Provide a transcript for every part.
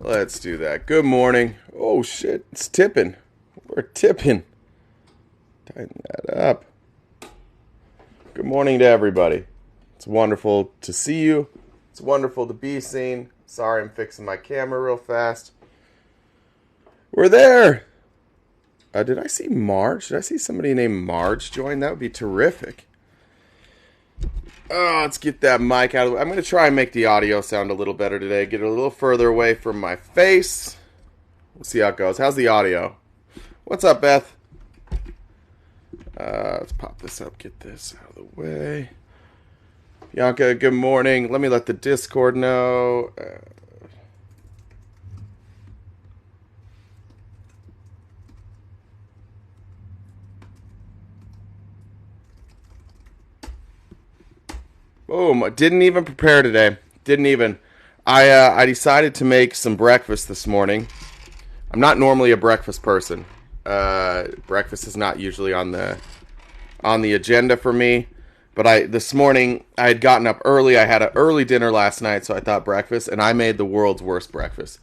Let's do that. Good morning. Oh shit, it's tipping. We're tipping. Tighten that up. Good morning to everybody. It's wonderful to see you. It's wonderful to be seen. Sorry, I'm fixing my camera real fast. We're there. Did I see Marge? Did I see somebody named Marge join? That would be terrific. Oh, let's get that mic out of the way. I'm going to try and make the audio sound a little better today. Get it a little further away from my face. We'll see how it goes. How's the audio? What's up, Beth? Let's pop this up. Get this out of the way. Bianca, good morning. Let me let the Discord know. Boom. Didn't even prepare today. Didn't even. I decided to make some breakfast this morning. I'm not normally a breakfast person. Breakfast is not usually on the agenda for me. But this morning I had gotten up early. I had an early dinner last night, so I thought breakfast, and I made the world's worst breakfast.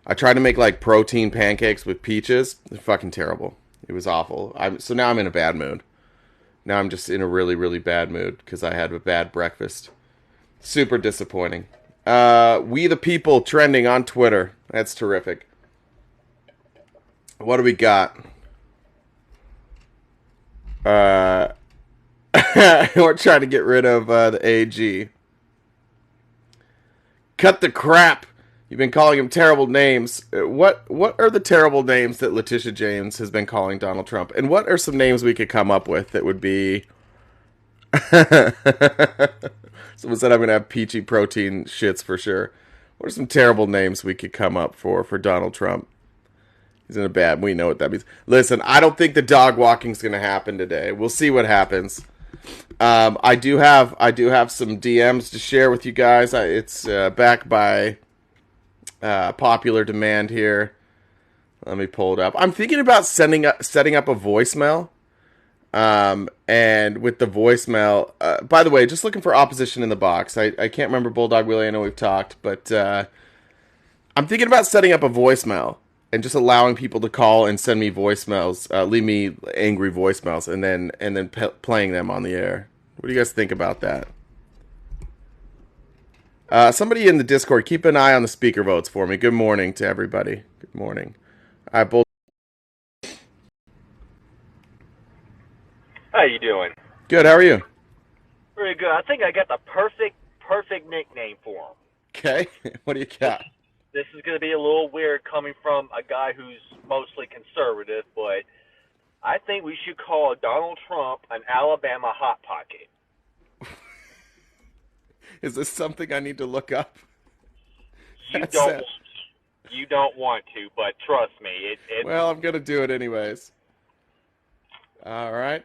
I tried to make like protein pancakes with peaches. They're fucking terrible. It was awful. So now I'm in a bad mood. Now I'm just in a really, really bad mood because I had a bad breakfast. Super disappointing. We the People trending on Twitter. That's terrific. What do we got? We're trying to get rid of the AG. Cut the crap. You've been calling him terrible names. What are the terrible names that Letitia James has been calling Donald Trump? And what are some names we could come up with that would be... Someone said I'm going to have peachy protein shits for sure. What are some terrible names we could come up for Donald Trump? He's in a bad... We know what that means. Listen, I don't think the dog walking is going to happen today. We'll see what happens. I do have some DMs to share with you guys. It's backed by... popular demand here. Let me pull it up. I'm thinking about setting up a voicemail. And with the voicemail, by the way, just looking for opposition in the box. I can't remember Bulldog Willie. I know we've talked, but I'm thinking about setting up a voicemail and just allowing people to call and send me voicemails, leave me angry voicemails, and then playing them on the air. What do you guys think about that? Somebody in the Discord, keep an eye on the speaker votes for me. Good morning to everybody. Good morning. All right, How you doing? Good. How are you? Very good. I think I got the perfect nickname for him. Okay. What do you got? This is going to be a little weird coming from a guy who's mostly conservative, but I think we should call Donald Trump an Alabama Hot Pocket. Is this something I need to look up? You don't want to, but trust me. Well, I'm going to do it anyways. All right.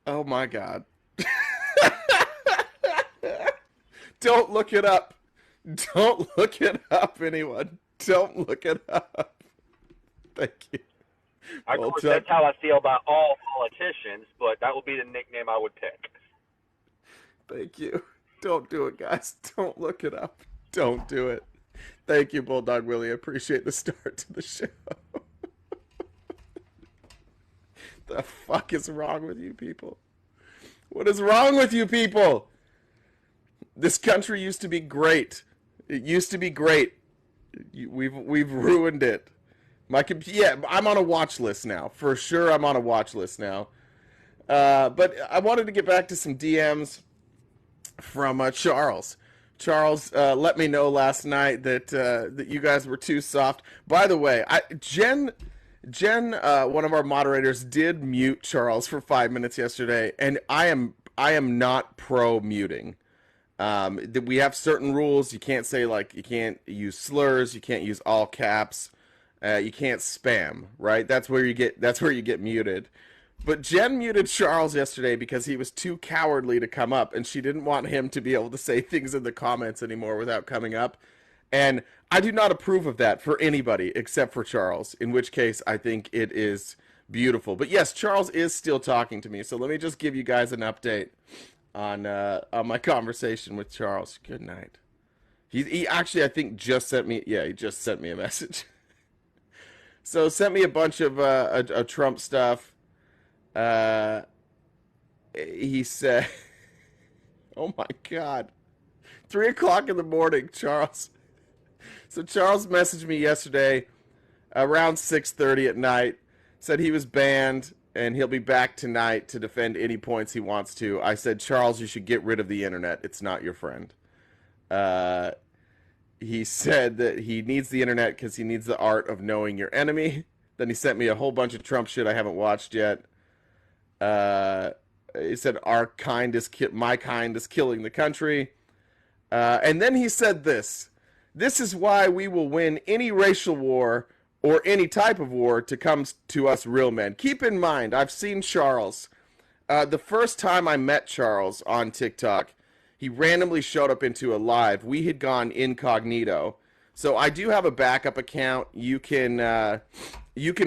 Oh, my God. Don't look it up. Don't look it up, anyone. Don't look it up. Thank you. Of course, that's how I feel about all politicians, but that would be the nickname I would pick. Thank you. Don't do it, guys. Don't look it up. Don't do it. Thank you, Bulldog Willie. I appreciate the start to the show. The fuck is wrong with you people? What is wrong with you people? This country used to be great. It used to be great. We've ruined it. I'm on a watch list now. For sure, I'm on a watch list now. But I wanted to get back to some DMs from Charles. Charles let me know last night that you guys were too soft. By the way, Jen, one of our moderators, did mute Charles for 5 minutes yesterday, and I am not pro muting. We have certain rules. You can't say you can't use slurs. You can't use all caps. You can't spam. Right? That's where you get muted. But Jen muted Charles yesterday because he was too cowardly to come up, and she didn't want him to be able to say things in the comments anymore without coming up. And I do not approve of that for anybody except for Charles, in which case I think it is beautiful. But yes, Charles is still talking to me, so let me just give you guys an update on my conversation with Charles. Good night. He actually, I think, just sent me. Yeah, he just sent me a message. So sent me a bunch of Trump stuff. Uh, he said, "Oh my God, 3 o'clock in the morning, Charles." So Charles messaged me yesterday around 6:30 at night. Said he was banned and he'll be back tonight to defend any points he wants to. I said, Charles, you should get rid of the internet. It's not your friend. Uh, he said that he needs the internet because he needs the art of knowing your enemy. Then he sent me a whole bunch of Trump shit I haven't watched yet. He said my kind is killing the country. And then he said this. This is why we will win any racial war or any type of war to come to us real men. Keep in mind, I've seen Charles. The first time I met Charles on TikTok, he randomly showed up into a live. We had gone incognito. So I do have a backup account. You can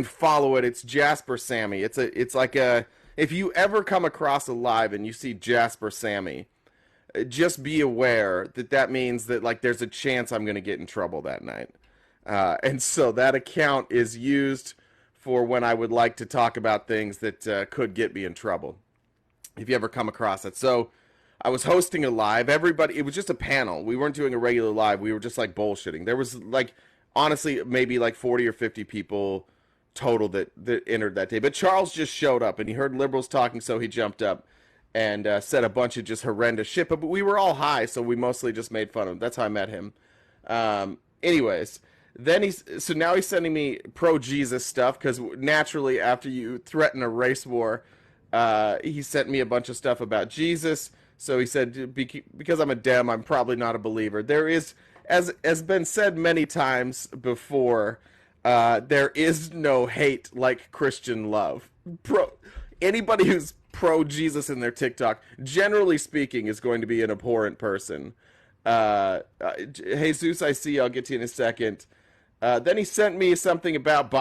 follow it. It's Jasper Sammy. It's like a, if you ever come across a live and you see Jasper Sammy, just be aware that means that like there's a chance I'm going to get in trouble that night. And so that account is used for when I would like to talk about things that could get me in trouble. If you ever come across it. So I was hosting a live. Everybody, it was just a panel. We weren't doing a regular live. We were just like bullshitting. There was like, honestly, maybe like 40 or 50 people total that entered that day. But Charles just showed up and he heard liberals talking, so he jumped up and said a bunch of just horrendous shit. But we were all high, so we mostly just made fun of him. That's how I met him. Anyways, then so now he's sending me pro-Jesus stuff, because naturally after you threaten a race war, he sent me a bunch of stuff about Jesus. So he said, because I'm a Dem, I'm probably not a believer. There is, as has been said many times before, there is no hate like Christian love. Anybody who's pro-Jesus in their TikTok, generally speaking, is going to be an abhorrent person. Jesus, I see you. I'll get to you in a second. Then he sent me something about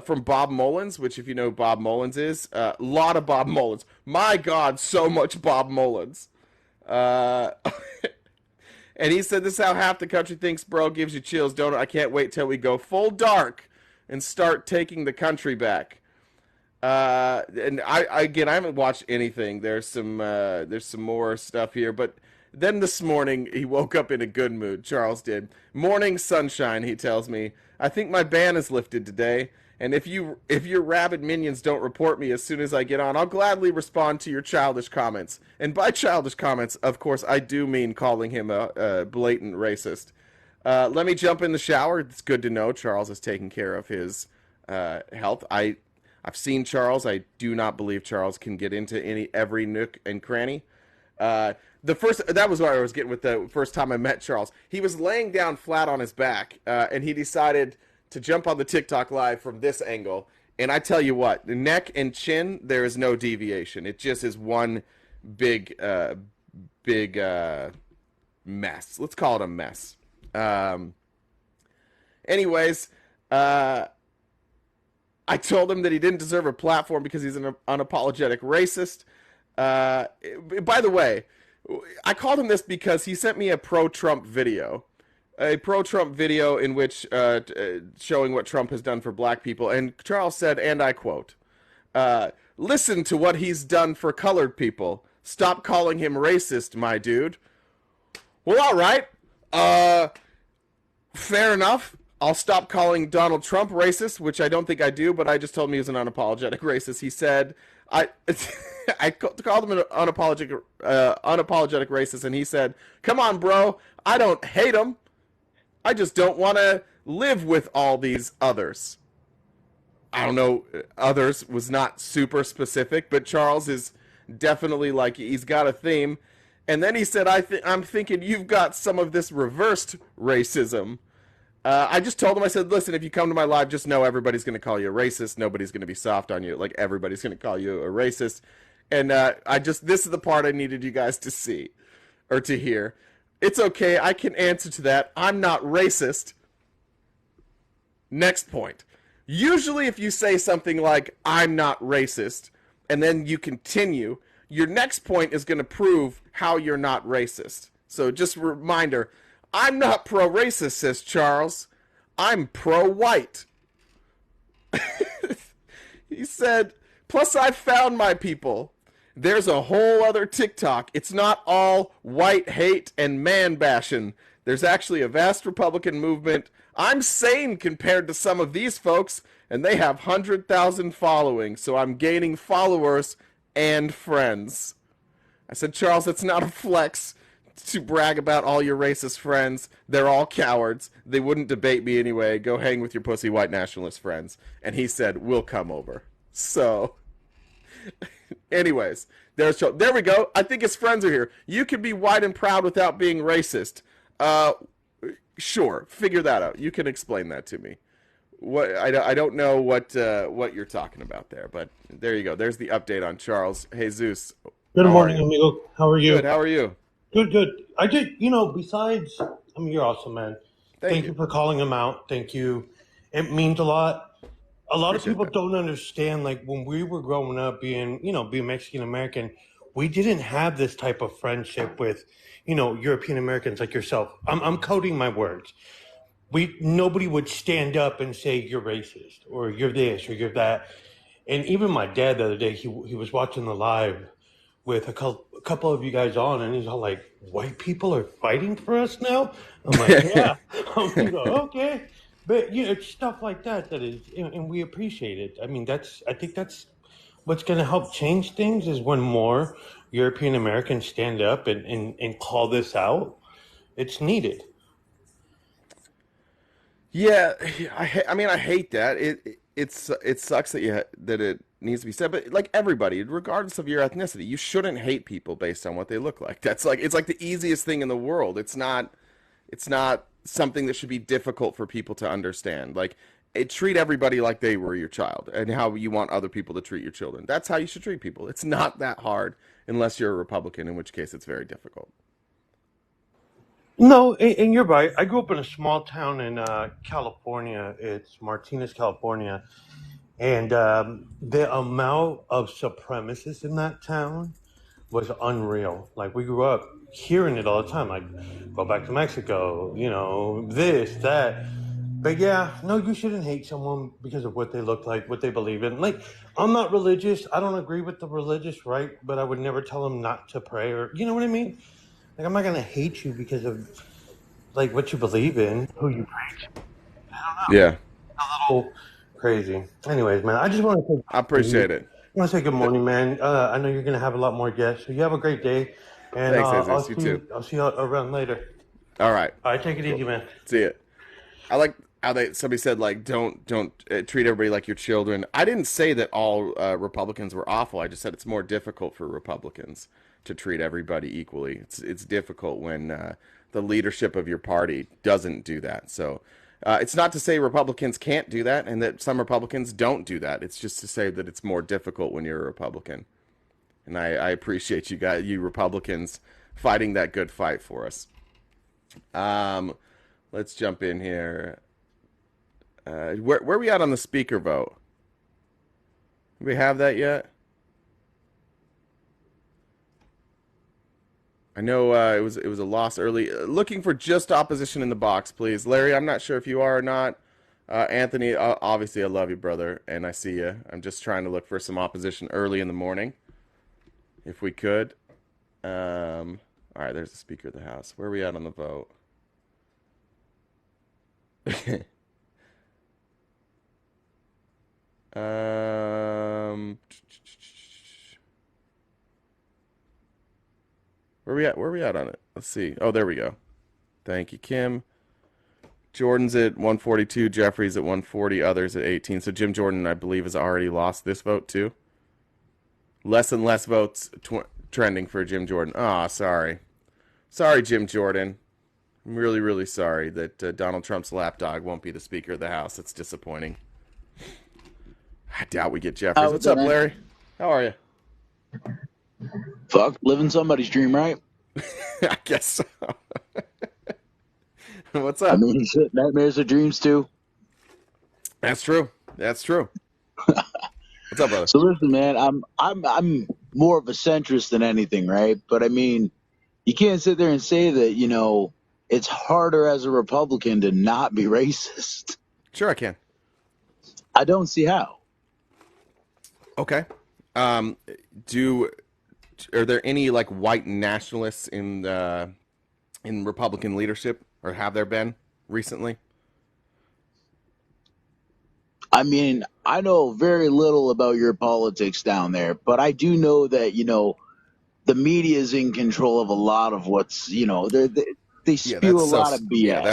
from Bob Mullins, which if you know who Bob Mullins is, a lot of Bob Mullins. My God, so much Bob Mullins. And he said, this is how half the country thinks, bro. Gives you chills, don't it? I can't wait till we go full dark and start taking the country back. And I haven't watched anything. There's some more stuff here, but then this morning he woke up in a good mood. Charles did. Morning sunshine, he tells me. I think my ban is lifted today, and if your rabid minions don't report me as soon as I get on, I'll gladly respond to your childish comments. And by childish comments, of course, I do mean calling him a blatant racist. Let me jump in the shower. It's good to know Charles is taking care of his health. I've seen Charles. I do not believe Charles can get into every nook and cranny. That was what I was getting with the first time I met Charles. He was laying down flat on his back, and he decided to jump on the TikTok live from this angle. And I tell you what, the neck and chin, there is no deviation. It just is one big mess. Let's call it a mess. Anyways, I told him that he didn't deserve a platform because he's an unapologetic racist. By the way, I called him this because he sent me a pro-Trump video. A pro-Trump video in which showing what Trump has done for black people. And Charles said, and I quote, listen to what he's done for colored people. Stop calling him racist, my dude. Well, all right. Fair enough. I'll stop calling Donald Trump racist, which I don't think I do, but I just told him he was an unapologetic racist. He said, I called him an unapologetic racist, and he said, come on, bro, I don't hate him. I just don't want to live with all these others. I don't know, others was not super specific, but Charles is definitely like, he's got a theme. And then he said, I'm thinking you've got some of this reversed racism. I just told him, I said, listen, if you come to my live, just know everybody's going to call you a racist. Nobody's going to be soft on you. Like, everybody's going to call you a racist. And this is the part I needed you guys to see or to hear. It's okay. I can answer to that. I'm not racist. Next point. Usually if you say something like, I'm not racist, and then you continue, your next point is going to prove how you're not racist. So just a reminder, I'm not pro-racist, says Charles. I'm pro-white. He said, plus I've found my people. There's a whole other TikTok. It's not all white hate and man bashing. There's actually a vast Republican movement. I'm sane compared to some of these folks, and they have 100,000 following, so I'm gaining followers and friends. I said, Charles, it's not a flex to brag about all your racist friends. They're all cowards. They wouldn't debate me anyway. Go hang with your pussy white nationalist friends. And he said, we'll come over. So, anyways, there we go. I think his friends are here. You can be white and proud without being racist. Sure, figure that out. You can explain that to me. What I don't know what you're talking about there, but there you go. There's the update on Charles Jesus. Good morning, amigo. How are you? Good. How are you? Good. I did, besides, you're awesome, man. Thank you for calling him out. Thank you. It means a lot. A lot of people don't understand, like, when we were growing up being Mexican-American, we didn't have this type of friendship with, European Americans like yourself. I'm coding my words. Nobody would stand up and say, you're racist, or you're this, or you're that. And even my dad the other day, he was watching the live with a couple of you guys on, and he's all like, white people are fighting for us now? I'm like, yeah. I'm like, okay. But, it's stuff like that is, and we appreciate it. I think that's what's going to help change things, is when more European Americans stand up and call this out. It's needed. Yeah, I hate that. It sucks that it needs to be said, but like everybody, regardless of your ethnicity, you shouldn't hate people based on what they look like. It's like the easiest thing in the world. It's not something that should be difficult for people to understand. Like, treat everybody like they were your child, and how you want other people to treat your children. That's how you should treat people. It's not that hard unless you're a Republican, in which case it's very difficult. No, and you're right. I grew up in a small town in California. It's Martinez, California. And the amount of supremacists in that town was unreal. Like, we grew up hearing it all the time. Like, go back to Mexico, this, that. But yeah, no, you shouldn't hate someone because of what they look like, what they believe in. Like, I'm not religious. I don't agree with the religious right, but I would never tell them not to pray, or, you know what I mean? Like, I'm not going to hate you because of, like, what you believe in, who you preach. I don't know. Yeah. A little crazy. Anyways, man, I just want to say, I appreciate it. I want to say good morning, man. I know you're going to have a lot more guests, so you have a great day. And thanks, Jesus. You too. I'll see you around later. All right. All right, take it easy, man. See it. I like how somebody said, like, don't treat everybody like your children. I didn't say that all Republicans were awful. I just said it's more difficult for Republicans to treat everybody equally. It's difficult when the leadership of your party doesn't do that. So it's not to say Republicans can't do that and that some Republicans don't do that. It's just to say that it's more difficult when you're a Republican. And I appreciate you Republicans fighting that good fight for us. Let's jump in here. Where are we at on the speaker vote? Do we have that yet? I know it was a loss early. Looking for just opposition in the box, please. Larry, I'm not sure if you are or not. Anthony, obviously I love you, brother, and I see you. I'm just trying to look for some opposition early in the morning, if we could. All right, there's the Speaker of the House. Where are we at on the vote? Where are we at on it? Let's see. Oh, there we go. Thank you, Kim. Jordan's at 142, Jeffrey's at 140, others at 18. So Jim Jordan, I believe, has already lost this vote too. Less and less votes trending for Jim Jordan. Ah, sorry. Sorry, Jim Jordan. I'm really, really sorry that Donald Trump's lapdog won't be the Speaker of the House. It's disappointing. I doubt we get Jeffries. What's up, Larry? How are you? Fuck, living somebody's dream, right? I guess so. What's up? I mean, shit, nightmares are dreams too. That's true. That's true. What's up, brother? So listen, man, I'm more of a centrist than anything, right? But I mean, you can't sit there and say that, it's harder as a Republican to not be racist. Sure, I can. I don't see how. Okay. Um, do are there any like white nationalists in Republican leadership, or have there been recently? I mean, I know very little about your politics down there, but I do know that, the media is in control of a lot of what's, they Yeah, spew a lot of yeah, BS.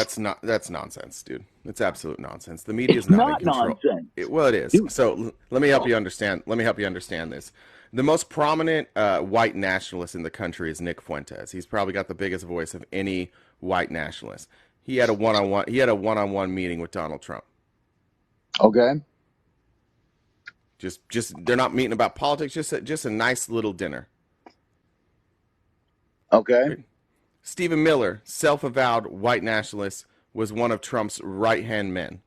that's nonsense, dude. It's absolute nonsense. The media is It's not in not control. nonsense. Well, it is. Dude, So let me help you understand. Let me help you understand this. The most prominent white nationalist in the country is Nick Fuentes. He's probably got the biggest voice of any white nationalist. He had a one-on-one. He had a one-on-one meeting with Donald Trump. okay. Just they're not meeting about politics. Just a nice little dinner. Okay. Stephen Miller, self-avowed white nationalist, was one of Trump's right-hand men.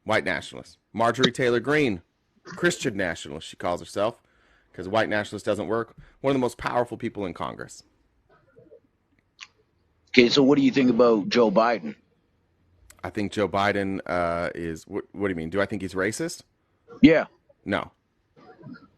White nationalist. Marjorie Taylor Greene, Christian nationalist, she calls herself, because white nationalist doesn't work. One of the most powerful people in Congress. Okay, so what do you think about Joe Biden? I think Joe Biden is. What do you mean? Do I think he's racist? Yeah, No.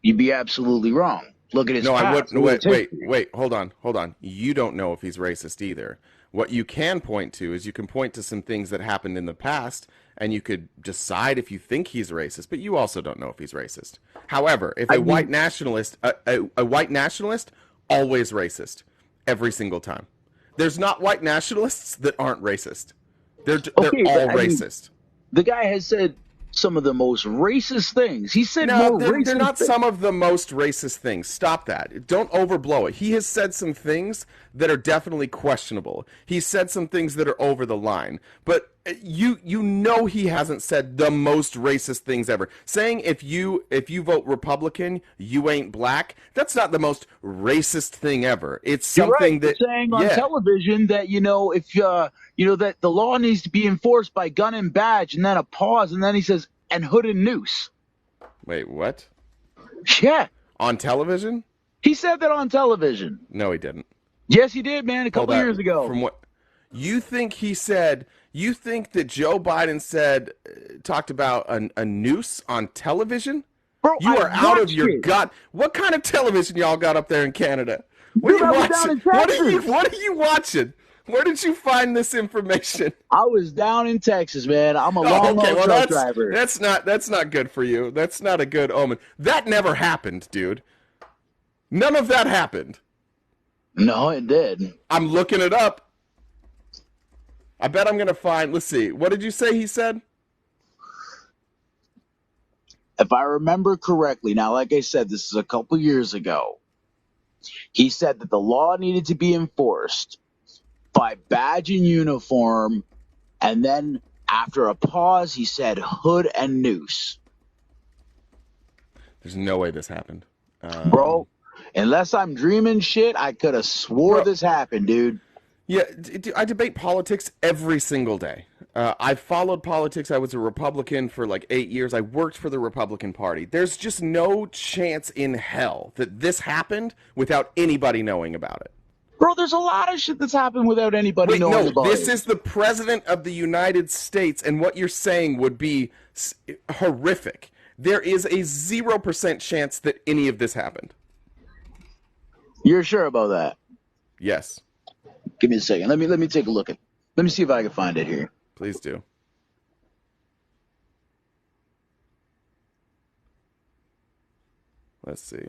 you'd be absolutely wrong. Look at his No, I past. wouldn't. Look at his history. Wait. Hold on. You don't know if he's racist either. What you can point to is you can point to some things that happened in the past, and you could decide if you think he's racist, but you also don't know if he's racist. However, if a white nationalist, a white nationalist, always racist, every single time. There's not white nationalists that aren't racist. They're Okay, all but, I mean, racist. the guy has said some of the most racist things. He said No, more racist they're not things. some of the most racist things. Stop that. Don't overblow it. He has said some things that are definitely questionable. He said some things that are over the line. But you know he hasn't said the most racist things ever. Saying if you vote Republican, you ain't black, that's not the most racist thing ever. It's You're something right. that He's saying on television that if that the law needs to be enforced by gun and badge, and then a pause, and then he says and hood and noose. Wait, what? Yeah, On television? he said that on television. No, he didn't. Yes, he did, man. A couple years ago. From what you think he said? You think that Joe Biden talked about a noose on television? Bro, You are out of your it. gut. What kind of television y'all got up there in Canada? What Dude, are you I was down watching? in Texas. What are you watching? Where did you find this information? I was down in Texas, man. I'm a long truck driver. That's not good for you. That's not a good omen. That never happened, dude. None of that happened. No, it did. I'm looking it up. I bet I'm going to find, let's see, what did you say he said? If I remember correctly, now, like I said, this is a couple years ago. He said that the law needed to be enforced by badge and uniform, and then after a pause, he said hood and noose. There's no way this happened. Bro, unless I'm dreaming shit, I could have swore this happened, dude. Yeah, I debate politics every single day. I followed politics. I was a Republican for like 8 years. I worked for the Republican Party. There's just no chance in hell that this happened without anybody knowing about it. Bro, there's a lot of shit that's happened without anybody knowing about it. This is the President of the United States, and what you're saying would be horrific. There is a 0% chance that any of this happened. You're sure about that? Yes. Give me a second. Let me take a look at. Let me see if I can find it here. Please do. Let's see.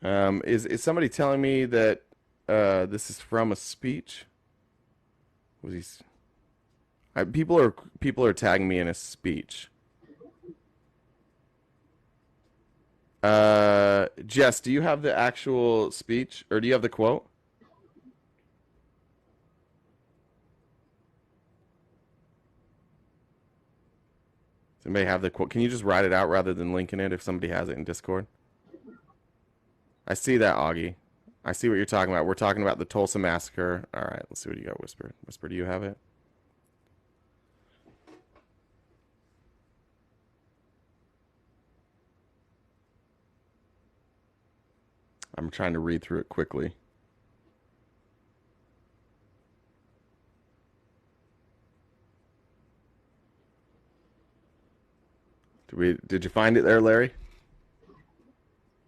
Is somebody telling me that this is from a speech? Was he? People are tagging me in a speech. Jess, do you have the actual speech, or do you have the quote? Does anybody have the quote? Can you just write it out rather than linking it if somebody has it in Discord? I see that, Augie. I see what you're talking about. We're talking about the Tulsa Massacre. All right, let's see what you got, Whisper. Whisper, do you have it? I'm trying to read through it quickly. Did you find it there, Larry?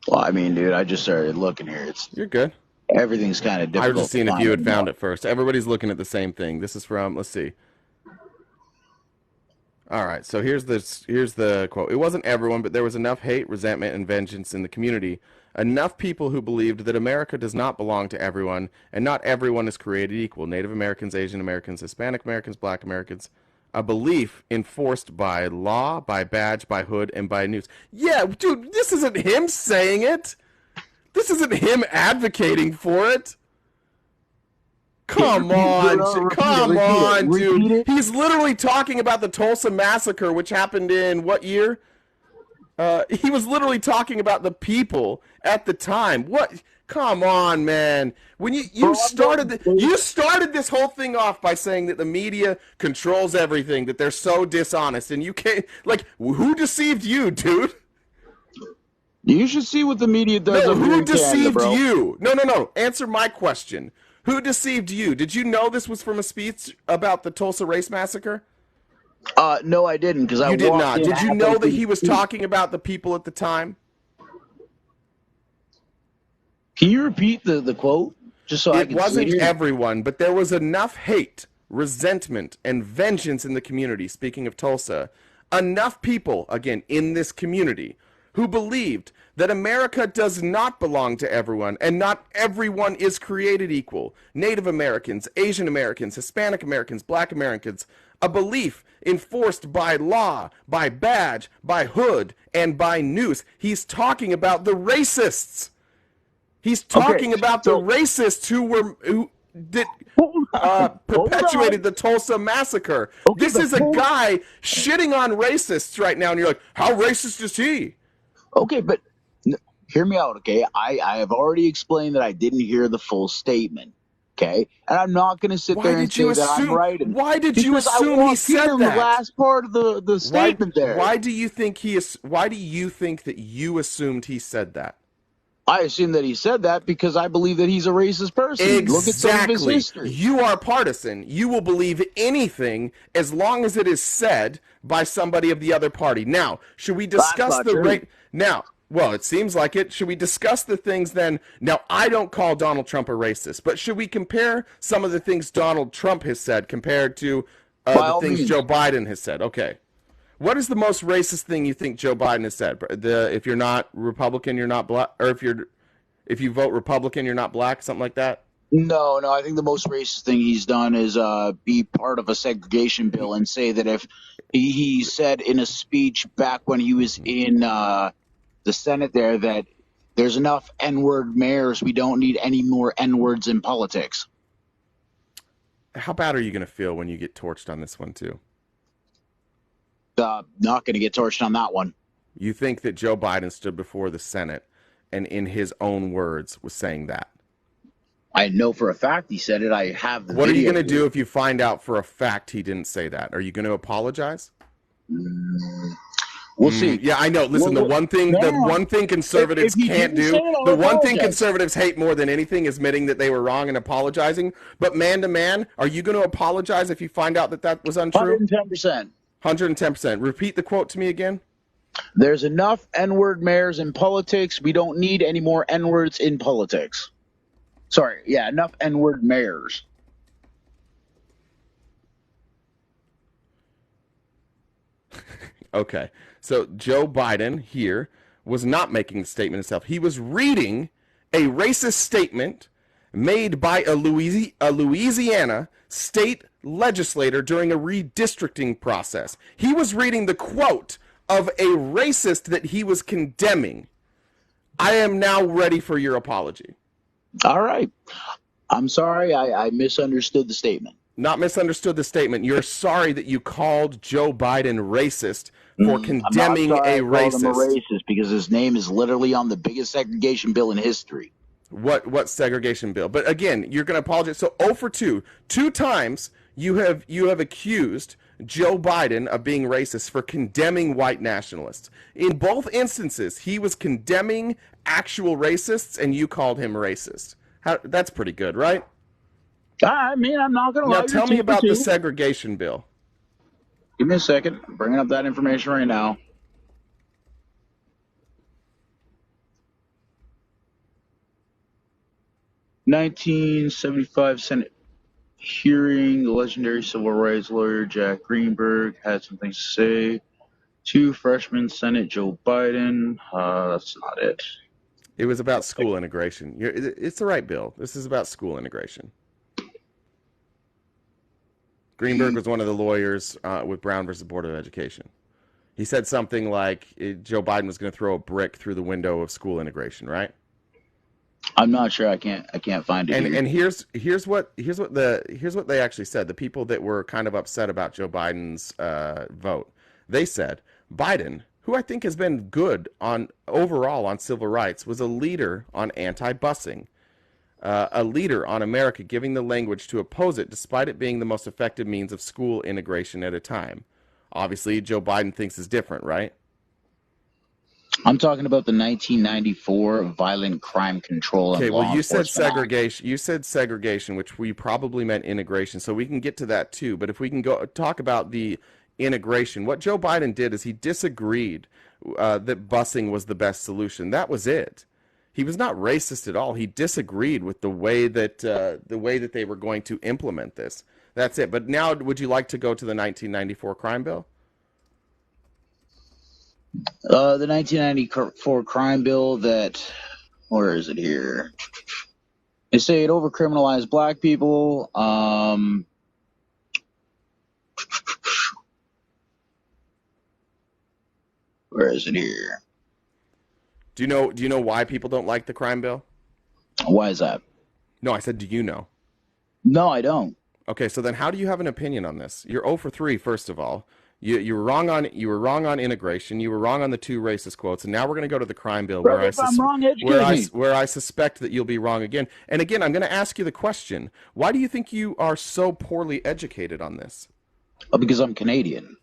Well, I mean, dude, I just started looking here. You're good. Everything's kind of difficult. I was just seeing if you had found it first. Everybody's looking at the same thing. This is from, let's see. All right, so here's the quote. It wasn't everyone, but there was enough hate, resentment, and vengeance in the community. Enough people who believed that America does not belong to everyone, and not everyone is created equal. Native Americans, Asian Americans, Hispanic Americans, Black Americans. A belief enforced by law, by badge, by hood, and by news. Yeah, dude, this isn't him saying it. This isn't him advocating for it. Come on, dude. He's literally talking about the Tulsa Massacre, which happened in what year? He was literally talking about the people at the time. What? Come on, man. When you started this whole thing off by saying that the media controls everything, that they're so dishonest, and you can't, like, who deceived you, dude? You should see what the media does. No, who deceived you? No. Answer my question. Who deceived you? Did you know this was from a speech about the Tulsa Race Massacre? No, I didn't, because I did not. Did you know that he was talking about the people at the time? Can you repeat the quote? Just so I can see it. It wasn't everyone, but there was enough hate, resentment, and vengeance in the community, speaking of Tulsa. Enough people, again, in this community, who believed that America does not belong to everyone, and not everyone is created equal. Native Americans, Asian Americans, Hispanic Americans, Black Americans, a belief enforced by law, by badge, by hood, and by noose. He's talking about the racists. He's talking about the racists who perpetuated the Tulsa Massacre. This is a guy shitting on racists right now, and you're like, how racist is he? Okay, but hear me out, okay? I have already explained that I didn't hear the full statement, okay? And I'm not going to sit there and say that I'm right. Why did you assume he said that? The last part of the statement there. Why do you think that you assumed he said that? I assume that he said that because I believe that he's a racist person. Exactly. Look at some of his history. You are partisan. You will believe anything as long as it is said by somebody of the other party. Now, should we discuss the rate? Now, well, it seems like it. Should we discuss the things then? Now, I don't call Donald Trump a racist, but should we compare some of the things Donald Trump has said compared to the things Joe Biden has said? Okay. What is the most racist thing you think Joe Biden has said? If you're not Republican, you're not black, or if you vote Republican, you're not black, something like that? No. I think the most racist thing he's done is be part of a segregation bill and say that if he said in a speech back when he was in the Senate there that there's enough N-word mayors, we don't need any more N-words in politics. How bad are you going to feel when you get torched on this one too? Not going to get torched on that one. You think that Joe Biden stood before the Senate and in his own words was saying that? I know for a fact he said it. I have the What video. Are you going to do if you find out for a fact he didn't say that? Are you going to apologize? We'll see. Yeah, I know. Listen, the one thing conservatives can't do, the one thing conservatives hate more than anything is admitting that they were wrong and apologizing. But man to man, are you going to apologize if you find out that that was untrue? 110%. 110%. Repeat the quote to me again. There's enough N-word mayors in politics. We don't need any more N-words in politics. Sorry. Yeah, enough N-word mayors. Okay. So Joe Biden here was not making the statement himself. He was reading a racist statement made by a Louisiana state legislator during a redistricting process. He was reading the quote of a racist that he was condemning. I am now ready for your apology. All right. I'm sorry. I misunderstood the statement. Not misunderstood the statement. You're sorry that you called Joe Biden racist for condemning a racist. I'm a racist because his name is literally on the biggest segregation bill in history. What segregation bill? But again, you're going to apologize. So 0 for 2. 2 times you have accused Joe Biden of being racist for condemning white nationalists. In both instances, he was condemning actual racists, and you called him racist. That's pretty good, right? I mean, I'm not going to lie. Now tell me about the segregation bill. Give me a second. I'm bringing up that information right now. 1975 Senate hearing, the legendary civil rights lawyer Jack Greenberg had some things to say. 2 freshman Senate Joe Biden. That's not it. It was about school integration. It's the right bill. This is about school integration. Greenberg was one of the lawyers with Brown versus Board of Education. He said something like Joe Biden was going to throw a brick through the window of school integration, right? I'm not sure. I can't find it. And here's what they actually said. The people that were kind of upset about Joe Biden's vote, they said Biden, who I think has been good overall on civil rights, was a leader on anti-busing, a leader on America giving the language to oppose it, despite it being the most effective means of school integration at a time. Obviously, Joe Biden thinks is different, right? I'm talking about the 1994 Violent Crime Control and Law you said Enforcement segregation. You said segregation, which we probably meant integration. So we can get to that too. But if we can go talk about the integration, what Joe Biden did is he disagreed that busing was the best solution. That was it. He was not racist at all. He disagreed with the way that they were going to implement this. That's it. But now, would you like to go to the 1994 crime bill? The 1994 crime bill where is it here? They say it overcriminalized black people. Where is it here? Do you know why people don't like the crime bill? Why is that? No, I said, do you know? No, I don't. Okay, so then how do you have an opinion on this? You're 0 for 3, first of all. You were wrong on integration. You were wrong on the 2 racist quotes, and now we're going to go to the crime bill where I suspect that you'll be wrong again. And again, I'm going to ask you the question: why do you think you are so poorly educated on this? Because I'm Canadian.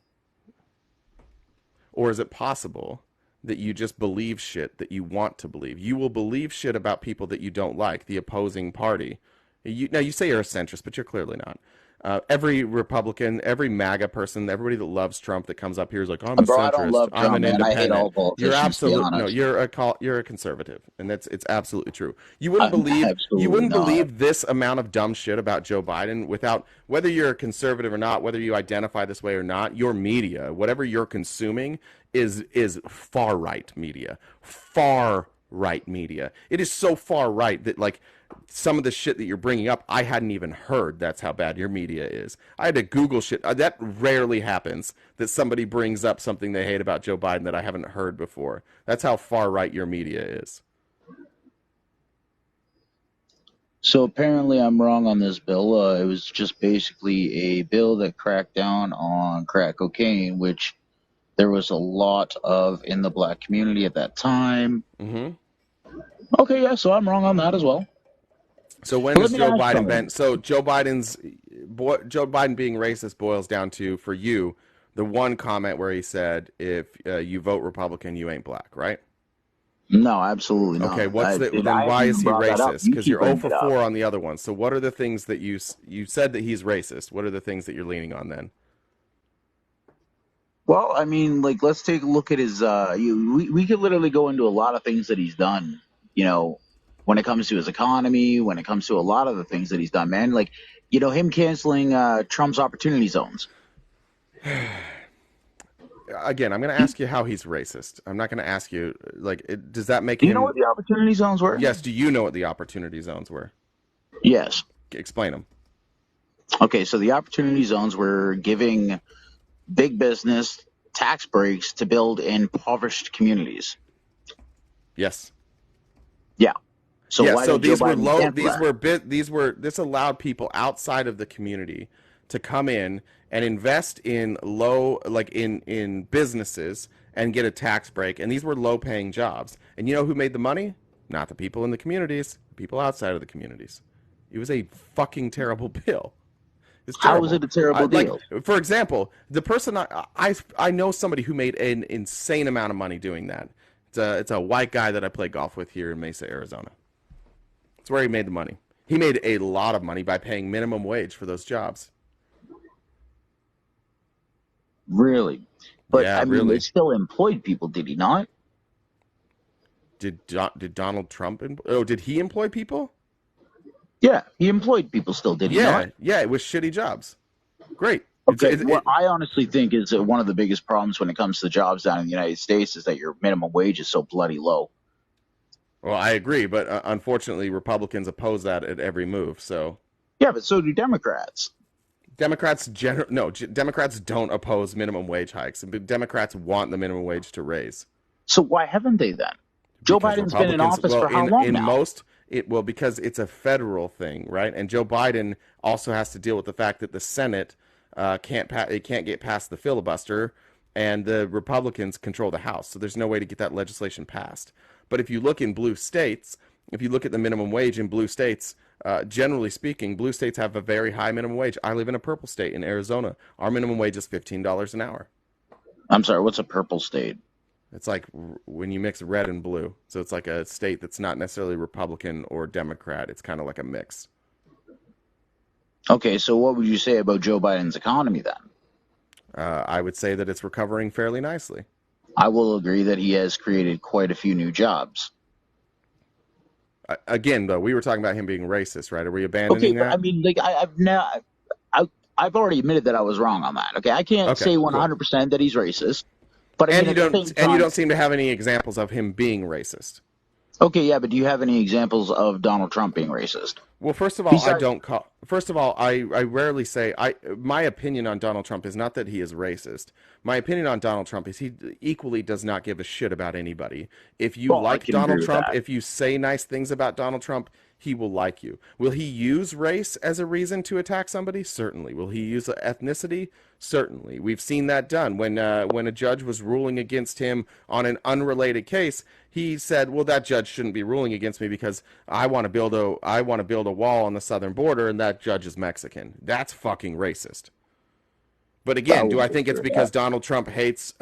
Or is it possible that you just believe shit that you want to believe? You will believe shit about people that you don't like, the opposing party. Now you say you're a centrist, but you're clearly not. Every Republican, every MAGA person, everybody that loves Trump that comes up here is like, I'm a centrist, I don't love Trump, I'm an independent. I hate all politicians, you're absolutely no, you're a conservative, and it's absolutely true. You wouldn't believe this amount of dumb shit about Joe Biden without, whether you're a conservative or not, whether you identify this way or not. Your media, whatever you're consuming, is far right media, far right media. It is so far right that like some of the shit that you're bringing up, I hadn't even heard. That's how bad your media is. I had to Google shit. That rarely happens, that somebody brings up something they hate about Joe Biden that I haven't heard before. That's how far right your media is. So apparently I'm wrong on this bill. It was just basically a bill that cracked down on crack cocaine, which there was a lot of in the black community at that time. Mm-hmm. Okay, yeah, so I'm wrong on that as well. So when does Joe Biden bend? So Joe Biden being racist boils down to, for you, the one comment where he said, if you vote Republican, you ain't black, right? No, absolutely not. Okay, then why is he racist? Because you're 0 for 4 on the other one. So what are the things that you said that he's racist? What are the things that you're leaning on then? Well, I mean, like, let's take a look at his. We could literally go into a lot of things that he's done. You know, when it comes to his economy, when it comes to a lot of the things that he's done, man. Like, you know, him canceling Trump's opportunity zones. Again, I'm going to ask you how he's racist. I'm not going to ask you, like, does that make him... Do you know what the opportunity zones were? Yes. Do you know what the opportunity zones were? Yes. Explain them. Okay, so the opportunity zones were giving big business tax breaks to build in impoverished communities. Yes. Yeah. So yeah, why so these were this allowed people outside of the community to come in and invest in in businesses and get a tax break, and these were low-paying jobs. And you know who made the money? Not the people in the communities, the people outside of the communities. It was a fucking terrible bill. It's How terrible. is it a terrible deal? For example, the person I know somebody who made an insane amount of money doing that. It's a white guy that I play golf with here in Mesa, Arizona. It's where he made the money. He made a lot of money by paying minimum wage for those jobs. Really? But Yeah, I mean, really. it still employed people, did he not? Did Donald Trump? Did he employ people? Yeah, he employed people still, did he not? Yeah, it was shitty jobs. Great. Okay, what I honestly think is that one of the biggest problems when it comes to jobs down in the United States is that your minimum wage is so bloody low. Well, I agree, but unfortunately, Republicans oppose that at every move. So yeah, but so do Democrats. Democrats Democrats don't oppose minimum wage hikes. Democrats want the minimum wage to raise. So why haven't they then? Joe Biden's been in office for how long now? Because it's a federal thing, right? And Joe Biden also has to deal with the fact that the Senate can't get past the filibuster, and the Republicans control the House, so there's no way to get that legislation passed. But if you look in blue states, if you look at the minimum wage in blue states, generally speaking, blue states have a very high minimum wage. I live in a purple state in Arizona. Our minimum wage is $15 an hour. I'm sorry, what's a purple state? It's like when you mix red and blue. So it's like a state that's not necessarily Republican or Democrat. It's kind of like a mix. Okay, so what would you say about Joe Biden's economy then? I would say that it's recovering fairly nicely. I will agree that he has created quite a few new jobs. Again, though, we were talking about him being racist, right? Are we abandoning that? Okay, but I mean, like I've already admitted that I was wrong on that. Okay, I can't say 100% that he's racist, but I mean, you don't seem to have any examples of him being racist. Okay, yeah, but do you have any examples of Donald Trump being racist? Well, first of all, I rarely say my opinion on Donald Trump is not that he is racist. My opinion on Donald Trump is he equally does not give a shit about anybody. If you like Donald Trump, if you say nice things about Donald Trump, he will like you. Will he use race as a reason to attack somebody? Certainly. Will he use ethnicity? Certainly. We've seen that done. When a judge was ruling against him on an unrelated case, he said, "Well, that judge shouldn't be ruling against me because I want to build a wall on the southern border, and that judge is Mexican." That's fucking racist. But again, do I think it's because Donald Trump hates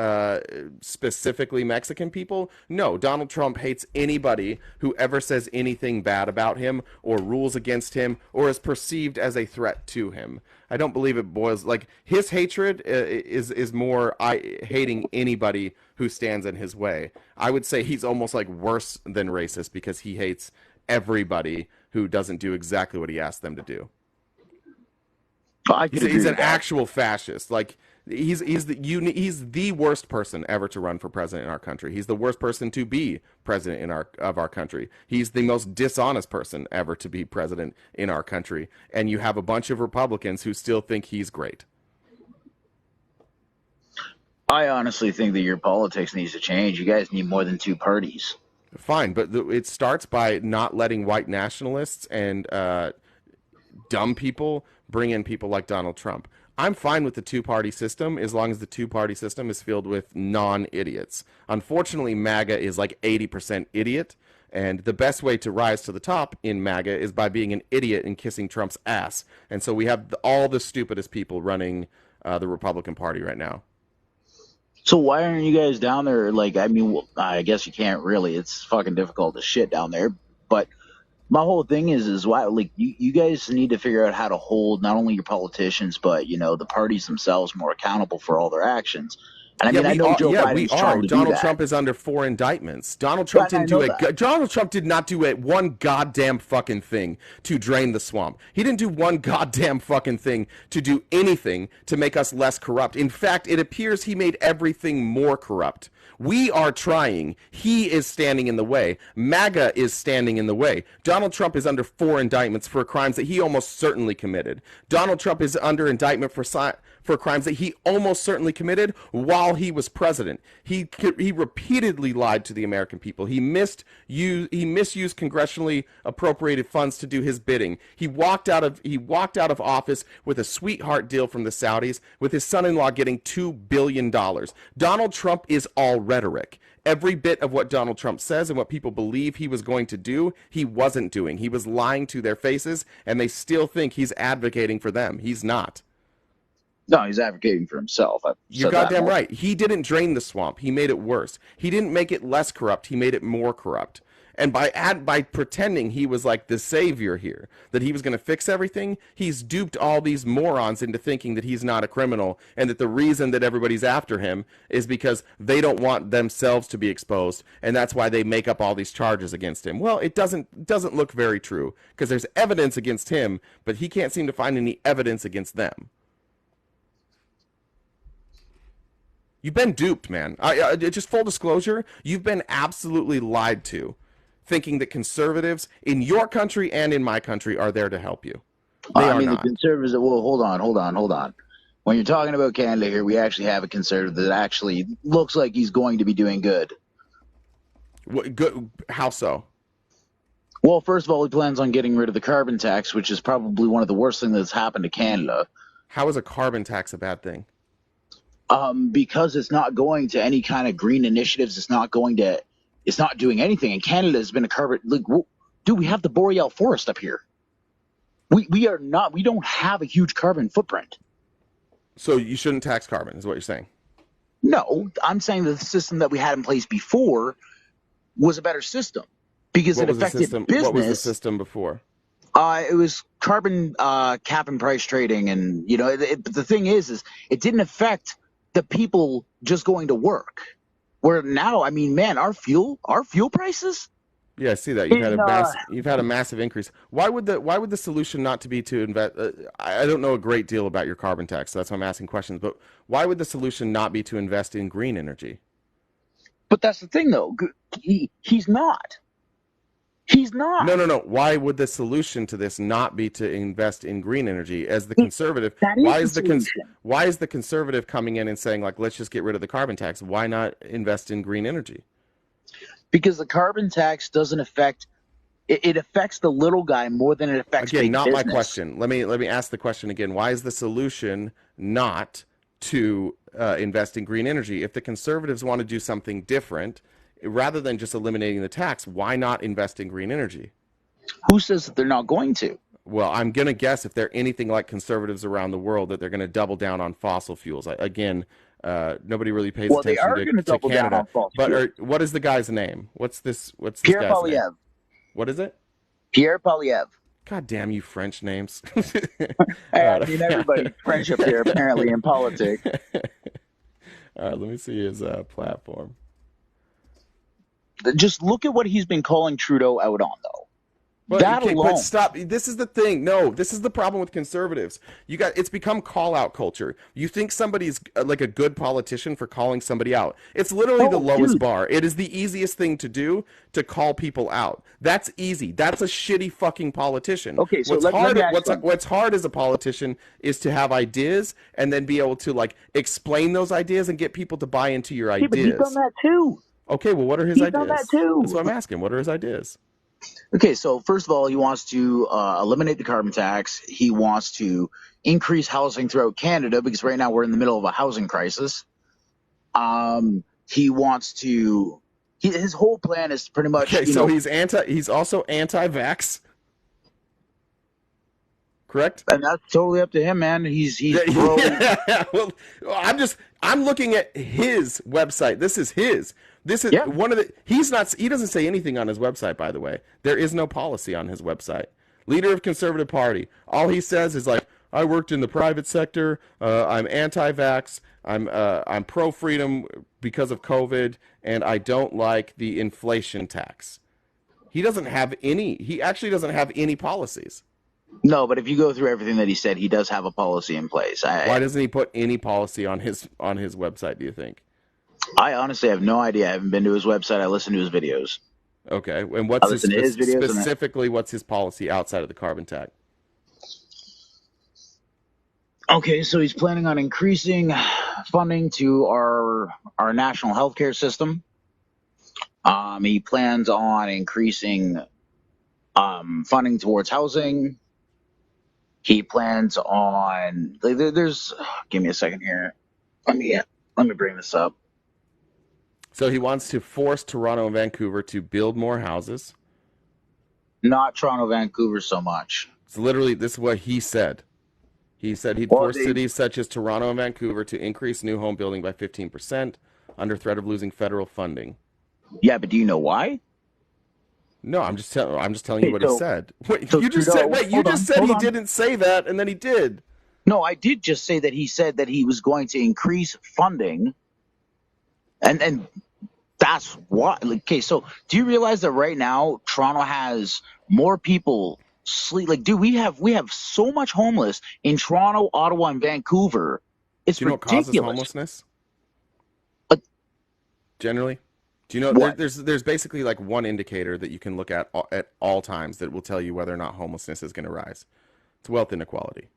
specifically Mexican people? No, Donald Trump hates anybody who ever says anything bad about him or rules against him or is perceived as a threat to him. I don't believe it boils like his hatred is more hating anybody who stands in his way. I would say he's almost like worse than racist because he hates everybody who doesn't do exactly what he asked them to do. He's an actual fascist. Like he's the worst person ever to run for president in our country. He's the worst person to be president of our country. He's the most dishonest person ever to be president in our country. And you have a bunch of Republicans who still think he's great. I honestly think that your politics needs to change. You guys need more than two parties. Fine, but it starts by not letting white nationalists and dumb people bring in people like Donald Trump. I'm fine with the two-party system as long as the two-party system is filled with non-idiots. Unfortunately, MAGA is like 80% idiot, and the best way to rise to the top in MAGA is by being an idiot and kissing Trump's ass. And so we have all the stupidest people running the Republican Party right now. So why aren't you guys down there? Like, I mean, I guess you can't really. It's fucking difficult to shit down there, but my whole thing is why, like, you guys need to figure out how to hold not only your politicians, but, you know, the parties themselves more accountable for all their actions. And I mean, I know Joe Biden's trying to do that. Donald Trump is under 4 indictments. Donald Trump Donald Trump did not do one goddamn fucking thing to drain the swamp. He didn't do one goddamn fucking thing to do anything to make us less corrupt. In fact, it appears he made everything more corrupt. We are trying. He is standing in the way. MAGA is standing in the way. Donald Trump is under 4 indictments for crimes that he almost certainly committed. Donald Trump is under indictment for crimes that he almost certainly committed while he was president. He repeatedly lied to the American people. He misused congressionally appropriated funds to do his bidding. He walked out of office with a sweetheart deal from the Saudis, with his son-in-law getting $2 billion. Donald Trump is all rhetoric. Every bit of what Donald Trump says and what people believe he was going to do, he wasn't doing. He was lying to their faces, and they still think he's advocating for them. He's not. No, he's advocating for himself. You're goddamn right. He didn't drain the swamp. He made it worse. He didn't make it less corrupt. He made it more corrupt. And by pretending he was like the savior here, that he was going to fix everything, he's duped all these morons into thinking that he's not a criminal and that the reason that everybody's after him is because they don't want themselves to be exposed, and that's why they make up all these charges against him. Well, it doesn't look very true because there's evidence against him, but he can't seem to find any evidence against them. You've been duped, man. Just full disclosure, you've been absolutely lied to, thinking that conservatives in your country and in my country are there to help you. They are not. The conservatives, well, hold on. When you're talking about Canada here, we actually have a conservative that actually looks like he's going to be doing good. What, good? How so? Well, first of all, he plans on getting rid of the carbon tax, which is probably one of the worst things that's happened to Canada. How is a carbon tax a bad thing? Because it's not going to any kind of green initiatives. It's not doing anything. And Canada has been a carbon. Like, dude, we have the boreal forest up here. We don't have a huge carbon footprint. So you shouldn't tax carbon, is what you're saying? No, I'm saying that the system that we had in place before was a better system because it affected business. What was the system before? It was carbon cap and price trading, and but the thing is it didn't affect the people just going to work. Where now, I mean, man, our fuel prices. Yeah, I see that you've had a massive increase. Why would the solution not to be to invest? I don't know a great deal about your carbon tax, so that's why I'm asking questions. But why would the solution not be to invest in green energy? But that's the thing, though. He's not. He's not. No. Why would the solution to this not be to invest in green energy? As the conservative, why is the conservative coming in and saying, like, let's just get rid of the carbon tax? Why not invest in green energy? Because the carbon tax doesn't affect it affects the little guy more than it affects big business. Again, not my question. Let me ask the question again. Why is the solution not to invest in green energy? If the conservatives want to do something different, rather than just eliminating the tax, why not invest in green energy? Who says that they're not going to? Well, I'm going to guess if they're anything like conservatives around the world, that they're going to double down on fossil fuels. Nobody really pays attention they are going to double Canada. Down on fossil fuels. What is the guy's name? What's this Pierre guy's Poilievre. name? What is it? Pierre Poilievre. God damn you French names. I mean, everybody's French up here, apparently, in politics. All right, let me see his platform. Just look at what he's been calling Trudeau out on, though. But stop. This is the thing. No, this is the problem with conservatives. It's become call-out culture. You think somebody's like a good politician for calling somebody out. It's literally the lowest bar. It is the easiest thing to do, to call people out. That's easy. That's a shitty fucking politician. Okay, so what's hard as a politician is to have ideas and then be able to like explain those ideas and get people to buy into your ideas. But he's done that too. Okay, well, what are his ideas? He's done that too. That's what I'm asking. What are his ideas? Okay, so first of all, he wants to eliminate the carbon tax. He wants to increase housing throughout Canada because right now we're in the middle of a housing crisis. He wants to. His whole plan is pretty much. Okay, so he's also anti-vax. Correct? And that's totally up to him, man. He's pro. Well, I'm looking at his website. This is his. This is one of the. He doesn't say anything on his website, by the way. There is no policy on his website. Leader of Conservative Party. All he says is like, I worked in the private sector. I'm anti-vax. I'm pro-freedom because of COVID, and I don't like the inflation tax. He actually doesn't have any policies. No, but if you go through everything that he said, he does have a policy in place. Why doesn't he put any policy on his website, do you think? I honestly have no idea. I haven't been to his website. I listen to his videos. Okay, and what's his policy outside of the carbon tax? Okay, so he's planning on increasing funding to our national healthcare system. He plans on increasing funding towards housing. He plans on give me a second here. Let me bring this up. So he wants to force Toronto and Vancouver to build more houses. Not Toronto, Vancouver so much. It's literally, this is what he said. He said he'd force cities such as Toronto and Vancouver to increase new home building by 15% under threat of losing federal funding. Yeah, but do you know why? No, I'm just telling you what he said. Wait, you just said he didn't say that, and then he did. No, I did just say that he said that he was going to increase funding, and that's what. Okay, so do you realize that right now Toronto has more people sleep? Like, dude, we have so much homeless in Toronto, Ottawa, and Vancouver. It's do you know ridiculous. What causes homelessness? Generally, do you know there's basically like one indicator that you can look at all times that will tell you whether or not homelessness is going to rise. It's wealth inequality.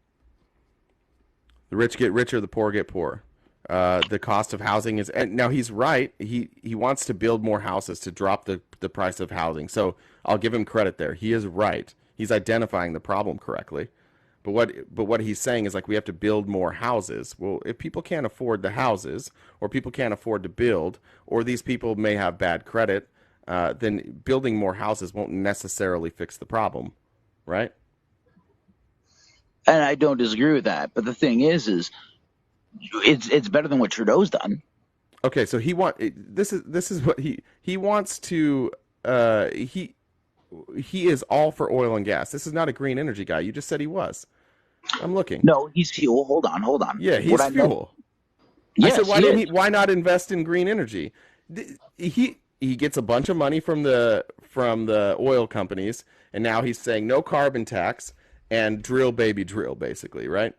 The rich get richer, the poor get poorer. The cost of housing is, and now he's right. He wants to build more houses to drop the price of housing. So I'll give him credit there. He is right. He's identifying the problem correctly. But what he's saying is like we have to build more houses. Well, if people can't afford the houses, or people can't afford to build, or these people may have bad credit, then building more houses won't necessarily fix the problem, right? And I don't disagree with that. But the thing is it's better than what Trudeau's done. Okay, so this is what he wants to he is all for oil and gas. This is not a green energy guy. You just said he was. I'm looking. No, he's fuel. Hold on. Yeah, he's fuel. Yes, I said why not invest in green energy? He gets a bunch of money from the oil companies, and now he's saying no carbon tax and drill baby drill, basically, right?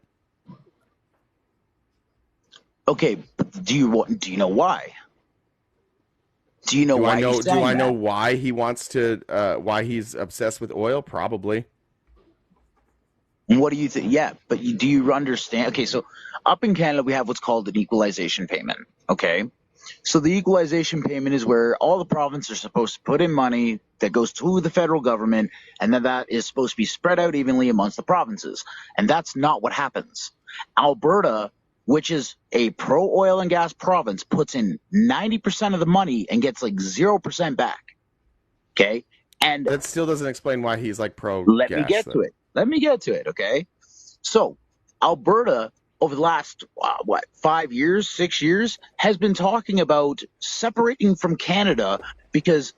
Okay, but do you know why? Do you know why? Do I know why he wants to? Why he's obsessed with oil? Probably. And what do you think? Yeah, but do you understand? Okay, so up in Canada we have what's called an equalization payment. Okay, so the equalization payment is where all the provinces are supposed to put in money that goes to the federal government, and then that is supposed to be spread out evenly amongst the provinces. And that's not what happens. Alberta, which is a pro-oil and gas province, puts in 90% of the money and gets like 0% back. Okay? And that still doesn't explain why he's like pro-gas. Let me get to it, okay? So Alberta, over the last, 5 years, 6 years, has been talking about separating from Canada because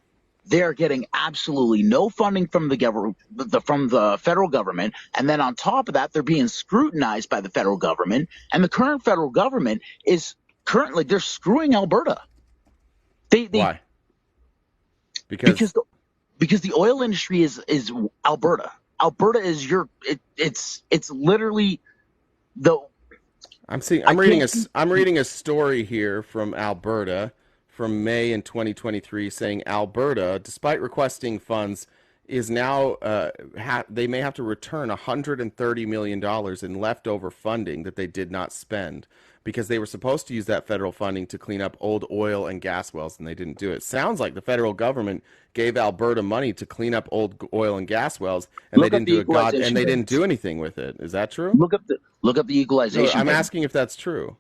they're getting absolutely no funding from the federal government, and then on top of that, they're being scrutinized by the federal government. And the current federal government is currently they're screwing Alberta. Why? Because the oil industry is Alberta. Alberta is it's literally the. I'm reading a story here from Alberta from May in 2023 saying Alberta, despite requesting funds, is now they may have to return $130 million in leftover funding that they did not spend because they were supposed to use that federal funding to clean up old oil and gas wells, and they didn't do it. Sounds like the federal government gave Alberta money to clean up old oil and gas wells, and they didn't do anything with it. Is that true? Look up the equalization. No, I'm asking if that's true.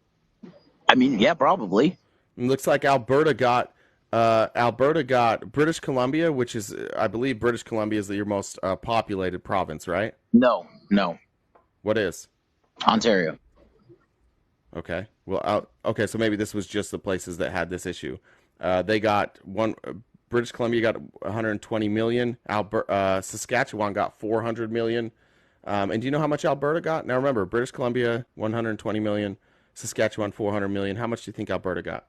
I mean, yeah, probably. It looks like Alberta got British Columbia, which is, I believe British Columbia is your most populated province, right? No. What is? Ontario. Okay. Well, okay, so maybe this was just the places that had this issue. They got British Columbia got 120 million. Saskatchewan got 400 million. And do you know how much Alberta got? Now remember, British Columbia 120 million, Saskatchewan 400 million. How much do you think Alberta got?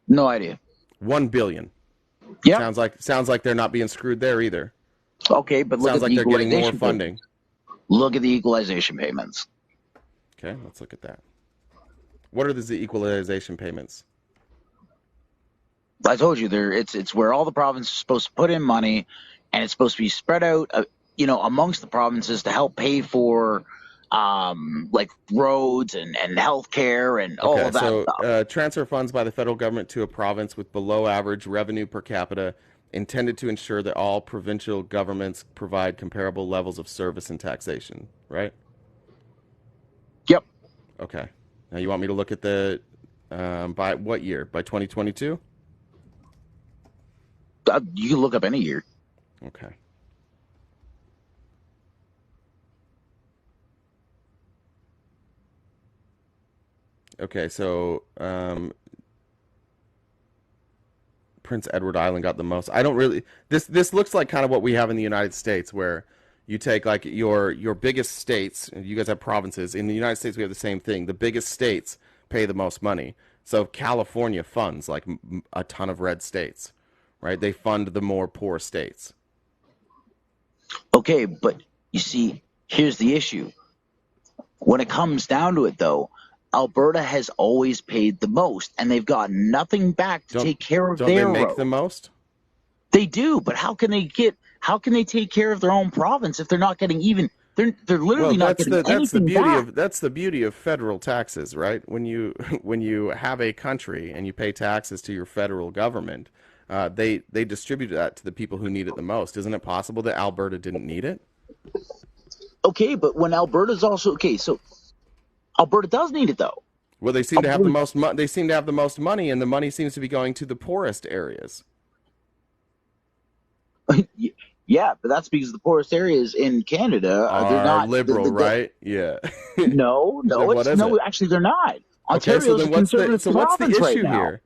No idea. 1 billion. Yeah. Sounds like they're not being screwed there either. Okay, but look sounds like they're getting more funding. Look at the equalization payments. Okay, let's look at that. What are the equalization payments? I told you it's where all the provinces are supposed to put in money, and it's supposed to be spread out, amongst the provinces to help pay for like roads and healthcare and all of that stuff. Transfer funds by the federal government to a province with below average revenue per capita intended to ensure that all provincial governments provide comparable levels of service and taxation, right? Yep. Okay. Now you want me to look at the By what year? By 2022? You can look up any year. Okay. Okay, so Prince Edward Island got the most. I don't really. This looks like kind of what we have in the United States, where you take like your biggest states. You guys have provinces. In the United States, we have the same thing. The biggest states pay the most money. So California funds like a ton of red states, right? They fund the more poor states. Okay, but you see, here's the issue. When it comes down to it, though, Alberta has always paid the most, and they've got nothing back to take care of Don't their they make roads. the most? They do, but how can they take care of their own province if they're not getting even? They're literally not getting anything back. That's the beauty of federal taxes, right? When you have a country and you pay taxes to your federal government, they distribute that to the people who need it the most. Isn't it possible that Alberta didn't need it? Okay, but when Alberta's also so Alberta does need it though. Well, they seem to have the most. They seem to have the most money, and the money seems to be going to the poorest areas. Yeah, but that's because the poorest areas in Canada they're not liberal, right? Yeah. No, actually they're not. Ontario's okay, so then a conservative what's the issue right now. here?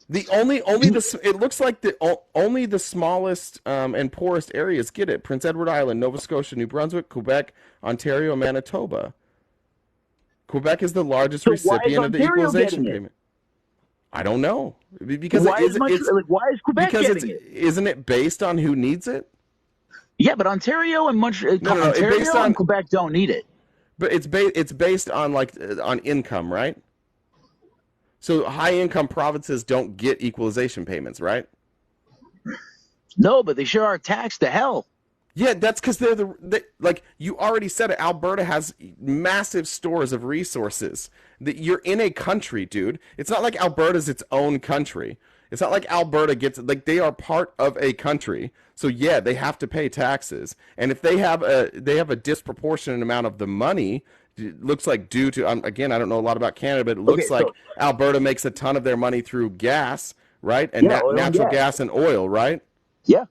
It looks like only the smallest and poorest areas get it. Prince Edward Island, Nova Scotia, New Brunswick, Quebec, Ontario, Manitoba. Quebec is the largest recipient of the equalization payment. I don't know because why is Quebec getting it? Isn't it based on who needs it? Yeah, but Ontario and Ontario and Quebec don't need it. But it's based on on income, right? So high income provinces don't get equalization payments, right? No, but they sure are taxed to hell. Yeah, that's because they're like you already said it. Alberta has massive stores of resources. That you're in a country, dude. It's not like Alberta's its own country. It's not like Alberta gets they are part of a country. So yeah, they have to pay taxes. And if they have a disproportionate amount of the money, it looks like due to again, I don't know a lot about Canada, but it looks like Alberta makes a ton of their money through gas, right? And natural gas and oil, right? Yeah.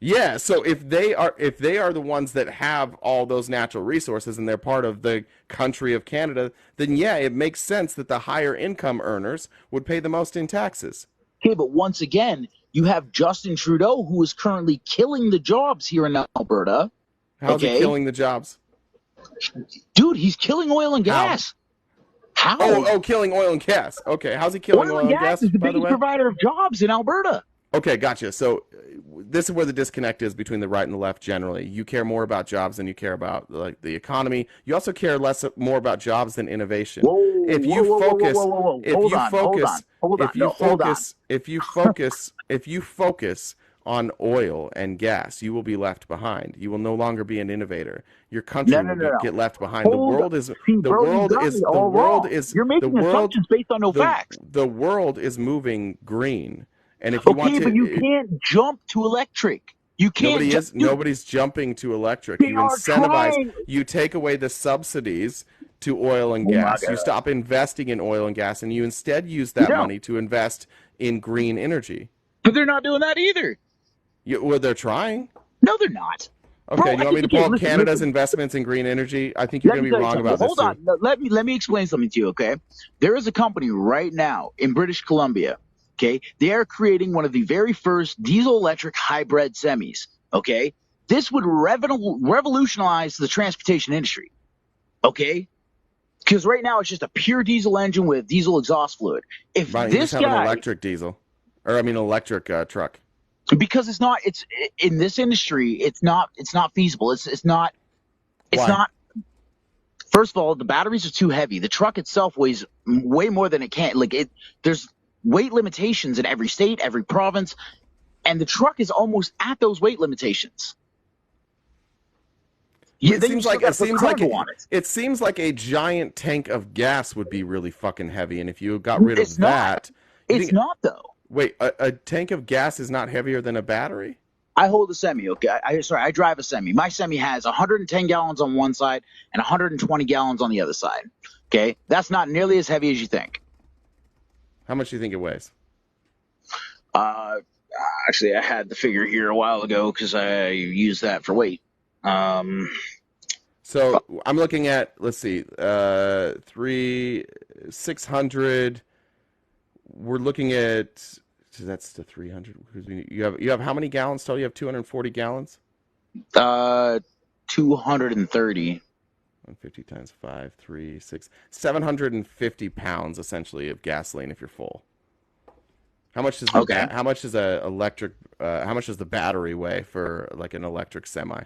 Yeah, so if they are the ones that have all those natural resources and they're part of the country of Canada, then yeah, it makes sense that the higher income earners would pay the most in taxes. Okay, but once again, you have Justin Trudeau who is currently killing the jobs here in Alberta. How's he killing the jobs? Dude, he's killing oil and gas. How? Killing oil and gas. Okay, how's he killing oil and gas? Is the biggest provider of jobs in Alberta. Okay, gotcha. So this is where the disconnect is between the right and the left generally. You care more about jobs than you care about the economy. You also care more about jobs than innovation. If you focus on oil and gas, you will be left behind. You will no longer be an innovator. Your country will get left behind. The world is You're making assumptions based on no facts. The world is moving green. And if you but you can't jump to electric. You can't. Nobody's jumping to electric. You incentivize. You take away the subsidies to oil and gas. You stop investing in oil and gas, and you instead use that money to invest in green energy. But they're not doing that either. Well, they're trying. No, they're not. Okay, you want me to pull up Canada's investments in green energy? I think you're going to be wrong about this. Hold on. Let me explain something to you, okay? There is a company right now in British Columbia. Okay, they are creating one of the very first diesel-electric hybrid semis. Okay, this would revolutionize the transportation industry. Okay, because right now it's just a pure diesel engine with diesel exhaust fluid. If this guy, an electric diesel, electric truck, because it's not. It's in this industry. It's not feasible. It's not. First of all, the batteries are too heavy. The truck itself weighs way more than it can. There's weight limitations in every state, every province, and the truck is almost at those weight limitations. It seems like a giant tank of gas would be really fucking heavy, and if you got rid of that, it's not though. Wait, a tank of gas is not heavier than a battery? I hold a semi. Okay, I drive a semi. My semi has 110 gallons on one side and 120 gallons on the other side. Okay, that's not nearly as heavy as you think. How much do you think it weighs? Uh, Actually, I had the figure here a while ago because I used that for weight. So I'm looking at, let's see, 600. We're looking at, so that's the 300. You have how many gallons total? You have 240 gallons? 230. 150 times 5, 3, 6, 750 pounds essentially of gasoline if you're full. How much does how much does how much does the battery weigh for like an electric semi?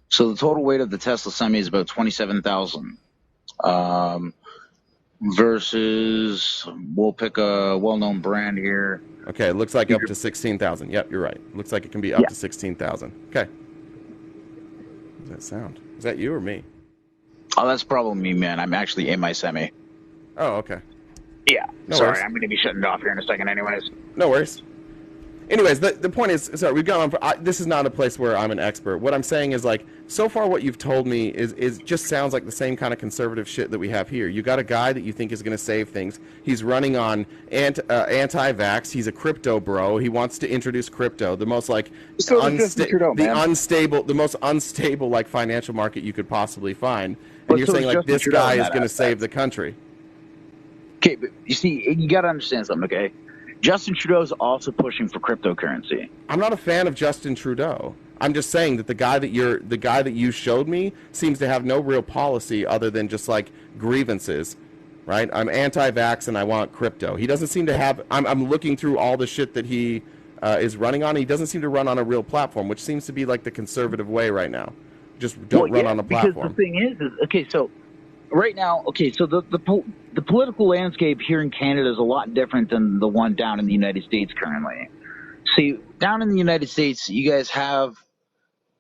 So the total weight of the Tesla Semi is about 27,000. Versus, we'll pick a well-known brand here. Okay, it looks like up to 16,000. Yep, you're right. Looks like it can be up to 16,000. Okay. What does that sound? Is that you or me? Oh, that's probably me, man. I'm actually in my Semi. Oh, okay. Yeah. No Sorry, worries. I'm going to be shutting it off here in a second anyways. No worries. Anyways, the point is, sorry, we've gone on. This is not a place where I'm an expert. What I'm saying is, like, so far what you've told me is just sounds like the same kind of conservative shit that we have here. You got a guy that you think is going to save things. He's running on anti-vax. He's a crypto bro. He wants to introduce crypto, the most like the most unstable like financial market you could possibly find. And you're saying like this guy is going to save the country. Okay, but you see, you got to understand something, okay? Justin Trudeau is also pushing for cryptocurrency. I'm not a fan of Justin Trudeau. I'm just saying that the guy that you showed me seems to have no real policy other than just like grievances, right? I'm anti-vax and I want crypto. He doesn't seem to have. I'm looking through all the shit that he is running on. He doesn't seem to run on a real platform, which seems to be like the conservative way right now. Just don't run on a platform. Because the thing is okay, so. Right now, okay, so the political landscape here in Canada is a lot different than the one down in the United States currently. See, down in the United States, you guys have,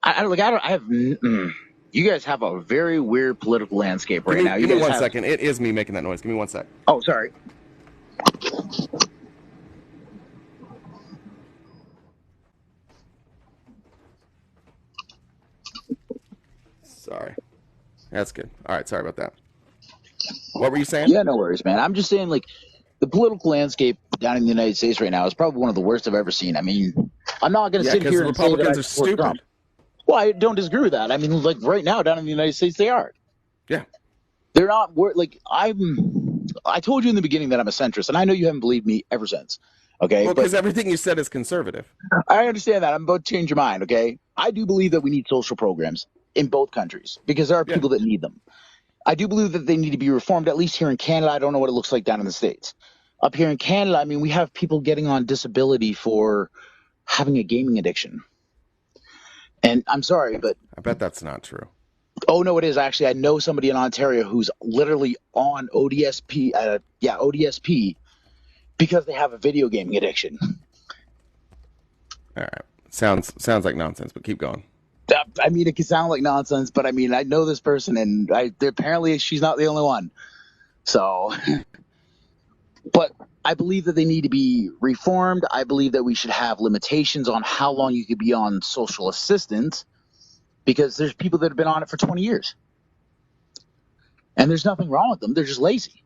you guys have a very weird political landscape right now. Give me 1 second. It is me making that noise. Give me 1 sec. Oh, sorry. Sorry. That's good. All right, sorry about that. What were you saying? Yeah, no worries, man. I'm just saying, like, the political landscape down in the United States right now is probably one of the worst I've ever seen. I mean, I'm not going to sit here and say that Republicans are stupid. Well, I don't disagree with that. I mean, like, right now down in the United States, they are. Yeah. They're not, like, I told you in the beginning that I'm a centrist, and I know you haven't believed me ever since. Okay? Well, because everything you said is conservative. I understand that. I'm about to change your mind, okay? I do believe that we need social programs in both countries because there are people that need them. I do believe that they need to be reformed, at least here in Canada. I don't know what it looks like down in the States. Up here in Canada, I mean, we have people getting on disability for having a gaming addiction. And I'm sorry, but... I bet that's not true. Oh, no, it is. Actually, I know somebody in Ontario who's literally on ODSP, ODSP, because they have a video gaming addiction. All right. Sounds like nonsense, but keep going. I mean, it can sound like nonsense, but I mean, I know this person, and apparently she's not the only one. So, but I believe that they need to be reformed. I believe that we should have limitations on how long you could be on social assistance, because there's people that have been on it for 20 years. And there's nothing wrong with them. They're just lazy.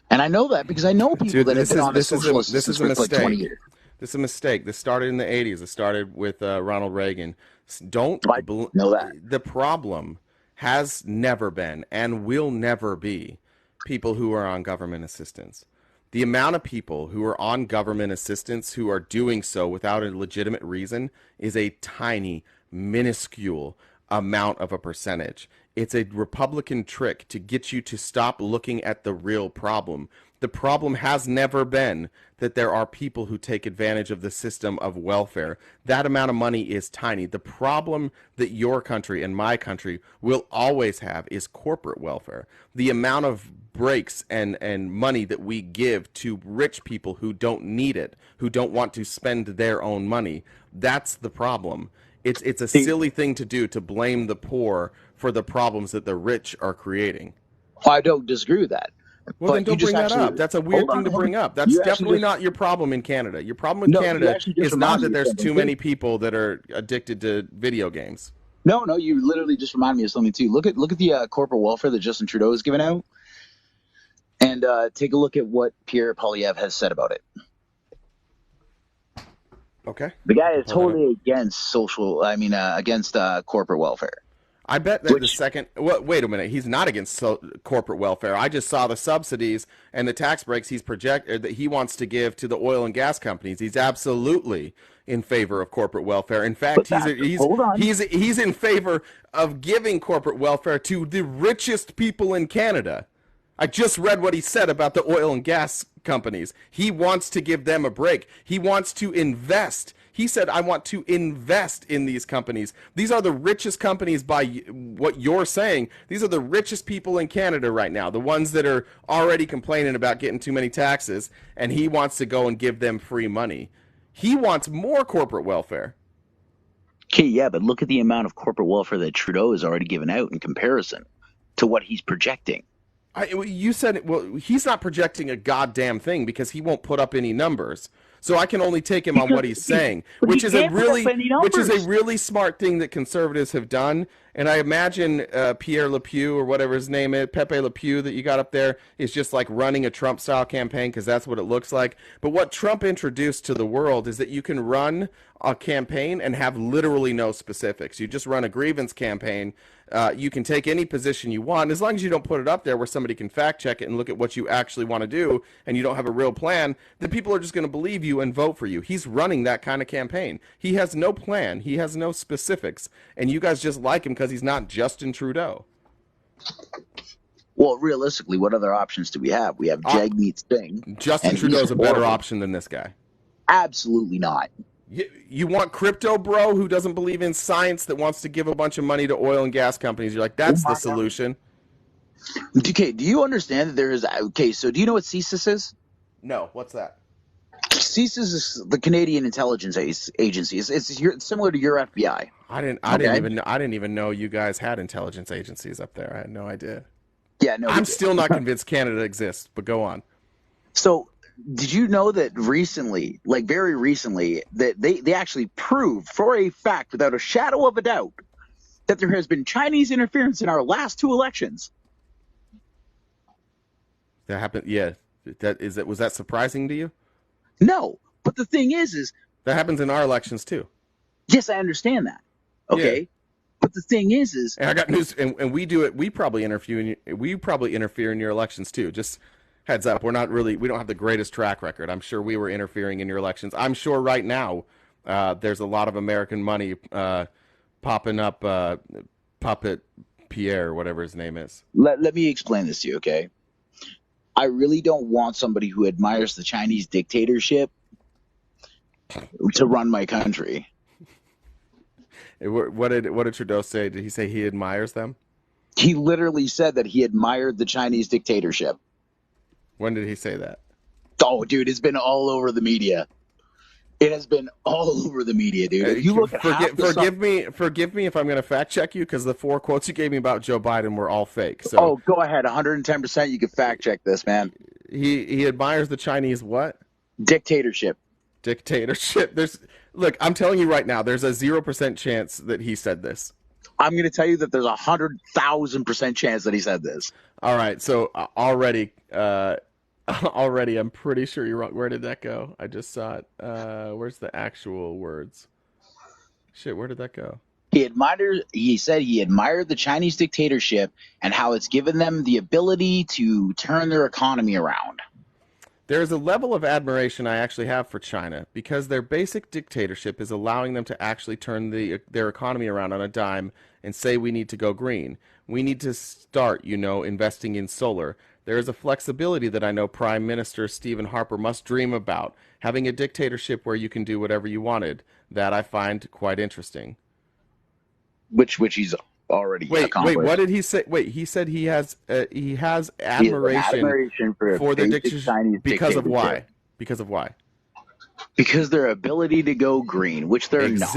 And I know that because I know people that have been on social assistance for like 20 years. This is a mistake. This started in the 80s. It started with Ronald Reagan. Know that. The problem has never been and will never be people who are on government assistance. The amount of people who are on government assistance who are doing so without a legitimate reason is a tiny, minuscule amount of a percentage. It's a Republican trick to get you to stop looking at the real problem. The problem has never been that there are people who take advantage of the system of welfare. That amount of money is tiny. The problem that your country and my country will always have is corporate welfare. The amount of breaks and money that we give to rich people who don't need it, who don't want to spend their own money, that's the problem. It's a silly thing to do to blame the poor for the problems that the rich are creating. I don't disagree with that. Well, then don't bring that up. That's a weird thing to bring up. That's definitely not your problem in Canada. Your problem in Canada is not that there's too many people that are addicted to video games. No, no, you literally just reminded me of something too. Look at the corporate welfare that Justin Trudeau has given out, and take a look at what Pierre Poilievre has said about it. Okay. The guy is totally against against corporate welfare. I bet that the second. Well, wait a minute. He's not against corporate welfare. I just saw the subsidies and the tax breaks that he wants to give to the oil and gas companies. He's absolutely in favor of corporate welfare. In fact, he's in favor of giving corporate welfare to the richest people in Canada. I just read what he said about the oil and gas companies. He wants to give them a break. He wants to invest. He said, I want to invest in these companies. These are the richest companies by what you're saying. These are the richest people in Canada right now, the ones that are already complaining about getting too many taxes, and he wants to go and give them free money. He wants more corporate welfare. Okay, yeah, but look at the amount of corporate welfare that Trudeau has already given out in comparison to what he's projecting. You said, well, he's not projecting a goddamn thing because he won't put up any numbers. So I can only take him on what he's saying, which is a really smart thing that conservatives have done. And I imagine Pierre Lepew or whatever his name is, Pepe Lepew that you got up there, is just like running a Trump-style campaign because that's what it looks like. But what Trump introduced to the world is that you can run a campaign and have literally no specifics. You just run a grievance campaign. You can take any position you want, as long as you don't put it up there where somebody can fact check it and look at what you actually want to do, and you don't have a real plan, then people are just going to believe you and vote for you. He's running that kind of campaign. He has no plan. He has no specifics, and you guys just like him because he's not Justin Trudeau. Well, realistically, what other options do we have? We have Jagmeet Singh. Justin Trudeau's a better option than this guy. Absolutely not. You want crypto bro who doesn't believe in science that wants to give a bunch of money to oil and gas companies. You're like, that's the solution. Okay, do you understand that there is... Okay, so do you know what CSIS is? No, what's that? CSIS is the Canadian Intelligence Agency. It's similar to your FBI. I didn't even know you guys had intelligence agencies up there. I had no idea. Yeah, no. I'm still not convinced Canada exists, but go on. So... Did you know that recently, like very recently, that they actually proved for a fact, without a shadow of a doubt, that there has been Chinese interference in our last two elections? That happened, yeah. Was that surprising to you? No, but the thing is that happens in our elections too. Yes, I understand that. Okay, yeah. But the thing is and I got news, and we do it. We probably interfere in your elections too. Just heads up, we don't have the greatest track record. I'm sure we were interfering in your elections. I'm sure right now there's a lot of American money popping up, Puppet Pierre, whatever his name is. Let me explain this to you, okay? I really don't want somebody who admires the Chinese dictatorship to run my country. What did Trudeau say? Did he say he admires them? He literally said that he admired the Chinese dictatorship. When did he say that? Oh, dude, it's been all over the media. It has been all over the media, dude. If you look at forgive me if I'm going to fact check you because the 4 quotes you gave me about Joe Biden were all fake. So oh, go ahead, 110%. You can fact check this, man. He admires the Chinese what? Dictatorship. Look, I'm telling you right now, there's a 0% chance that he said this. I'm going to tell you that there's 100,000% chance that he said this. All right, so already, I'm pretty sure you're wrong. Where did that go? I just saw it. Where's the actual words? Shit, where did that go? He said he admired the Chinese dictatorship and how it's given them the ability to turn their economy around. There's a level of admiration I actually have for China because their basic dictatorship is allowing them to actually turn their economy around on a dime and say we need to go green. We need to start, investing in solar. There is a flexibility that I know Prime Minister Stephen Harper must dream about, having a dictatorship where you can do whatever you wanted. That I find quite interesting. Which he's already accomplished. Wait, what did he say? Wait, he said he has admiration for the dictatorship because of why? Because of why? Because their ability to go green, which they're not.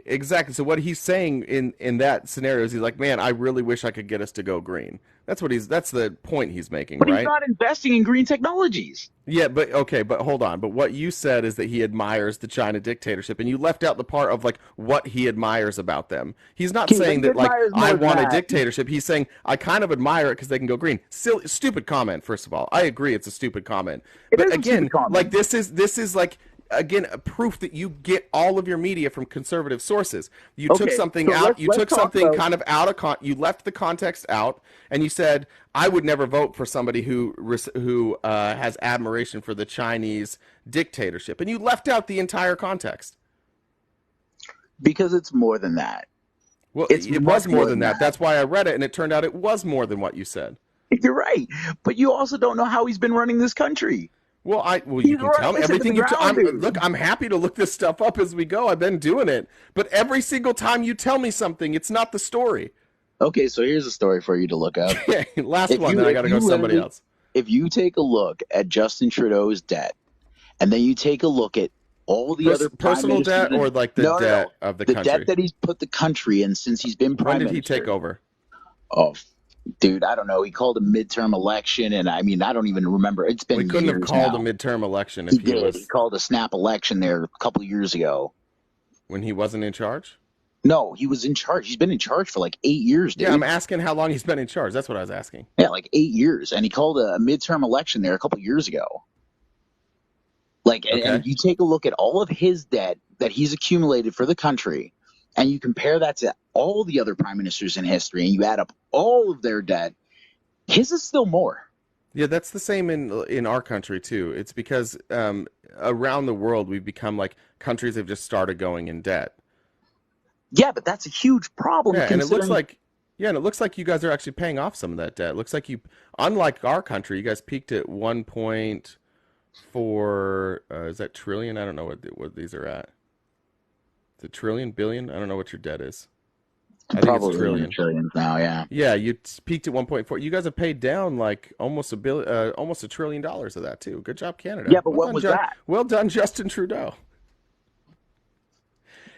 Exactly. So what he's saying in that scenario is he's like, man, I really wish I could get us to go green. That's the point he's making, But right? he's not investing in green technologies. Yeah, but okay, but hold on. But what you said is that he admires the China dictatorship, and you left out the part of like what he admires about them. He's not saying that like I want a dictatorship. He's saying I kind of admire it because they can go green. Silly, stupid comment. First of all, I agree it's a stupid comment. But again, like this is like again proof that you get all of your media from conservative sources. You took something out. You took something kind of out of you left the context out, and you said I would never vote for somebody who has admiration for the Chinese dictatorship, and you left out the entire context. Because it's more than that. Well, it was more than that. That's why I read it, and it turned out it was more than what you said. You're right, but you also don't know how he's been running this country. Well, you can tell me everything you look, I'm happy to look this stuff up as we go. I've been doing it. But every single time you tell me something, it's not the story. Okay, so here's a story for you to look up. Last one, then I got to go somebody else. If you take a look at Justin Trudeau's debt, and then you take a look at all the other personal debt or like the debt of the country? The debt that he's put the country in since he's been prime minister. When did he take over? Oh, dude, I don't know. He called a midterm election, and I mean, I don't even remember. It's been years now. We couldn't have called a midterm election if he was... He called a snap election there a couple of years ago. When he wasn't in charge? No, he was in charge. He's been in charge for like 8 years, dude. Yeah, I'm asking how long he's been in charge. That's what I was asking. Yeah, like 8 years. And he called a midterm election there a couple of years ago. Like, and you take a look at all of his debt that he's accumulated for the country, and you compare that to all the other prime ministers in history, and you add up all of their debt, his is still more. Yeah, that's the same in our country, too. It's because around the world, we've become like countries have just started going in debt. Yeah, but that's a huge problem. Yeah, and it looks like you guys are actually paying off some of that debt. It looks like you, unlike our country, you guys peaked at 1.4. Is that trillion? I don't know what these are at. Is it trillion, billion? I don't know what your debt is. I think it's trillions now. Yeah. Yeah, you peaked at 1.4. You guys have paid down like almost $1 trillion of that too. Good job, Canada. Yeah, but what was that? Well done, Justin Trudeau.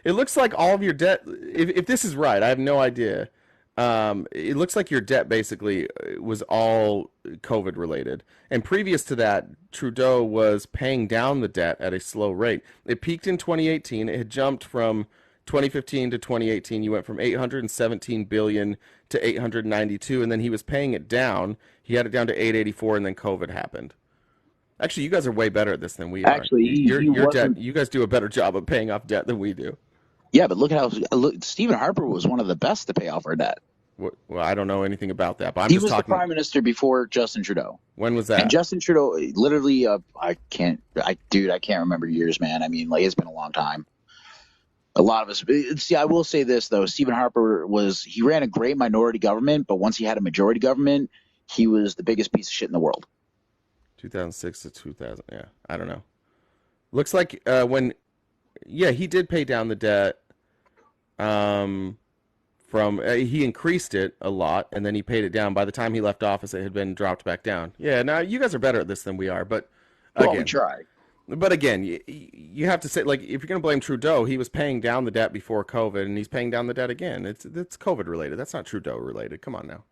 It looks like all of your debt, if this is right, I have no idea. It looks like your debt basically was all COVID related. And previous to that, Trudeau was paying down the debt at a slow rate. It peaked in 2018. It had jumped from 2015 to 2018. You went from 817 billion to 892, and then he was paying it down. He had it down to 884, and then COVID happened. Actually, you guys are way better at this than we are. Actually, your debt, you guys do a better job of paying off debt than we do. Yeah, but look Stephen Harper was one of the best to pay off our debt. Well, I don't know anything about that, but he was the prime minister before Justin Trudeau. When was that? And Justin Trudeau, literally, I can't remember years, man. I mean, like, it's been a long time. A lot of us. See, I will say this though: Stephen Harper he ran a great minority government, but once he had a majority government, he was the biggest piece of shit in the world. 2006 to 2000. Yeah, I don't know. Looks like he did pay down the debt. He increased it a lot, and then he paid it down. By the time he left office, it had been dropped back down. Yeah, now you guys are better at this than we are, but again, we try. But again, you have to say, like, if you're going to blame Trudeau, he was paying down the debt before COVID, and he's paying down the debt again. It's COVID related. That's not Trudeau related. Come on now.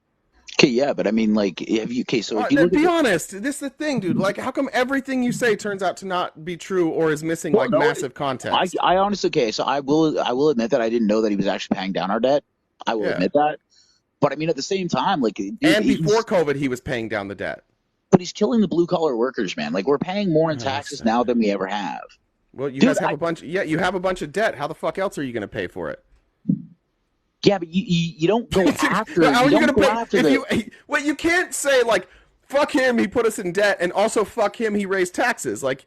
Okay, yeah, but I mean, like, be honest. This is the thing, dude. Like, how come everything you say turns out to not be true or is missing massive context? I honestly, so I will admit that I didn't know that he was actually paying down our debt. I will admit that. But I mean, at the same time, like, dude, and before COVID, he was paying down the debt. But he's killing the blue collar workers, man. Like, we're paying more in taxes now than we ever have. Well, you guys have a bunch. Yeah, you have a bunch of debt. How the fuck else are you going to pay for it? Yeah, but you don't go after. How are you going to pay? Well, you can't say like, fuck him, he put us in debt, and also fuck him, he raised taxes. Like,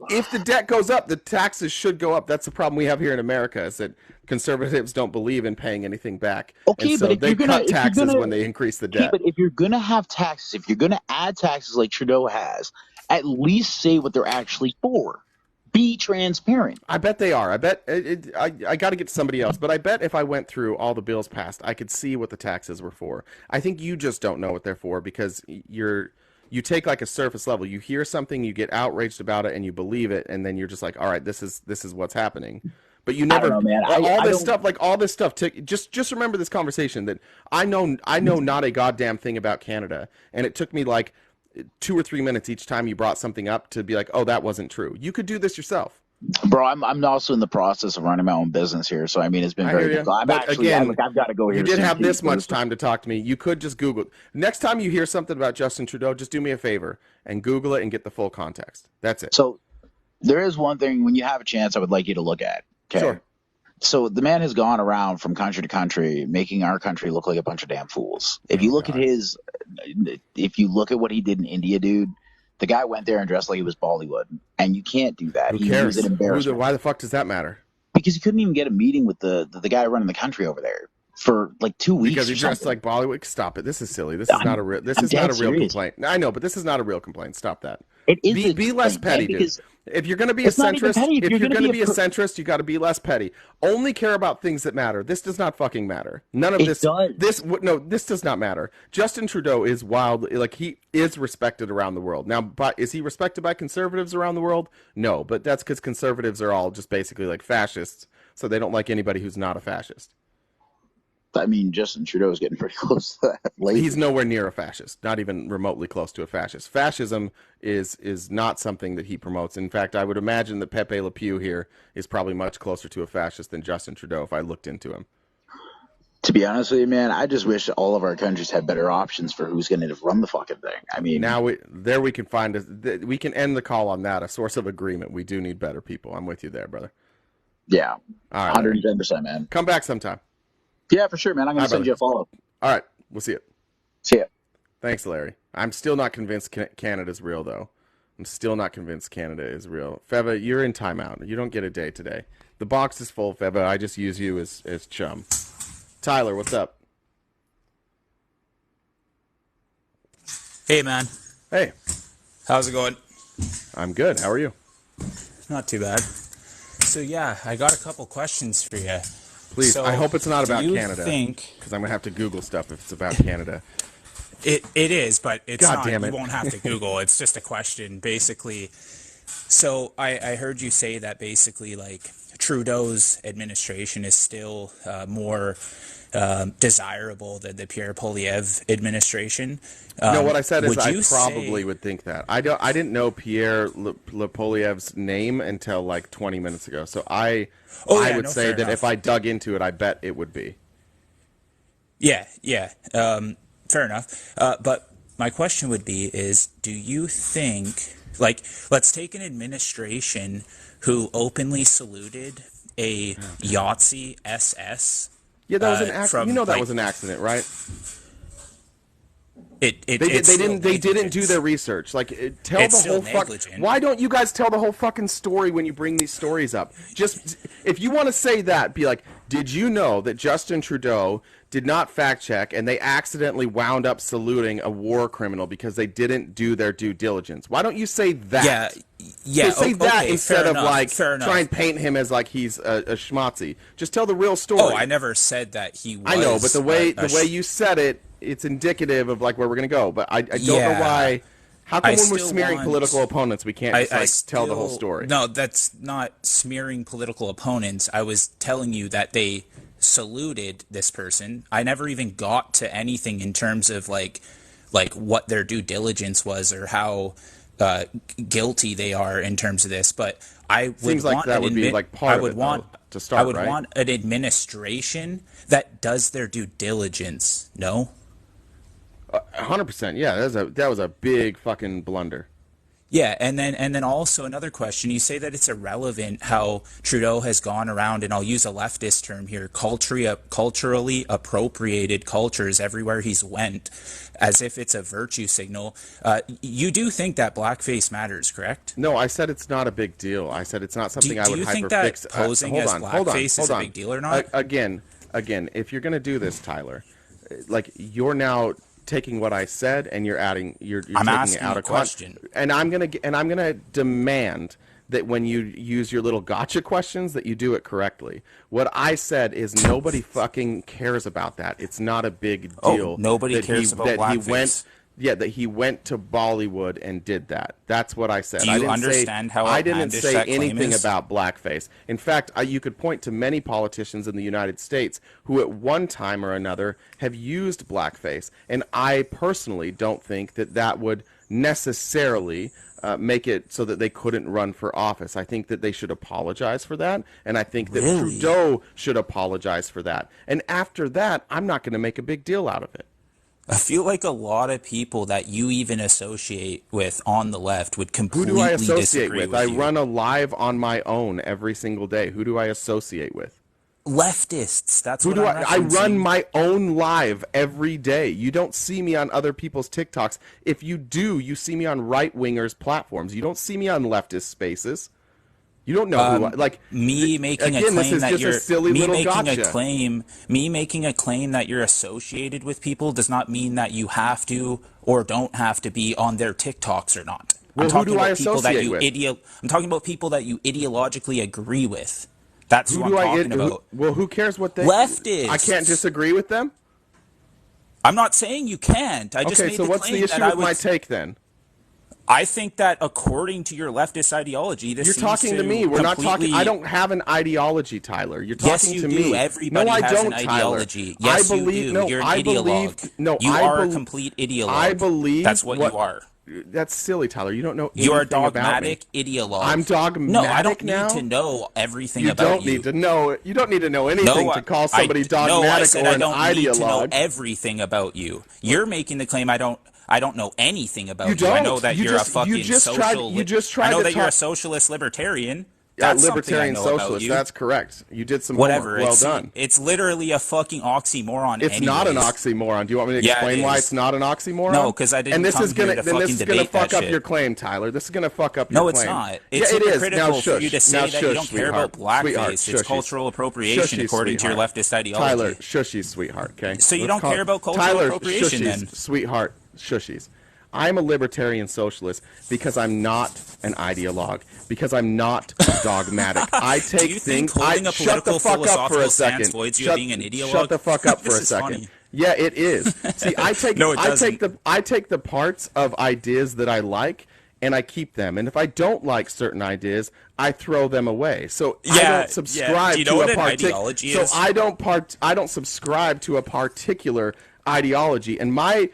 if the debt goes up, the taxes should go up. That's the problem we have here in America, is that conservatives don't believe in paying anything back. Okay, so but if they cut taxes when they increase the debt. Okay, but if you're going to have taxes, if you're going to add taxes like Trudeau has, at least say what they're actually for. Be transparent. I bet they are. I bet I got to get to somebody else, but I bet if I went through all the bills passed, I could see what the taxes were for. I think you just don't know what they're for because you take like a surface level. You hear something, you get outraged about it, and you believe it, and then you're just like, all right, this is what's happening. But you I don't never know, man. all I this don't. stuff, like all this stuff. Just remember this conversation that I know not a goddamn thing about Canada, and it took me like 2 or 3 minutes each time you brought something up to be like, oh, that wasn't true. You could do this yourself. Bro, I'm also in the process of running my own business here, so I mean, it's been I very hear you. difficult. I'm But actually, again, I've got to go here you did soon, have too, this much so- time to talk to me. You could just Google. Next time you hear something about Justin Trudeau, just do me a favor and Google it and get the full context. That's it. So there is one thing when you have a chance, I would like you to look at. Okay. Sure. So the man has gone around from country to country, making our country look like a bunch of damn fools. If Oh, you look God. if you look at what he did in India, dude, the guy went there and dressed like he was Bollywood, and you can't do that. Who He cares? was an embarrassment Why the fuck does that matter? because he couldn't even get a meeting with the guy running the country over there for like 2 weeks. Because he or dressed something. like Bollywood. Stop it. This is silly. This is I'm- not a real. This I'm is not a dead real serious. complaint. I know, but this is not a real complaint. Stop that. It is Be less petty, dude. because If you're going to be a It's not even centrist, petty. if you're going to be a centrist, you got to be less petty. Only care about things that matter. This does not fucking matter. None of It this. does. This does not matter. Justin Trudeau is wild. Like, he is respected around the world. Now, but is he respected by conservatives around the world? No, but that's because conservatives are all just basically like fascists, so they don't like anybody who's not a fascist. I mean, Justin Trudeau is getting pretty close to that lately. He's nowhere near a fascist, not even remotely close to a fascist. Fascism is not something that he promotes. In fact, I would imagine that Pepe Le Pew here is probably much closer to a fascist than Justin Trudeau if I looked into him. To be honest with you, man, I just wish all of our countries had better options for who's going to run the fucking thing. I mean, Now we can find we can end the call on that, a source of agreement. We do need better people. I'm with you there, brother. yeah, All right, Larry. 110%, man. Come back sometime. Yeah, for sure, man. I'm going Hi, to send brother. you a follow. All right, we'll see you. See ya. Thanks, Larry. I'm still not convinced Canada's real, though. I'm still not convinced Canada is real. Feva, you're in timeout. You don't get a day today. The box is full, Feva. I just use you as chum. Tyler, what's up? Hey, man. Hey, How's it going? I'm good. How are you? Not too bad. So, yeah, I got a couple questions for you. Please, So, I hope it's not about do you Canada. think Because I'm going to have to Google stuff if it's about Canada. it is, but it's God not. damn it. You won't have to Google. It's just a question, basically. So I heard you say that basically, like, Trudeau's administration is still more desirable than the Pierre Poilievre administration. No, what I said is would I you probably say- would think that. I didn't know Pierre Lepoliev's name until like 20 minutes ago. So I would say fair that enough. if I dug into it, I bet it would be. Yeah. Fair enough. But my question would be is, do you think, like, let's take an administration who openly saluted a Yahtzee SS. Yeah, that was an accident. from, You know that like, was an accident, right? They They didn't do their research. Like, tell It's the still whole fuck. negligent. Why don't you guys tell the whole fucking story when you bring these stories up? Just if you want to say that, be like, did you know that Justin Trudeau did not fact check and they accidentally wound up saluting a war criminal because they didn't do their due diligence? Why don't you say that? Yeah. Say that okay, instead fair of enough, like fair enough. try and paint him as like he's a schmatzy. Just tell the real story. Oh, I never said that he was. I know, but the way a the way you said it, it's indicative of like where we're gonna go. But I don't know Yeah. why. How come I when we're still smearing want- political opponents, we can't just tell the whole story? No, that's not smearing political opponents. I was telling you that they saluted this person. I never even got to anything in terms of like what their due diligence was or how guilty they are in terms of this. But I would Seems like want that an would be, admi- like, part I of would it, want though, to start, I would right? want an administration that does their due diligence. No. 100%. Yeah, that was a big fucking blunder. Yeah, and then also another question. You say that it's irrelevant how Trudeau has gone around, and I'll use a leftist term here, culturally appropriated cultures everywhere he's went, as if it's a virtue signal. You do think that blackface matters, correct? No, I said it's not a big deal. I said it's not something I do would you think that hyperfix. posing as blackface is a big deal or not? Again, if you're gonna do this, Tyler, like you're now taking what I said and you're adding, you're I'm taking asking it out you of a question. And I'm gonna demand that when you use your little gotcha questions that you do it correctly. What I said is nobody fucking cares about that. It's not a big deal. Nobody that cares about that he blackface. went. that he went to Bollywood and did that. That's what I said. Do you understand how I didn't outlandish say that claim anything is? about blackface. In fact, you could point to many politicians in the United States who at one time or another have used blackface. And I personally don't think that that would necessarily make it so that they couldn't run for office. I think that they should apologize for that, and I think that Trudeau should apologize for that. And after that, I'm not going to make a big deal out of it. I feel like a lot of people that you even associate with on the left would Who completely do I associate disagree with? I you. run a live on my own every single day. Who do I associate with? Leftists. That's Who what do I'm I run referencing. my own live every day. You don't see me on other people's TikToks. If you do, you see me on right-wingers platforms. You don't see me on leftist spaces. You don't know who I, like me making again, a this claim is that just you're a silly me little making gotcha. me making a claim that you're associated with people does not mean that you have to or don't have to be on their TikToks or not. Well, I'm who talking do I about people that associate you with? I'm talking about people that you ideologically agree with. That's Who who do I'm I talking about. well, who cares what they Leftists. I can't disagree with them? I'm not saying you can't. I just Okay, made so the what's claim the issue that I with would my take then? I think that according to your leftist ideology, this You're seems talking to me. We're not talking. completely- I don't have an ideology, Tyler. You're talking Yes, you to do. me. Everybody no, I has don't, an Tyler. ideology. Yes, I believe, you do. No, You're an I ideologue. believe. No, you I are a complete ideologue. I believe that's what you are. That's silly, Tyler. You don't know anything You are about me. dogmatic ideologue. I'm dogmatic No, I don't now? need to know everything You about don't you. need to know. You don't need to know anything to call somebody dogmatic no, I said or I an don't need to know ideologue. everything about you. You're making the claim I don't know anything about You you. I don't. know that You you're just- a fucking you just social. tried I know to that you're a talk- socialist libertarian. Yeah, That's something I libertarian know about socialist. you. That's correct. You did some Whatever. homework. Well done. It's literally a fucking oxymoron. It's not an anyways. oxymoron. Do you want me to Yeah, explain it why is. it's not an oxymoron? No, 'cause I didn't And this come is gonna, here to then this fucking is gonna debate fuck that up shit. your claim, Tyler. This is gonna fuck up No, your it's claim. not. It's yeah, it is. hypocritical Now for shush. you to say Now that you shush, don't care sweetheart. about blackface. Sweetheart, It's shushy. cultural appropriation Shushy, according to your sweetheart. leftist ideology. Tyler, shushies, sweetheart. Okay. So you Let's don't call care it- about cultural Tyler, appropriation, shushies, then? sweetheart, shushies. I'm a libertarian socialist because I'm not an ideologue, because I'm not dogmatic. I take Do you think things. holding a Shut the political, fuck up for philosophical a stance second. voids you Shut, being an ideologue? shut the fuck up for This a is second. funny. Yeah, it is. See, I take No, it I doesn't. take the parts of ideas that I like and I keep them. And if I don't like certain ideas, I throw them away. So I Yeah, don't subscribe Do you know to what a an particular. ideology So is? I don't subscribe to a particular ideology, and my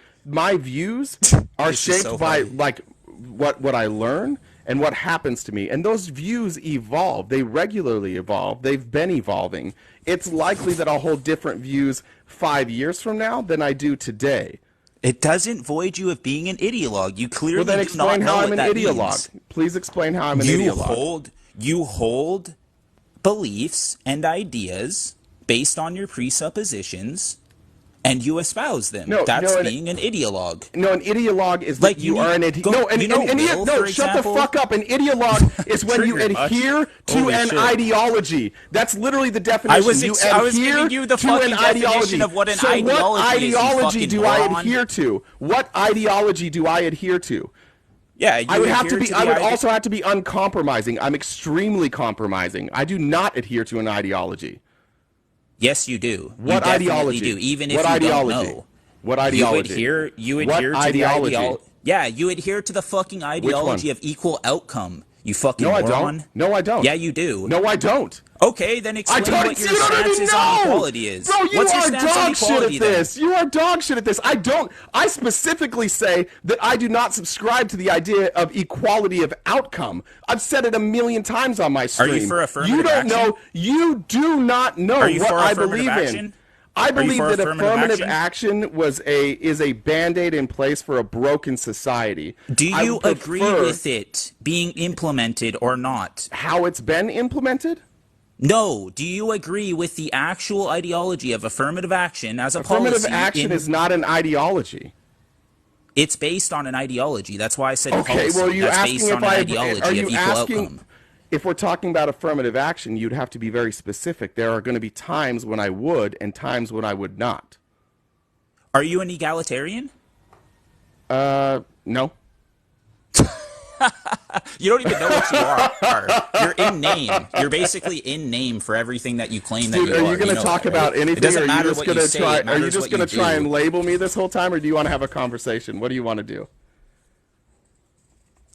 views are This is shaped so by funny. like what I learn and what happens to me. And those views evolve. They regularly evolve. They've been evolving. It's likely that I'll hold different views 5 years from now than I do today. It doesn't void you of being an ideologue. You clearly Well, then do explain not know how I'm what an that ideologue. means. Please explain how I'm an ideologue. You hold beliefs and ideas based on your presuppositions, and you espouse them. No, That's no, and- being an ideologue. No, an ideologue is Like, that you you are an need- ideologue. No, you know Will, no, for shut example? the fuck up. An ideologue is when you Triggered much? adhere to Holy an shit. ideology. That's literally the definition. I was adhere giving you the to fucking an definition ideology. of what an so ideology what is, you ideology fucking do I moron. adhere to? What ideology do I adhere to? Yeah, you I would have to adhere be. the I would ide- also have to be uncompromising. I'm extremely compromising. I do not adhere to an ideology. Yes, you do. What you definitely ideology? do, even if What you ideology? don't know. What ideology? You What adhere to ideology? the ideology. Yeah, you adhere to the fucking ideology of equal outcome. You fucking No, I moron. don't. No, I don't. Yeah, you do. No, I don't. Okay, then explain what your you don't stance even is on know. equality is. Bro, you What's your are stance on dog shit equality at then? this. You are dog shit at this. I specifically say that I do not subscribe to the idea of equality of outcome. I've said it a million times on my stream. Are you for affirmative You don't action? know. You do not know Are you what for I affirmative believe action? in. I you believe for that affirmative action is a band-aid in place for a broken society. Do I you would agree prefer with it being implemented or not? how it's been implemented? No. Do you agree with the actual ideology of affirmative action as a Affirmative policy? action is not an ideology. It's based on an ideology. That's why I said Okay, policy. well, you're That's asking based if on an I ideology are you of equal asking outcome. if we're talking about affirmative action, you'd have to be very specific. There are going to be times when I would and times when I would not. Are you an egalitarian? No. You don't even know what you are. You're in name. You're basically in name for everything that you claim that Dude, you are. Are you going to talk about anything? It doesn't matter what you say. It Are you matters just what going you to try do. and label me this whole time, or do you want to have a conversation? What do you want to do?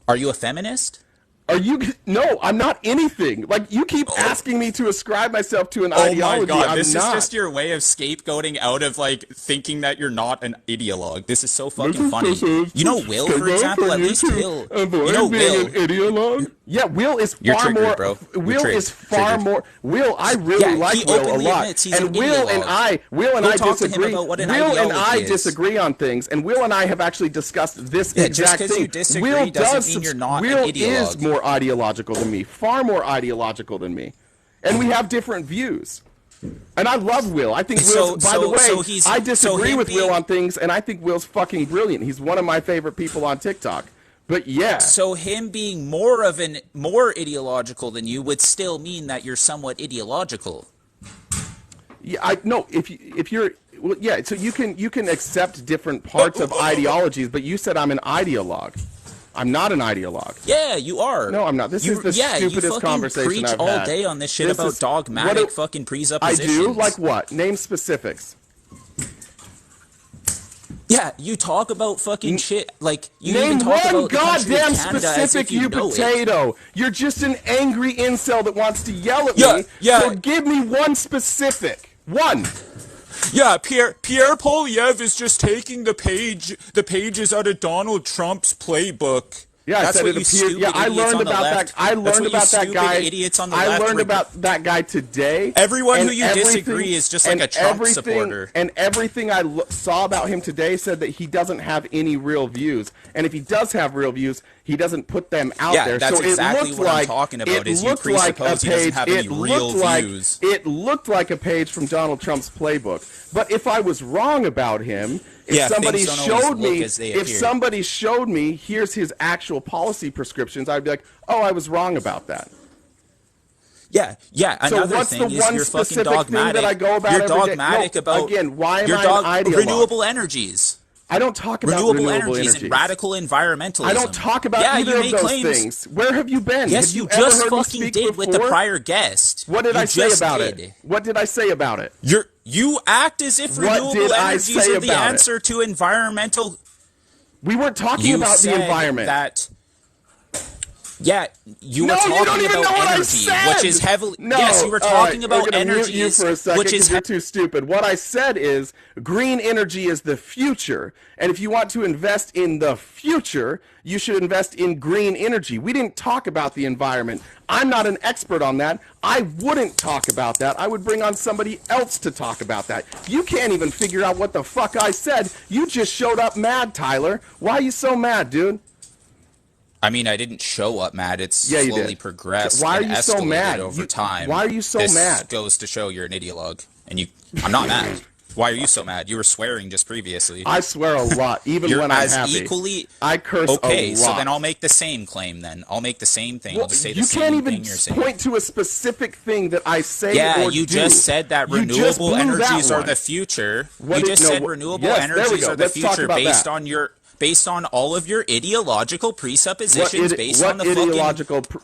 Are you a feminist? Are you? No, I'm not anything. Like, you keep asking me to ascribe myself to an ideology. Oh my God, I'm this not. is just your way of scapegoating out of, like, thinking that you're not an ideologue. This is so fucking funny. You know Will, for example, at least Will. You know Will. An ideologue? Yeah, Will is You're far triggered, more. bro. You're Will is far triggered. more. Will, I really Yeah, like he Will a openly lot. admits he's And an Will and ideologue. I talk to him disagree. about what an Will and I ideology is. disagree on things, and Will and I have actually discussed this Yeah, exact just 'cause thing. you disagree Will doesn't mean you're not an Will is ideologue. more ideological than me, far more ideological than me, and we have different views. And I love Will. I think Will's, by the way, I disagree with Will on things, and I think Will's fucking brilliant. He's one of my favorite people on TikTok. But yeah. So him being more ideological than you would still mean that you're somewhat ideological. Yeah, I no. If you're well, yeah. So you can accept different parts of ideologies, but you said I'm an ideologue. I'm not an ideologue. Yeah, you are. No, I'm not. This is the stupidest conversation I've had. You preach all day on this shit about dogmatic fucking presuppositions. I do? Like what? Name specifics. Yeah, you talk about fucking shit. Like, you Name even talk one about the country of goddamn Canada as specific, if you know potato. it. You're just an angry incel that wants to yell at me. Yeah. So give me one specific. One. Yeah, Pierre Polyev is just taking the pages out of Donald Trump's playbook. Yeah, that's I said what it appeared. Yeah, I learned about that. I learned about that guy. Idiots on the I left learned about that guy today. Everyone who you disagree is just like a Trump supporter. And everything I saw about him today said that he doesn't have any real views. And if he does have real views, he doesn't put them out there. That's so exactly it what like, I'm talking about. It looked like a page. It looked like a page from Donald Trump's playbook. But if I was wrong about him. If somebody showed me, here's his actual policy prescriptions, I'd be like, oh, I was wrong about that. Yeah. So what's the one specific thing that I go about every day? You're dogmatic about, again, why am I an ideologue? Renewable energies. I don't talk about renewable energies and radical environmentalism. I don't talk about either of those things. Where have you been? Yes, you just fucking did with the prior guest. What did I say about it? What did I say about it? You act as if renewable energies are the answer to environmental. We weren't talking about the environment. Yeah, you were talking about energy, which is heavily. Yes, you were talking about energy. You for a second, which is you're too stupid. What I said is green energy is the future, and if you want to invest in the future, you should invest in green energy. We didn't talk about the environment. I'm not an expert on that. I wouldn't talk about that. I would bring on somebody else to talk about that. You can't even figure out what the fuck I said. You just showed up mad, Tyler. Why are you so mad, dude? I mean, I didn't show up mad. It's slowly progressed and escalated over time. Why are you so mad? This goes to show you're an ideologue. And I'm not mad. Why are you so mad? You were swearing just previously. I swear a lot, even when I'm happy. I curse a lot. Okay, so then I'll make the same claim then. I'll make the same thing. I'll just say the same thing you're saying. You can't even point to a specific thing that I say or do. Yeah, you just said that renewable energies are the future. You just said renewable energies are the future based on all of your ideological presuppositions,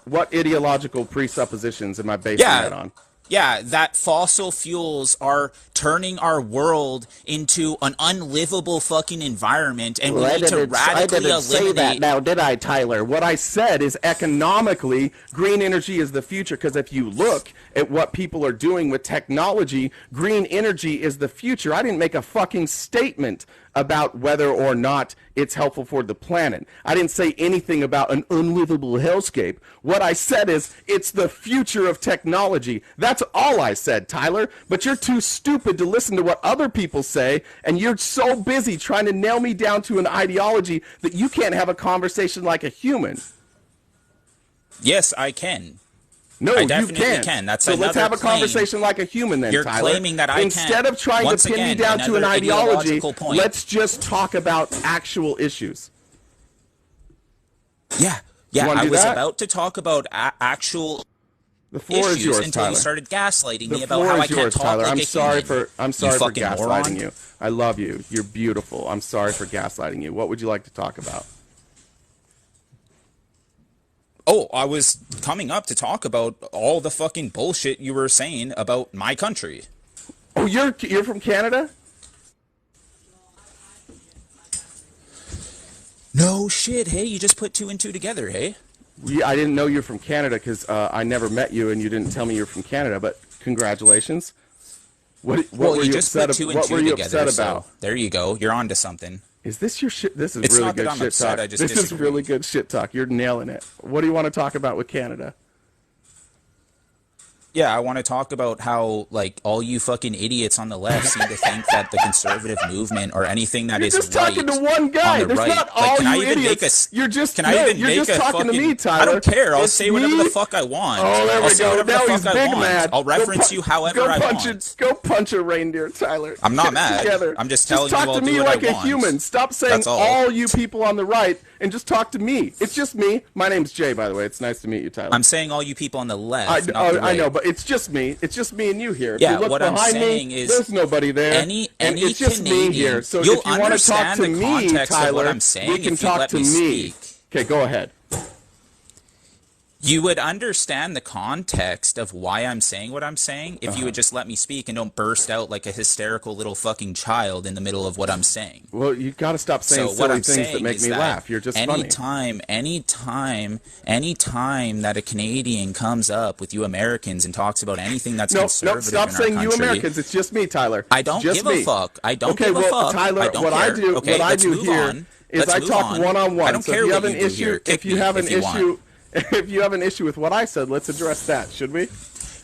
what ideological presuppositions am I basing that on? Yeah, that fossil fuels are turning our world into an unlivable fucking environment, and we need to radically eliminate... say that now, did I, Tyler? What I said is economically, green energy is the future, because if you look at what people are doing with technology, green energy is the future. I didn't make a fucking statement about whether or not it's helpful for the planet. I didn't say anything about an unlivable hellscape. What I said is it's the future of technology. That's all I said, Tyler. But you're too stupid to listen to what other people say, and you're so busy trying to nail me down to an ideology that you can't have a conversation like a human. Yes, I can. No, I definitely you can. So let's have a conversation like a human then, You're Tyler. Claiming that I Instead of trying to pin me down to an ideology, let's just talk about actual issues. Yeah, I was about to talk about actual the floor issues is yours, until Tyler. you started gaslighting me about how I can't talk Tyler. like I'm a sorry human. I'm sorry for gaslighting moron. you. I love you. You're beautiful. I'm sorry for gaslighting you. What would you like to talk about? Oh, I was coming up to talk about all the fucking bullshit you were saying about my country. Oh, you're from Canada? No shit, hey, you just put 2 and 2 together, hey? I didn't know you're from Canada because I never met you and you didn't tell me you're from Canada, but congratulations. What were you upset about? What were you upset about? So there you go. You're on to something. Is this your shit? This is really good shit talk. This is really good shit talk. You're nailing it. What do you want to talk about with Canada? Yeah, I want to talk about how, like, all you fucking idiots on the left seem to think that the conservative movement or anything that is right. You're just talking to one guy. There's not all you idiots. You're just talking to me, Tyler. I don't care. I'll say whatever the fuck I want. Oh, there we go. Now he's big mad. I'll reference you however I want. Go punch a reindeer, Tyler. I'm not mad. I'm just telling you I'll do what I want. Just talk to me like a human. Stop saying all you people on the right and just talk to me. It's just me. My name's Jay, by the way. It's nice to meet you, Tyler. I'm saying all you people on the left, not the right. I know, but it's just me. It's just me and you here. If yeah, you look what behind I'm saying me, is there's nobody there. And it's just Canadian, me here. So you'll if you want to talk to me, Tyler, we can talk to me. Okay, go ahead. You would understand the context of why I'm saying what I'm saying if you would just let me speak and don't burst out like a hysterical little fucking child in the middle of what I'm saying. Well, you got to stop saying silly things that make me laugh. You're just funny. Anytime that a Canadian comes up with you Americans and talks about anything that's conservative in our country. Stop saying you Americans. It's just me, Tyler. I don't give a fuck. I don't give a fuck. Tyler, what I do here is I talk one-on-one. I don't care what you do here. If you have an issue... If you have an issue with what I said, let's address that, should we?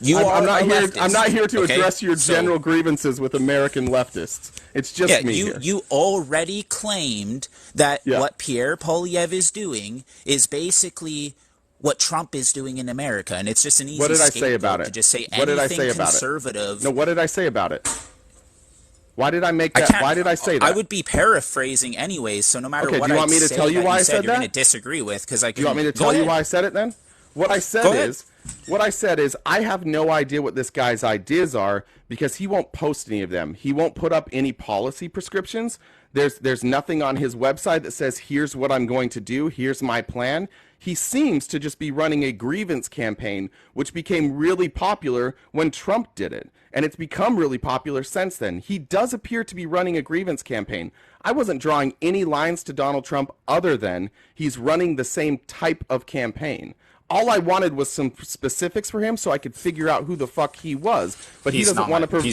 I'm not here to address your general grievances with American leftists. It's just me here. You already claimed that what Pierre Poilievre is doing is basically what Trump is doing in America, and it's just an easy What did I say about it? To just say what did I say about conservative. No, what did I say about it? Why did I make that? Why did I say that? I would be paraphrasing anyways, so no matter what I say, do you want me to tell you why I said that? You're going to disagree with, because I can... Do you want me to tell you why I said it then? What I said is I have no idea what this guy's ideas are because he won't post any of them. He won't put up any policy prescriptions. There's nothing on his website that says, here's what I'm going to do, here's my plan. He seems to just be running a grievance campaign, which became really popular when Trump did it. And it's become really popular since then. He does appear to be running a grievance campaign. I wasn't drawing any lines to Donald Trump other than he's running the same type of campaign. All I wanted was some specifics for him so I could figure out who the fuck he was. But he doesn't want to. But he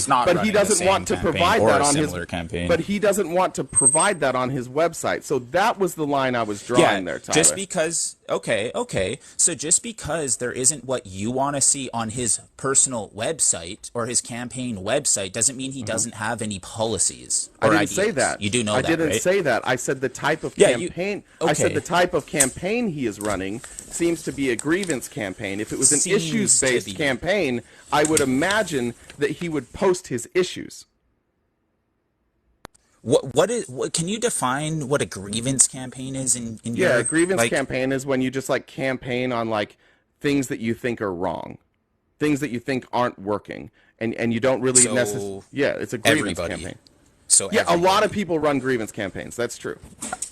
doesn't want to provide that on his campaign. But he doesn't want to provide that on his website. So that was the line I was drawing there, Tyler. Just because. Okay. So just because there isn't what you want to see on his personal website or his campaign website doesn't mean he doesn't have any policies. I didn't say that. You do know that, right? I didn't say that. I said the type of campaign. I said the type of campaign he is running seems to be a grievance campaign. If it was an issues-based campaign, I would imagine that he would post his issues. What can you define what a grievance campaign is in your... a grievance campaign is when you just like campaign on like things that you think are wrong, things that you think aren't working, and you don't really necessarily... Yeah, it's a grievance campaign. So a lot of people run grievance campaigns. That's true.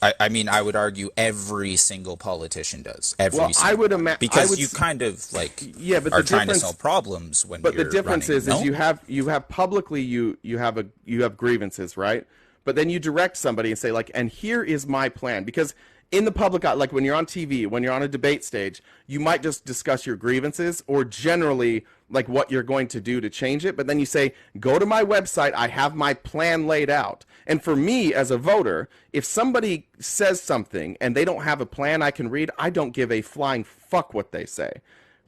I mean, I would argue every single politician does. I would imagine because you kind of like are trying to solve problems when. But the difference is you have publicly you have grievances, right? But then you direct somebody and say like, and here is my plan, because in the public, like when you're on TV, when you're on a debate stage, you might just discuss your grievances or generally like what you're going to do to change it. But then you say, go to my website. I have my plan laid out. And for me as a voter, if somebody says something and they don't have a plan I can read, I don't give a flying fuck what they say.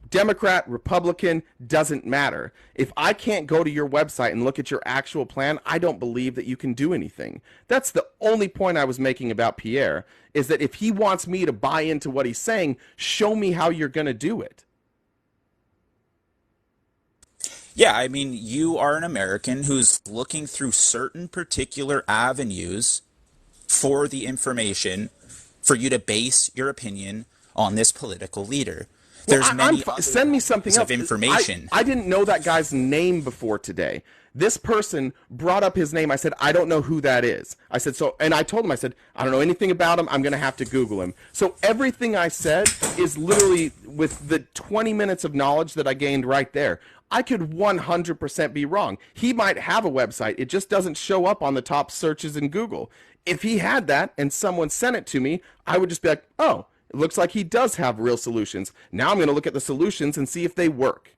Democrat, Republican, doesn't matter. If I can't go to your website and look at your actual plan, I don't believe that you can do anything. That's the only point I was making about Pierre, is that if he wants me to buy into what he's saying, show me how you're going to do it. Yeah, I mean, you are an American who's looking through certain particular avenues for the information for you to base your opinion on this political leader. There's many send me something else of information. I didn't know that guy's name before today. This person brought up his name. I said, I don't know who that is. I said, so, and I told him, I said, I don't know anything about him. I'm going to have to Google him. So everything I said is literally with the 20 minutes of knowledge that I gained right there. I could 100% be wrong. He might have a website. It just doesn't show up on the top searches in Google. If he had that and someone sent it to me, I would just be like, oh, it looks like he does have real solutions. Now I'm going to look at the solutions and see if they work.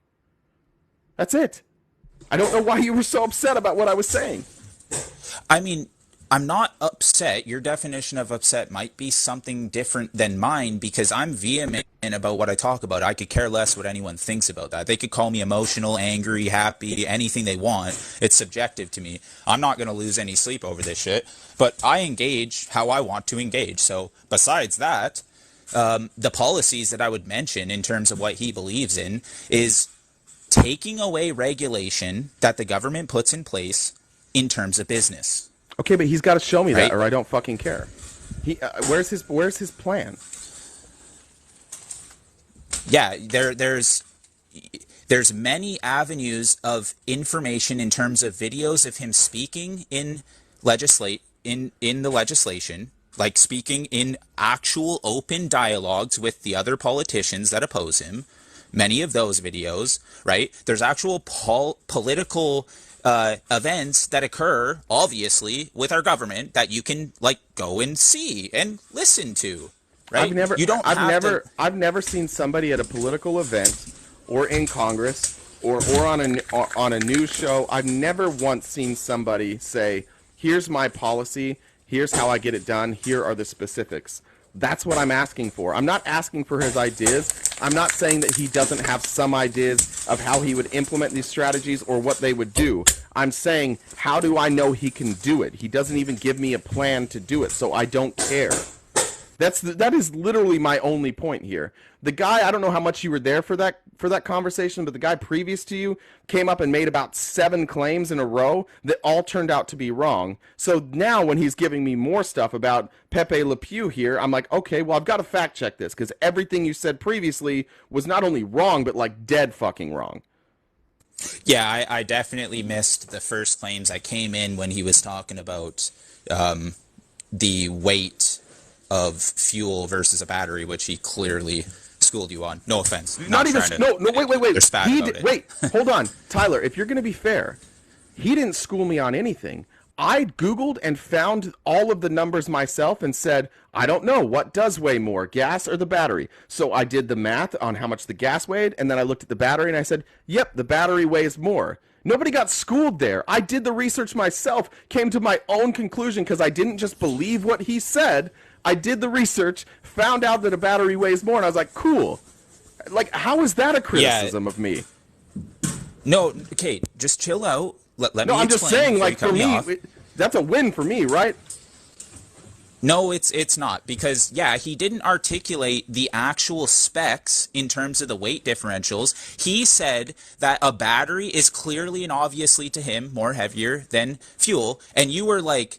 That's it. I don't know why you were so upset about what I was saying. I mean, I'm not upset. Your definition of upset might be something different than mine because I'm vehement about what I talk about. I could care less what anyone thinks about that. They could call me emotional, angry, happy, anything they want. It's subjective to me. I'm not going to lose any sleep over this shit, but I engage how I want to engage. So besides that, the policies that I would mention in terms of what he believes in is taking away regulation that the government puts in place in terms of business. Okay, but he's got to show me that, or I don't fucking care. Where's his plan? Yeah, there's many avenues of information in terms of videos of him speaking in the legislation, like speaking in actual open dialogues with the other politicians that oppose him. Many of those videos, right? There's actual political events that occur, obviously, with our government that you can like go and see and listen to, right? I've never seen somebody at a political event or in Congress or on a news show. I've never once seen somebody say, "Here's my policy. Here's how I get it done. Here are the specifics." That's what I'm asking for. I'm not asking for his ideas. I'm not saying that he doesn't have some ideas of how he would implement these strategies or what they would do. I'm saying, how do I know he can do it? He doesn't even give me a plan to do it, so I don't care. That is literally my only point here. The guy, I don't know how much you were there for that conversation, but the guy previous to you came up and made about 7 claims in a row that all turned out to be wrong. So now when he's giving me more stuff about Pepe Le Pew here, I'm like, okay, well, I've got to fact check this because everything you said previously was not only wrong, but like dead fucking wrong. Yeah, I definitely missed the first claims. I came in when he was talking about the weight of fuel versus a battery, which he clearly schooled you on. No offense. Wait. Wait, hold on. Tyler, if you're going to be fair, he didn't school me on anything. I Googled and found all of the numbers myself and said, I don't know, what does weigh more, gas or the battery? So I did the math on how much the gas weighed, and then I looked at the battery and I said, yep, the battery weighs more. Nobody got schooled there. I did the research myself, came to my own conclusion because I didn't just believe what he said. I did the research, found out that a battery weighs more, and I was like, cool. Like, how is that a criticism of me? No, okay, just chill out. Let me explain. No, I'm just saying, like, for me, that's a win for me, right? No, it's not, because, yeah, he didn't articulate the actual specs in terms of the weight differentials. He said that a battery is clearly and obviously to him more heavier than fuel, and you were like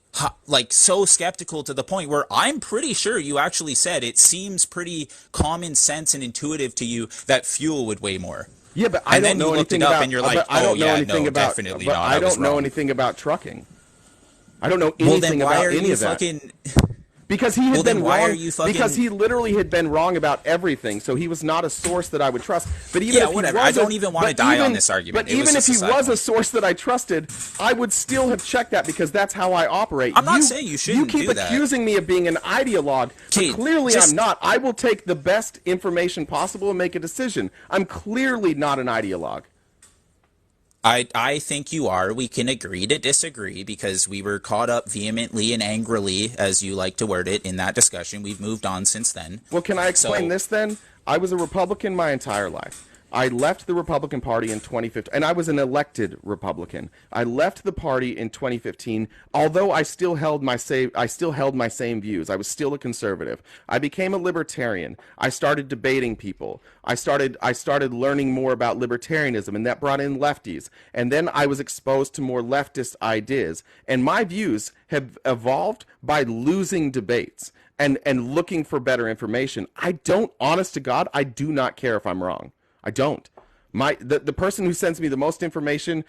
so skeptical to the point where I'm pretty sure you actually said it seems pretty common sense and intuitive to you that fuel would weigh more. Yeah, but I don't know anything about. And you're like, definitely not. I don't know anything about trucking. I don't know anything about any of that. Because he had been wrong. Because he literally had been wrong about everything, so he was not a source that I would trust. But even if whatever. I don't even want to die on this argument. But even if he was a source that I trusted, I would still have checked that because that's how I operate. I'm not saying you shouldn't do that. You keep accusing me of being an ideologue, but clearly I'm not. I will take the best information possible and make a decision. I'm clearly not an ideologue. I think you are. We can agree to disagree because we were caught up vehemently and angrily, as you like to word it, in that discussion. We've moved on since then. Well, can I explain this then? I was a Republican my entire life. I left the Republican Party in 2015, and I was an elected Republican. I left the party in 2015, although I still held my same views. I was still a conservative. I became a libertarian. I started debating people. I started learning more about libertarianism, and that brought in lefties. And then I was exposed to more leftist ideas. And my views have evolved by losing debates. and looking for better information. I don't, honest to God, I do not care if I'm wrong. I don't. The person who sends me the most information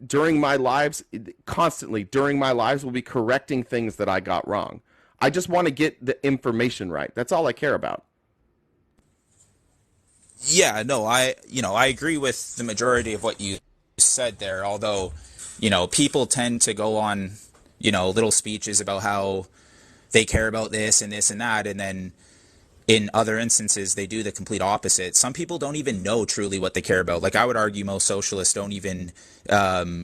during my lives, constantly during my lives, will be correcting things that I got wrong. I just want to get the information right. That's all I care about. Yeah, no, I agree with the majority of what you said there, although, people tend to go on, little speeches about how they care about this and this and that, and then in other instances, they do the complete opposite. Some people don't even know truly what they care about. Like, I would argue most socialists don't even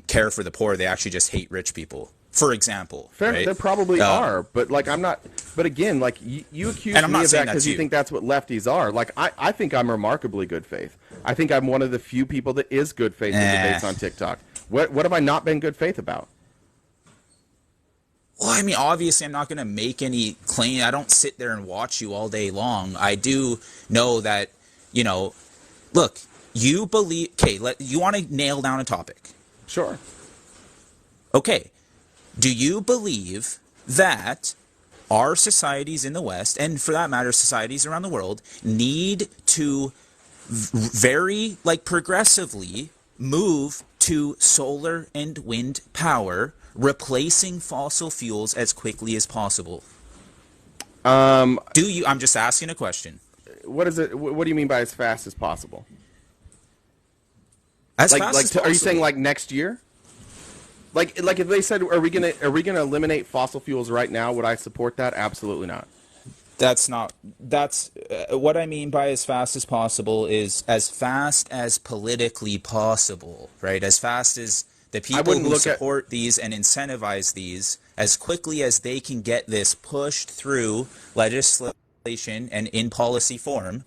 care for the poor. They actually just hate rich people, for example. Fair, right? There probably are, but like, I'm not. But again, like, you accuse me of that because you think that's what lefties are. Like, I think I'm remarkably good faith. I think I'm one of the few people that is good faith in debates on TikTok. What have I not been good faith about? Well, I mean, obviously, I'm not going to make any claim. I don't sit there and watch you all day long. I do know that, look, you believe. Okay, you want to nail down a topic. Sure. Okay. Do you believe that our societies in the West, and for that matter, societies around the world, need to very, progressively move to solar and wind power, replacing fossil fuels as quickly as possible? I'm just asking a question. What is it? What do you mean by as fast as possible? As fast as possible. Are you saying like next year? Like if they said, are we gonna eliminate fossil fuels right now? Would I support that? Absolutely not. That's what I mean by as fast as possible is as fast as politically possible, right? As fast as the people who support these and incentivize these, as quickly as they can get this pushed through legislation and in policy form,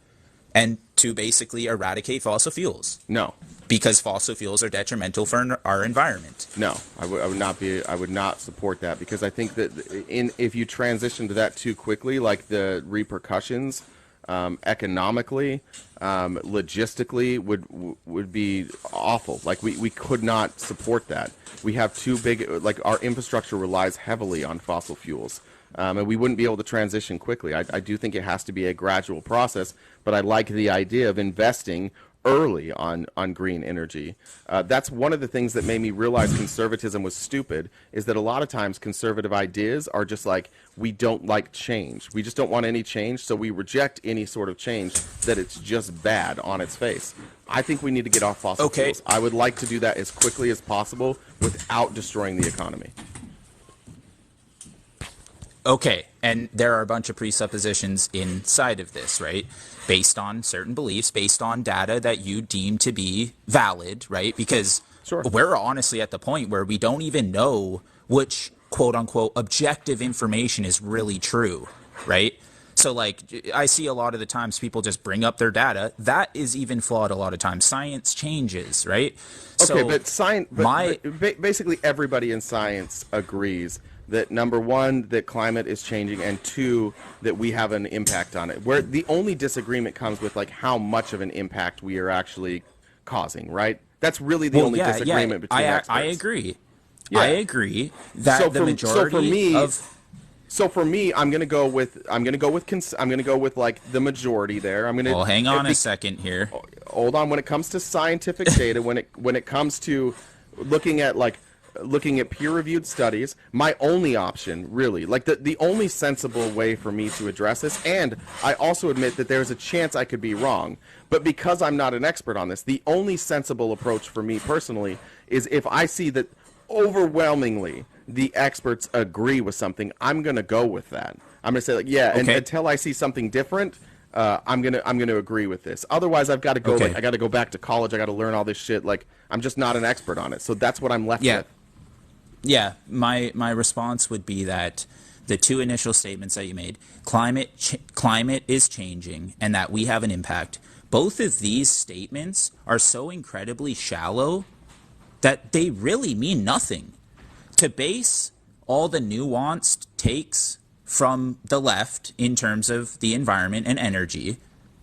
and to basically eradicate fossil fuels. No. Because fossil fuels are detrimental for our environment. No, I would not support that, because I think that if you transition to that too quickly, like the repercussions economically, logistically would be awful. Like we could not support that. We have too big, like our infrastructure relies heavily on fossil fuels. And we wouldn't be able to transition quickly. I do think it has to be a gradual process, but I like the idea of investing early on green energy. That's one of the things that made me realize conservatism was stupid, is that a lot of times conservative ideas are just like, we don't like change. We just don't want any change, so we reject any sort of change that it's just bad on its face. I think we need to get off fossil fuels. I would like to do that as quickly as possible without destroying the economy. Okay, and there are a bunch of presuppositions inside of this, right? Based on certain beliefs, based on data that you deem to be valid, right? Because we're honestly at the point where we don't even know which quote-unquote objective information is really true, right? So, like, I see a lot of the times people just bring up their data. That is even flawed a lot of times. Science changes, right? Okay, but science, basically everybody in science agrees that, number one, that climate is changing, and two, that we have an impact on it. Where the only disagreement comes with, like, how much of an impact we are actually causing, right? That's really the only disagreement between experts. I agree. Yeah. I agree that the majority So for me, I'm gonna go with like the majority there. Well, hang on a second here. Hold on. When it comes to scientific data, when it comes to looking at peer-reviewed studies, my only option, really, like the only sensible way for me to address this, and I also admit that there's a chance I could be wrong, but because I'm not an expert on this, the only sensible approach for me personally is if I see that overwhelmingly the experts agree with something, I'm going to go with that. I'm going to say, like, and until I see something different, I'm gonna agree with this. Otherwise, I've got to go. I got to go back to college. I got to learn all this shit. Like, I'm just not an expert on it. So that's what I'm left with. Yeah. My response would be that the two initial statements that you made, climate is changing, and that we have an impact. Both of these statements are so incredibly shallow that they really mean nothing. To base all the nuanced takes from the left in terms of the environment and energy,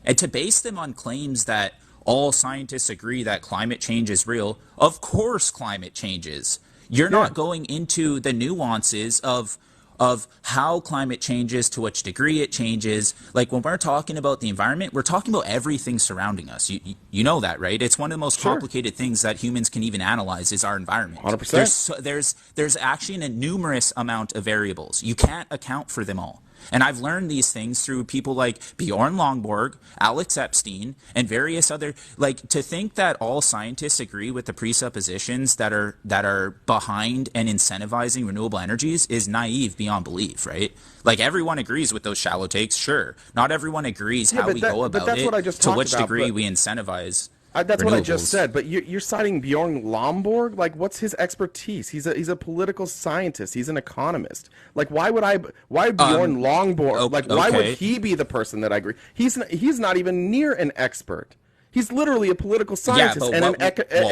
and to base them on claims that all scientists agree that climate change is real, of course climate changes. You're not going into the nuances of of how climate changes, to which degree it changes. Like when we're talking about the environment, we're talking about everything surrounding us. You know that, right? It's one of the most complicated things that humans can even analyze is our environment. 100%. There's actually a numerous amount of variables. You can't account for them all. And I've learned these things through people like Bjorn Lomborg, Alex Epstein, and various other, like, to think that all scientists agree with the presuppositions that are behind and incentivizing renewable energies is naive beyond belief, right? Like, everyone agrees with those shallow takes, sure. Not everyone agrees how we go about that's it, what I just to which talked about, degree we incentivize. That's renewables. what I just said, but you're citing Bjorn Lomborg? Like, what's his expertise? He's a political scientist. He's an economist. Like, why Bjorn Lomborg? Like, why would he be the person that I agree? He's not even near an expert. He's literally a political scientist and an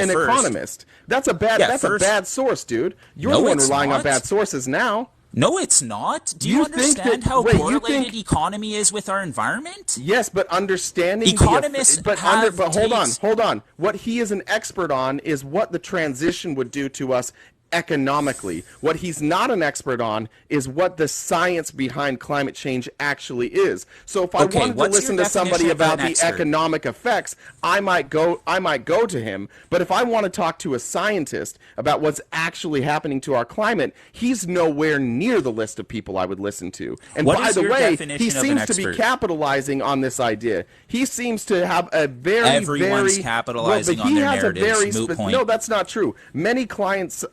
economist. That's a bad source, dude. You're the one relying on bad sources now. No, it's not. Do you understand how correlated economy is with our environment? Yes, but understanding economists but hold on. What he is an expert on is what the transition would do to us economically. What he's not an expert on is what the science behind climate change actually is. So if I wanted to listen to somebody about the economic effects, I might go to him. But if I want to talk to a scientist about what's actually happening to our climate, he's nowhere near the list of people I would listen to. And by the way, he seems to be capitalizing on this idea. He seems to have a Everyone's capitalizing on their narratives. Moot point. No, that's not true. Many clients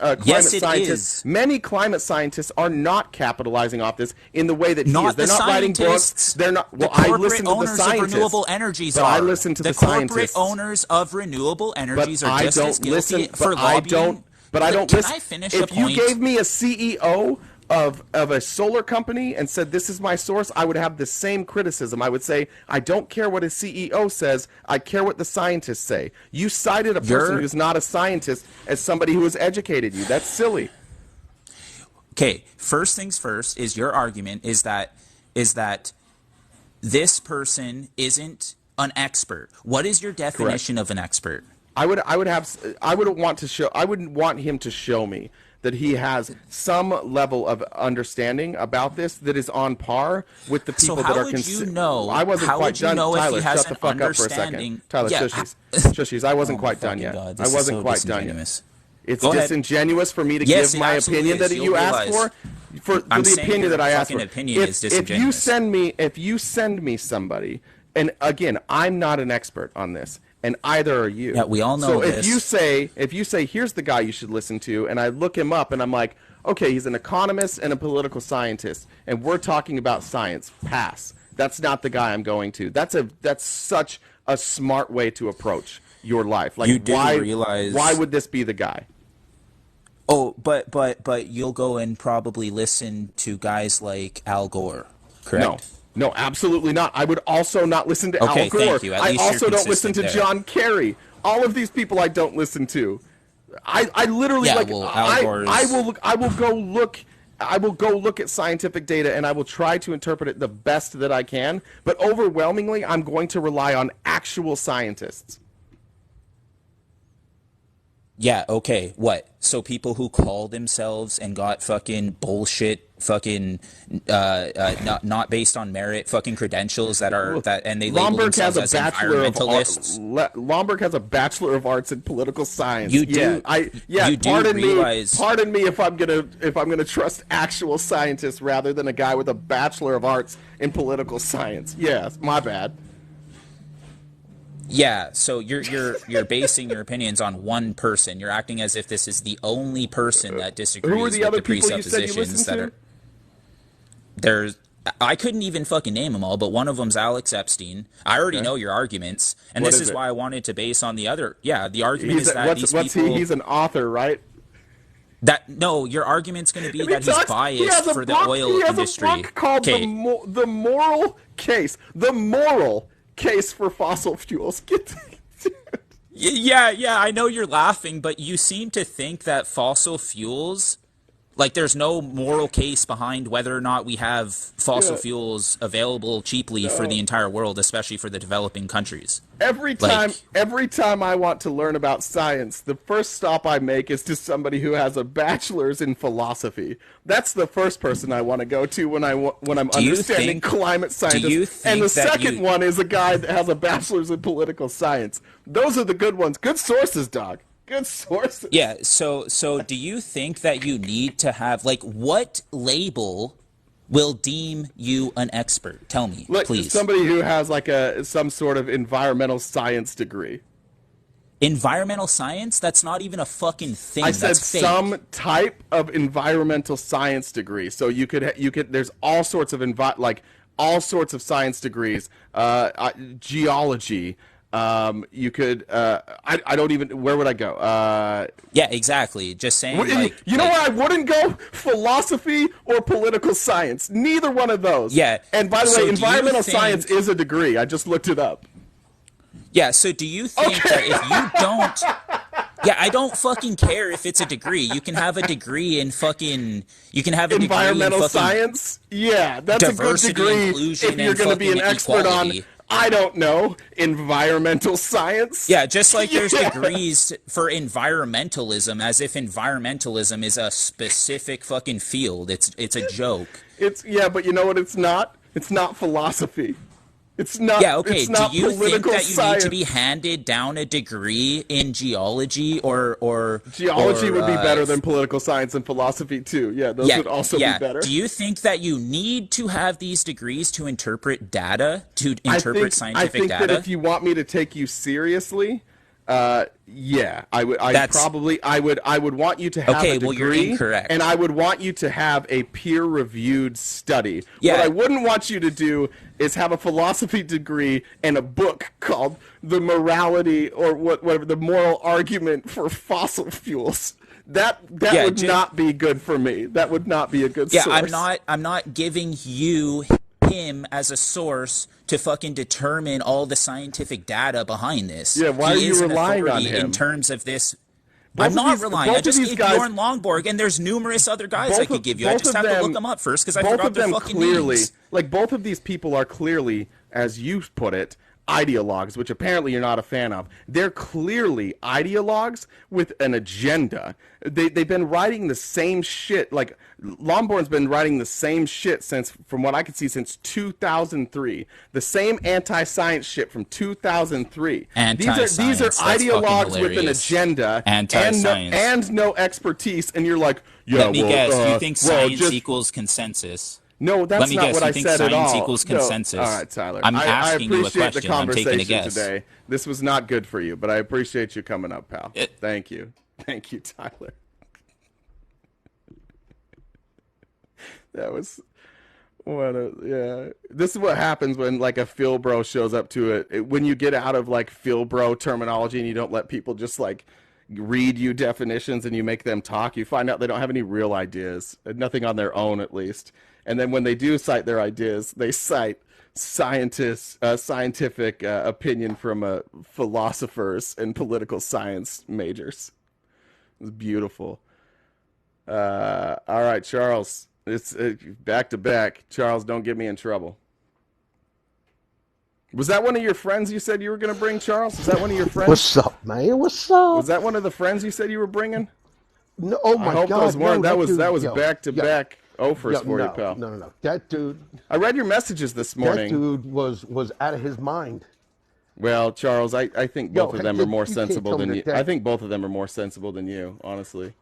Many climate scientists are not capitalizing off this in the way that he is. They're not writing books. They're not. Well, I listen to the scientists. Renewable energies I listen to the scientists. Corporate owners of renewable energies are just as guilty for lobbying. But I don't listen. Can I finish the point? If you gave me a CEO of a solar company and said this is my source, I would have the same criticism. I would say I don't care what his CEO says, I care what the scientists say. You cited a person who's not a scientist as somebody who has educated you. That's silly. Okay, first things first is your argument is that this person isn't an expert. What is your definition of an expert? I wouldn't want him to show me that he has some level of understanding about this that is on par with the people that are concerned. I wasn't quite done. Tyler, shut the fuck up for a second. Tyler, shushies. I wasn't quite done yet. I wasn't quite done yet. It's disingenuous for me to give my opinion that you asked for the opinion that I asked for. If you send me somebody, and again, I'm not an expert on this, and either are you. Yeah, we all know this. So if you say here's the guy you should listen to, and I look him up and I'm like, okay, he's an economist and a political scientist, and we're talking about science. Pass. That's not the guy I'm going to. That's such a smart way to approach your life. Like, why would this be the guy? Oh, but you'll go and probably listen to guys like Al Gore, correct? No, absolutely not. I would also not listen to Al Gore. Thank you. I also don't listen to John Kerry. All of these people I don't listen to. I literally Al Gore's... I will go look at scientific data and I will try to interpret it the best that I can, but overwhelmingly I'm going to rely on actual scientists. Yeah, okay. What? So people who call themselves and got fucking bullshit not based on merit fucking credentials and they label themselves as environmentalists. Lomborg has a Bachelor of Arts in political science. You do. Pardon me if I'm gonna trust actual scientists rather than a guy with a Bachelor of Arts in political science. Yes, my bad. Yeah, so you're basing your opinions on one person. You're acting as if this is the only person that disagrees with the presuppositions that are. I couldn't even fucking name them all, but one of them's Alex Epstein. I already know your arguments, and this is why I wanted to base on the other. Yeah, the argument is that these people. He's an author, right? Your argument's going to be that he's biased for the oil industry. He has a book called The Moral Case. The Moral Case for Fossil Fuels. Yeah, I know you're laughing, but you seem to think that fossil fuels Like, there's no moral case behind whether or not we have fossil fuels available cheaply for the entire world, especially for the developing countries. Every time I want to learn about science, the first stop I make is to somebody who has a bachelor's in philosophy. That's the first person I want to go to when I'm understanding climate science. And the second one is a guy that has a bachelor's in political science. Those are the good ones. Good sources, dog. Good sources. Yeah, so do you think that you need to have, like, what label will deem you an expert? Tell me, please. Somebody who has, like, some sort of environmental science degree. Environmental science? That's not even a fucking thing. I said That's fake. Some type of environmental science degree. So you could there's all sorts of all sorts of science degrees, geology. You could, I don't even, where would I go? Yeah, exactly. Just saying, you know where I wouldn't go? Philosophy or political science. Neither one of those. Yeah. And by the way, environmental science is a degree. I just looked it up. Yeah, so do you think that if you don't... Yeah, I don't fucking care if it's a degree. You can have a degree in fucking... You can have a environmental degree in science? Yeah, that's a good degree if you're going to be an expert on... I don't know, environmental science? Yeah, just like there's degrees for environmentalism, as if environmentalism is a specific fucking field. It's a joke. But you know what it's not? It's not philosophy. It's not. Yeah, okay. It's not do you think that you science. need to be handed down a degree in geology or geology would be better than political science and philosophy too? Yeah, those would also be better. Do you think that you need to have these degrees to interpret data, scientific data? I think that if you want me to take you seriously, yeah, I would. I would want you to have a degree, you're incorrect. And I would want you to have a peer-reviewed study. Yeah. What I wouldn't want you to do is have a philosophy degree and a book called "The Morality" or whatever, the moral argument for fossil fuels. That would not be good for me. That would not be a good source. I'm not giving you him as a source to fucking determine all the scientific data behind this. Yeah, why are you relying on him? In terms of this, I'm not relying. I just gave Bjorn Lomborg, and there's numerous other guys I could give you. I just have to look them up first because I forgot their fucking names. Like, both of these people are clearly, as you put it, ideologues, which apparently you're not a fan of. They're clearly ideologues with an agenda. They've been writing the same shit. Like, Lomborg's been writing the same shit since, from what I can see, since 2003. The same anti-science shit from 2003. These are ideologues with an agenda and no expertise. And you're like, yeah, let me guess. You think science equals consensus? No, that's not what I said at all. Science equals consensus? No. All right, Tyler. I'm asking you a question. I appreciate the conversation I'm taking a guess. today. This was not good for you, but I appreciate you coming up, pal. Thank you. Thank you, Tyler. That was This is what happens when, like, a Phil Bro shows up to it. When you get out of, like, Phil Bro terminology and you don't let people just, like, read you definitions and you make them talk, you find out they don't have any real ideas, nothing on their own at least. And then when they do cite their ideas, they cite scientific opinion from philosophers and political science majors. It's beautiful. All right, Charles. It's back to back. Charles, don't get me in trouble. Was that one of your friends you said you were going to bring, Charles? Is that one of your friends? What's up, man? What's up? Was that one of the friends you said you were bringing? No, oh my God! I hope those weren't. No, that was back to back offers for you, pal. No. That dude. I read your messages this morning. That dude was out of his mind. Well, Charles, I think both of them are more sensible than you. I think both of them are more sensible than you, honestly.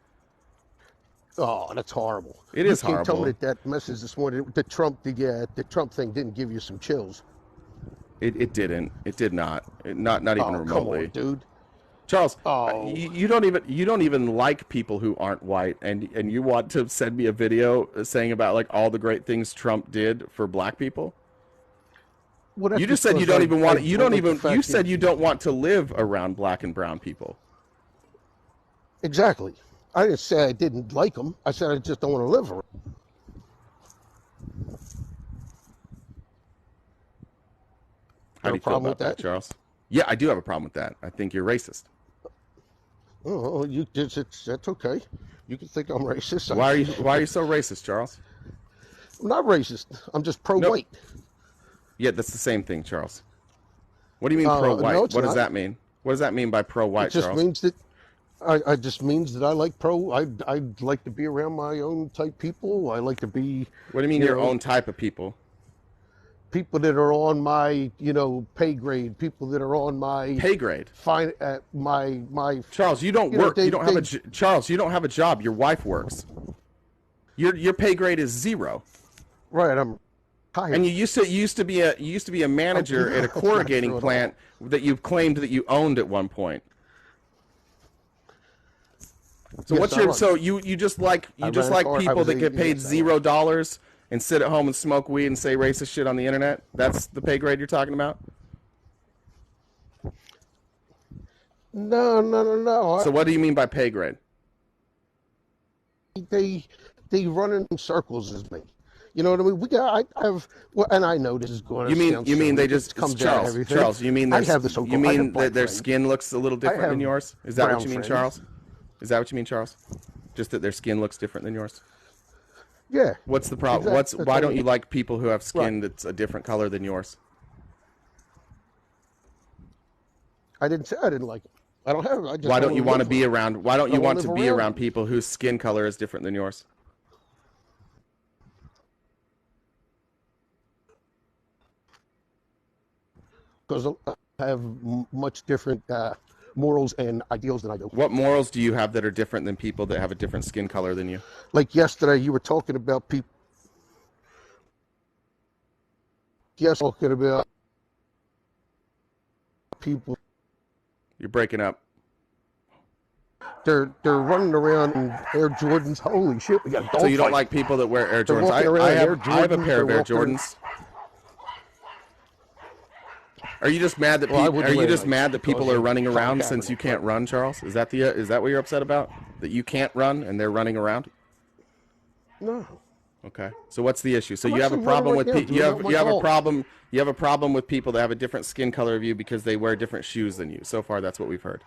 Oh, that's horrible. It is horrible. Tell me that message this morning, the Trump thing didn't give you some chills. It didn't. It did not. Not even remotely. Come on, dude. Charles, you don't even like people who aren't white, and you want to send me a video saying about, like, all the great things Trump did for black people? Well, you just said you don't even want. You said you don't want to live around black and brown people. Exactly. I didn't say I didn't like them. I said I just don't want to live around. How do you feel about that, Charles? Yeah, I do have a problem with that. I think you're racist. Oh, that's okay. You can think I'm racist. Why are you so racist, Charles? I'm not racist. I'm just Nope. pro-white. Yeah, that's the same thing, Charles. What do you mean pro-white? No, it's What does not. that mean? What does that mean by pro-white, It just Charles? means that I just means that I like I like to be around my own type people. I like to be, What do you mean you your know, own type of people? people that are on my, pay grade, people that are on my Pay grade. fine my Charles, you don't you know, work. they You don't have they Charles, you don't have a job. Your wife works. Your pay grade is 0. right. I'm tired. And you used to be a manager at a That's not corrugating true at plant that you claimed that you owned at one point. So Yes, what's I your was. so you just like I ran a car. I people was that get 8 paid years. I was. $0 and sit at home and smoke weed and say racist shit on the internet? That's the pay grade you're talking about? No. So what do you mean by pay grade? They run in circles as me. You know what I mean? I have, well, and I know this is going to You sound mean silly. they just It comes out of Charles, everything. Charles, you mean I have the so-called, I have that black their friends. skin looks a little different have than yours? Is that what brown you mean, friends. Charles? Is that what you mean, Charles? Just that their skin looks different than yours? Yeah. What's the problem? Exactly. That's Why all don't it you is. like people who have skin Right. that's a different color than yours? I didn't say I didn't like it. I don't have. I just Why don't wanna you want to live be with it. around? Why don't I you wanna want to live be around around it. people whose skin color is different than yours? Because I have much different morals and ideals than I do. What morals do you have that are different than people that have a different skin color than you? Like yesterday, you were talking about people. Yes, talking about people. You're breaking up. They're running around in Air Jordans. Holy shit, we got a dog So you don't fight. like people that wear Air They're Jordans? walking around in Air I have a Jordans, pair of they're Air walking- Jordans. Are you just mad that Well, I people? wouldn't Are you wear just those mad that people because are of running Colin around since Kaepernick, you can't but- run, Charles? Is that what you're upset about? That you can't run and they're running around? No. Okay. So what's the issue? So I'm you have a actually problem running with right now, you doing have it you have a myself. problem with people that have a different skin color of you because they wear different shoes than you. So far, that's what we've heard.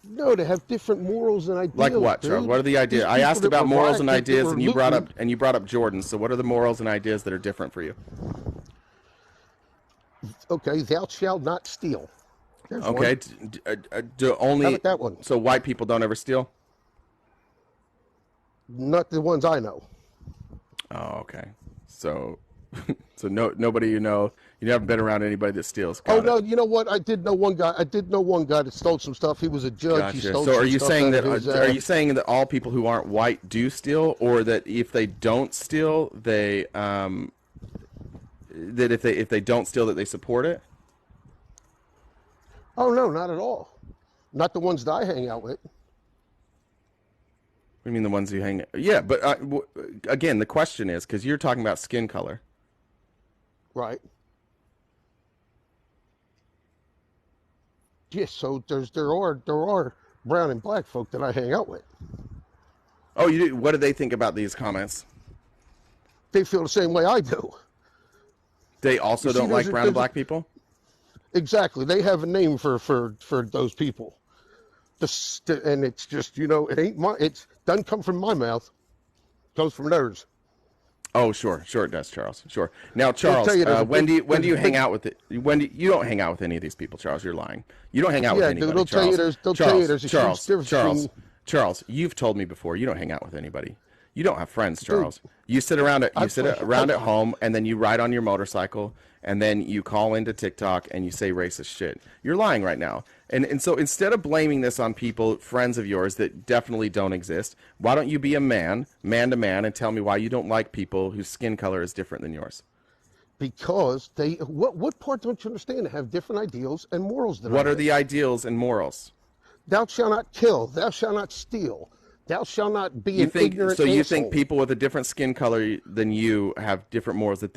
No, they have different morals and ideals. Like what, Charles? dude. What are the ideas? These I asked people that about were morals and black, that ideas, were and you brought up looting. Jordans. So what are the morals and ideas that are different for you? Okay, thou shalt not steal. There's Okay. one. Do only How about that one? So white people don't ever steal? Not the ones I know. Oh, okay. So nobody you haven't been around anybody that steals. Oh Got no, it. you know what? I did know one guy that stole some stuff. He was a judge. He Gotcha. stole So some are you stuff saying out that of his, are you saying that all people who aren't white do steal, or that if they don't steal, they that if they don't steal that they support it? Oh no, not at all. Not the ones that I hang out with. I mean the ones you hang. Yeah, but again, the question is because you're talking about skin color. Right. Yes, so there are brown and black folk that I hang out with. Oh, you do? What do they think about these comments? They feel the same way I do. They also You see, don't like there's a- brown and there's a- black people? Exactly. They have a name for those people. And it's just, it ain't it doesn't come from my mouth. It comes from theirs. Oh, sure it does, Charles. Sure. Now, Charles, tell you, there's a when big- do you there's a hang big- out with it? You don't hang out with any of these people, Charles. You're lying. You don't hang out with Yeah, anybody. dude, they'll tell Charles. you there's a huge difference between- Charles. You've told me before you don't hang out with anybody. You don't have friends, Charles. You sit around at home and then you ride on your motorcycle and then you call into TikTok and you say racist shit. You're lying right now. And so instead of blaming this on people, friends of yours that definitely don't exist, why don't you be a man to man, and tell me why you don't like people whose skin color is different than yours? Because what part don't you understand? They have different ideals and morals than What I are do. the ideals and morals? Thou shalt not kill. Thou shalt not steal. Thou shalt not be an ignorant You asshole. think people with a different skin color than you have different morals, that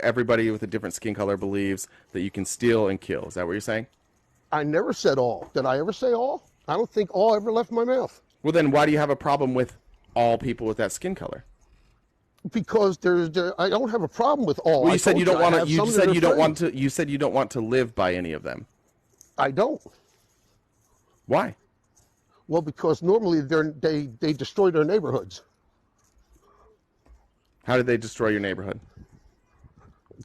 everybody with a different skin color believes that you can steal and kill? Is that what you're saying? I never said all. Did I ever say all? I don't think all ever left my mouth. Well, then why do you have a problem with all people with that skin color? Because I don't have a problem with all. Well, I you said told you don't I want to. have You some just that said are you don't want friends. to. You said you don't want to live by any of them. I don't. Why? Well, because normally they destroy their neighborhoods. How did they destroy your neighborhood?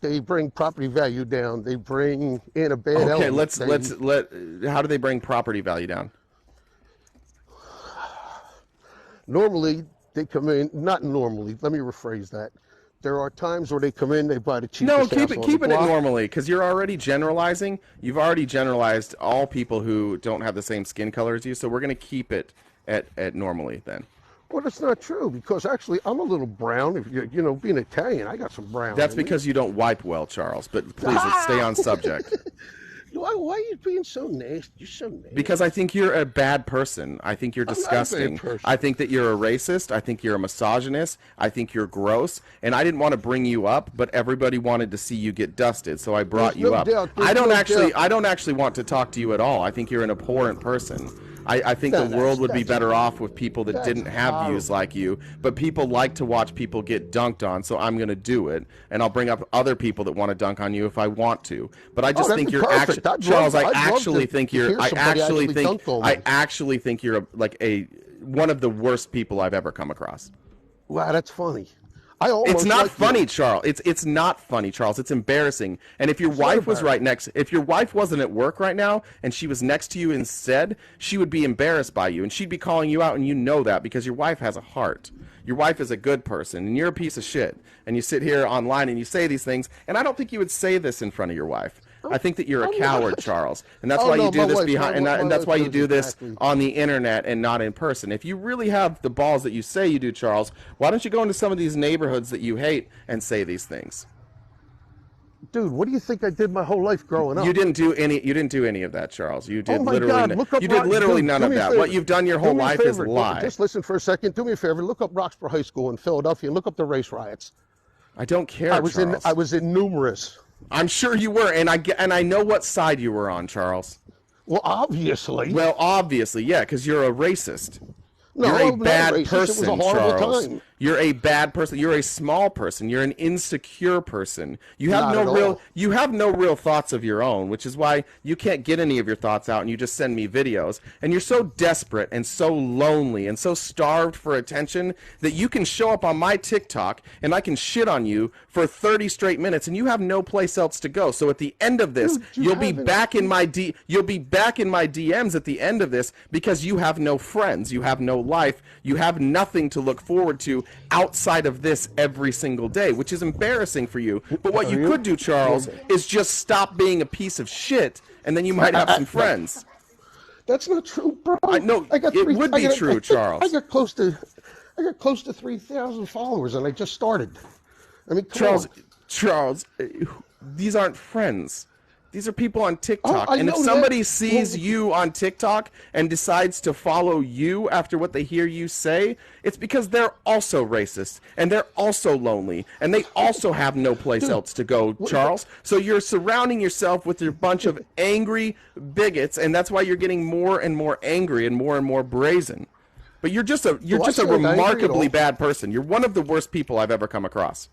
They bring property value down. They bring in a bad Okay, element. how do they bring property value down? Normally, they come in, not normally, let me rephrase that. There are times where they come in, they buy the cheapest house on the keep it at block. normally, because you're already generalizing. You've already generalized all people who don't have the same skin color as you, so we're going to keep it at normally then. Well, that's not true, because actually I'm a little brown. If you know, being Italian, I got some brown. That's because you don't wipe well, Charles, but please, let's stay on subject. Why are you being so nasty? You're so nasty. Because I think you're a bad person. I think you're disgusting. I'm not a bad person. I think that you're a racist. I think you're a misogynist. I think you're gross. And I didn't want to bring you up, but everybody wanted to see you get dusted, so I brought you up. I don't actually want to talk to you at all. I think you're an abhorrent person. I think the world would be better off with people that didn't have views like you, but people like to watch people get dunked on, so I'm going to do it, and I'll bring up other people that want to dunk on you if I want to. But I just think you're actually, Charles, I actually think you're one of the worst people I've ever come across. Wow, that's funny. It's not funny, Charles. It's not funny, Charles. It's embarrassing. And if your wife was if your wife wasn't at work right now and she was next to you instead, she would be embarrassed by you and she'd be calling you out, and you know that because your wife has a heart. Your wife is a good person, and you're a piece of shit. And you sit here online and you say these things, and I don't think you would say this in front of your wife. I think that you're a coward, Charles, and that's why you do this and that's why you do this on the internet and not in person. If you really have the balls that you say you do, Charles, why don't you go into some of these neighborhoods that you hate and say these things? Dude, what do you think I did my whole life growing up? You didn't do any of that, Charles. You did literally literally none of that. What you've done your whole life is lie. Just listen for a second. Do me a favor. Look up Roxborough High School in Philadelphia and look up the race riots. I don't care, I was in numerous. I'm sure you were, and I know what side you were on, Charles. Well, obviously. Yeah, because you're a racist. No, you're a bad person, it was a horrible Charles. Time. You're a bad person. You're a small person. You're an insecure person. You have no real thoughts of your own, which is why you can't get any of your thoughts out and you just send me videos. And you're so desperate and so lonely and so starved for attention that you can show up on my TikTok and I can shit on you for 30 straight minutes and you have no place else to go. So at the end of this, you'll be back in my DMs at the end of this because you have no friends, you have no life, you have nothing to look forward to outside of this every single day, which is embarrassing for you. But what you could do, Charles, is just stop being a piece of shit, and then you might have some friends. That's not true, bro. It would be true, Charles. I got close to 3,000 followers, and I just started. I mean, Charles, these aren't friends. These are people on TikTok, and if somebody sees you on TikTok and decides to follow you after what they hear you say, it's because they're also racist, and they're also lonely, and they also have no place else to go, Charles. So you're surrounding yourself with your bunch of angry bigots, and that's why you're getting more and more angry and more brazen. But you're just a remarkably bad person. You're one of the worst people I've ever come across.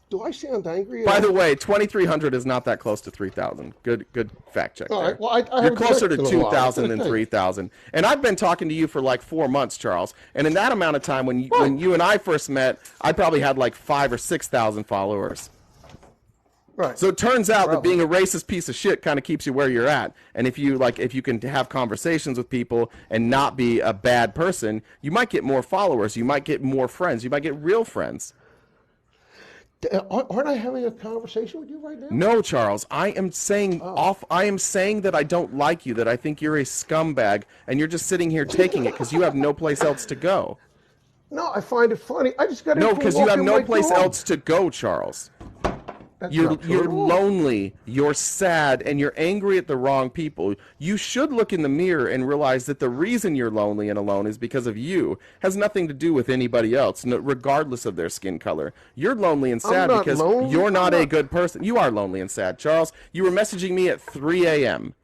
Do I sound angry? By the way, 2,300 is not that close to 3,000. Good fact check there. All right, well, You're closer to 2,000 than 3,000. And I've been talking to you for like 4 months, Charles. And in that amount of time, when you and I first met, I probably had like 5,000 or 6,000 followers. Right. So it turns out that being a racist piece of shit kind of keeps you where you're at. And if you can have conversations with people and not be a bad person, you might get more followers. You might get more friends. You might get real friends. Aren't I having a conversation with you right now? No, Charles. I am saying that I don't like you, that I think you're a scumbag, and you're just sitting here taking it because you have no place else to go. No, I find it funny. I just got no, because you have no place else to go, Charles. You're lonely, you're sad, and you're angry at the wrong people. You should look in the mirror and realize that the reason you're lonely and alone is because of you. It has nothing to do with anybody else, regardless of their skin color. You're lonely and sad because you're not a good person. You are lonely and sad, Charles. You were messaging me at 3 a.m.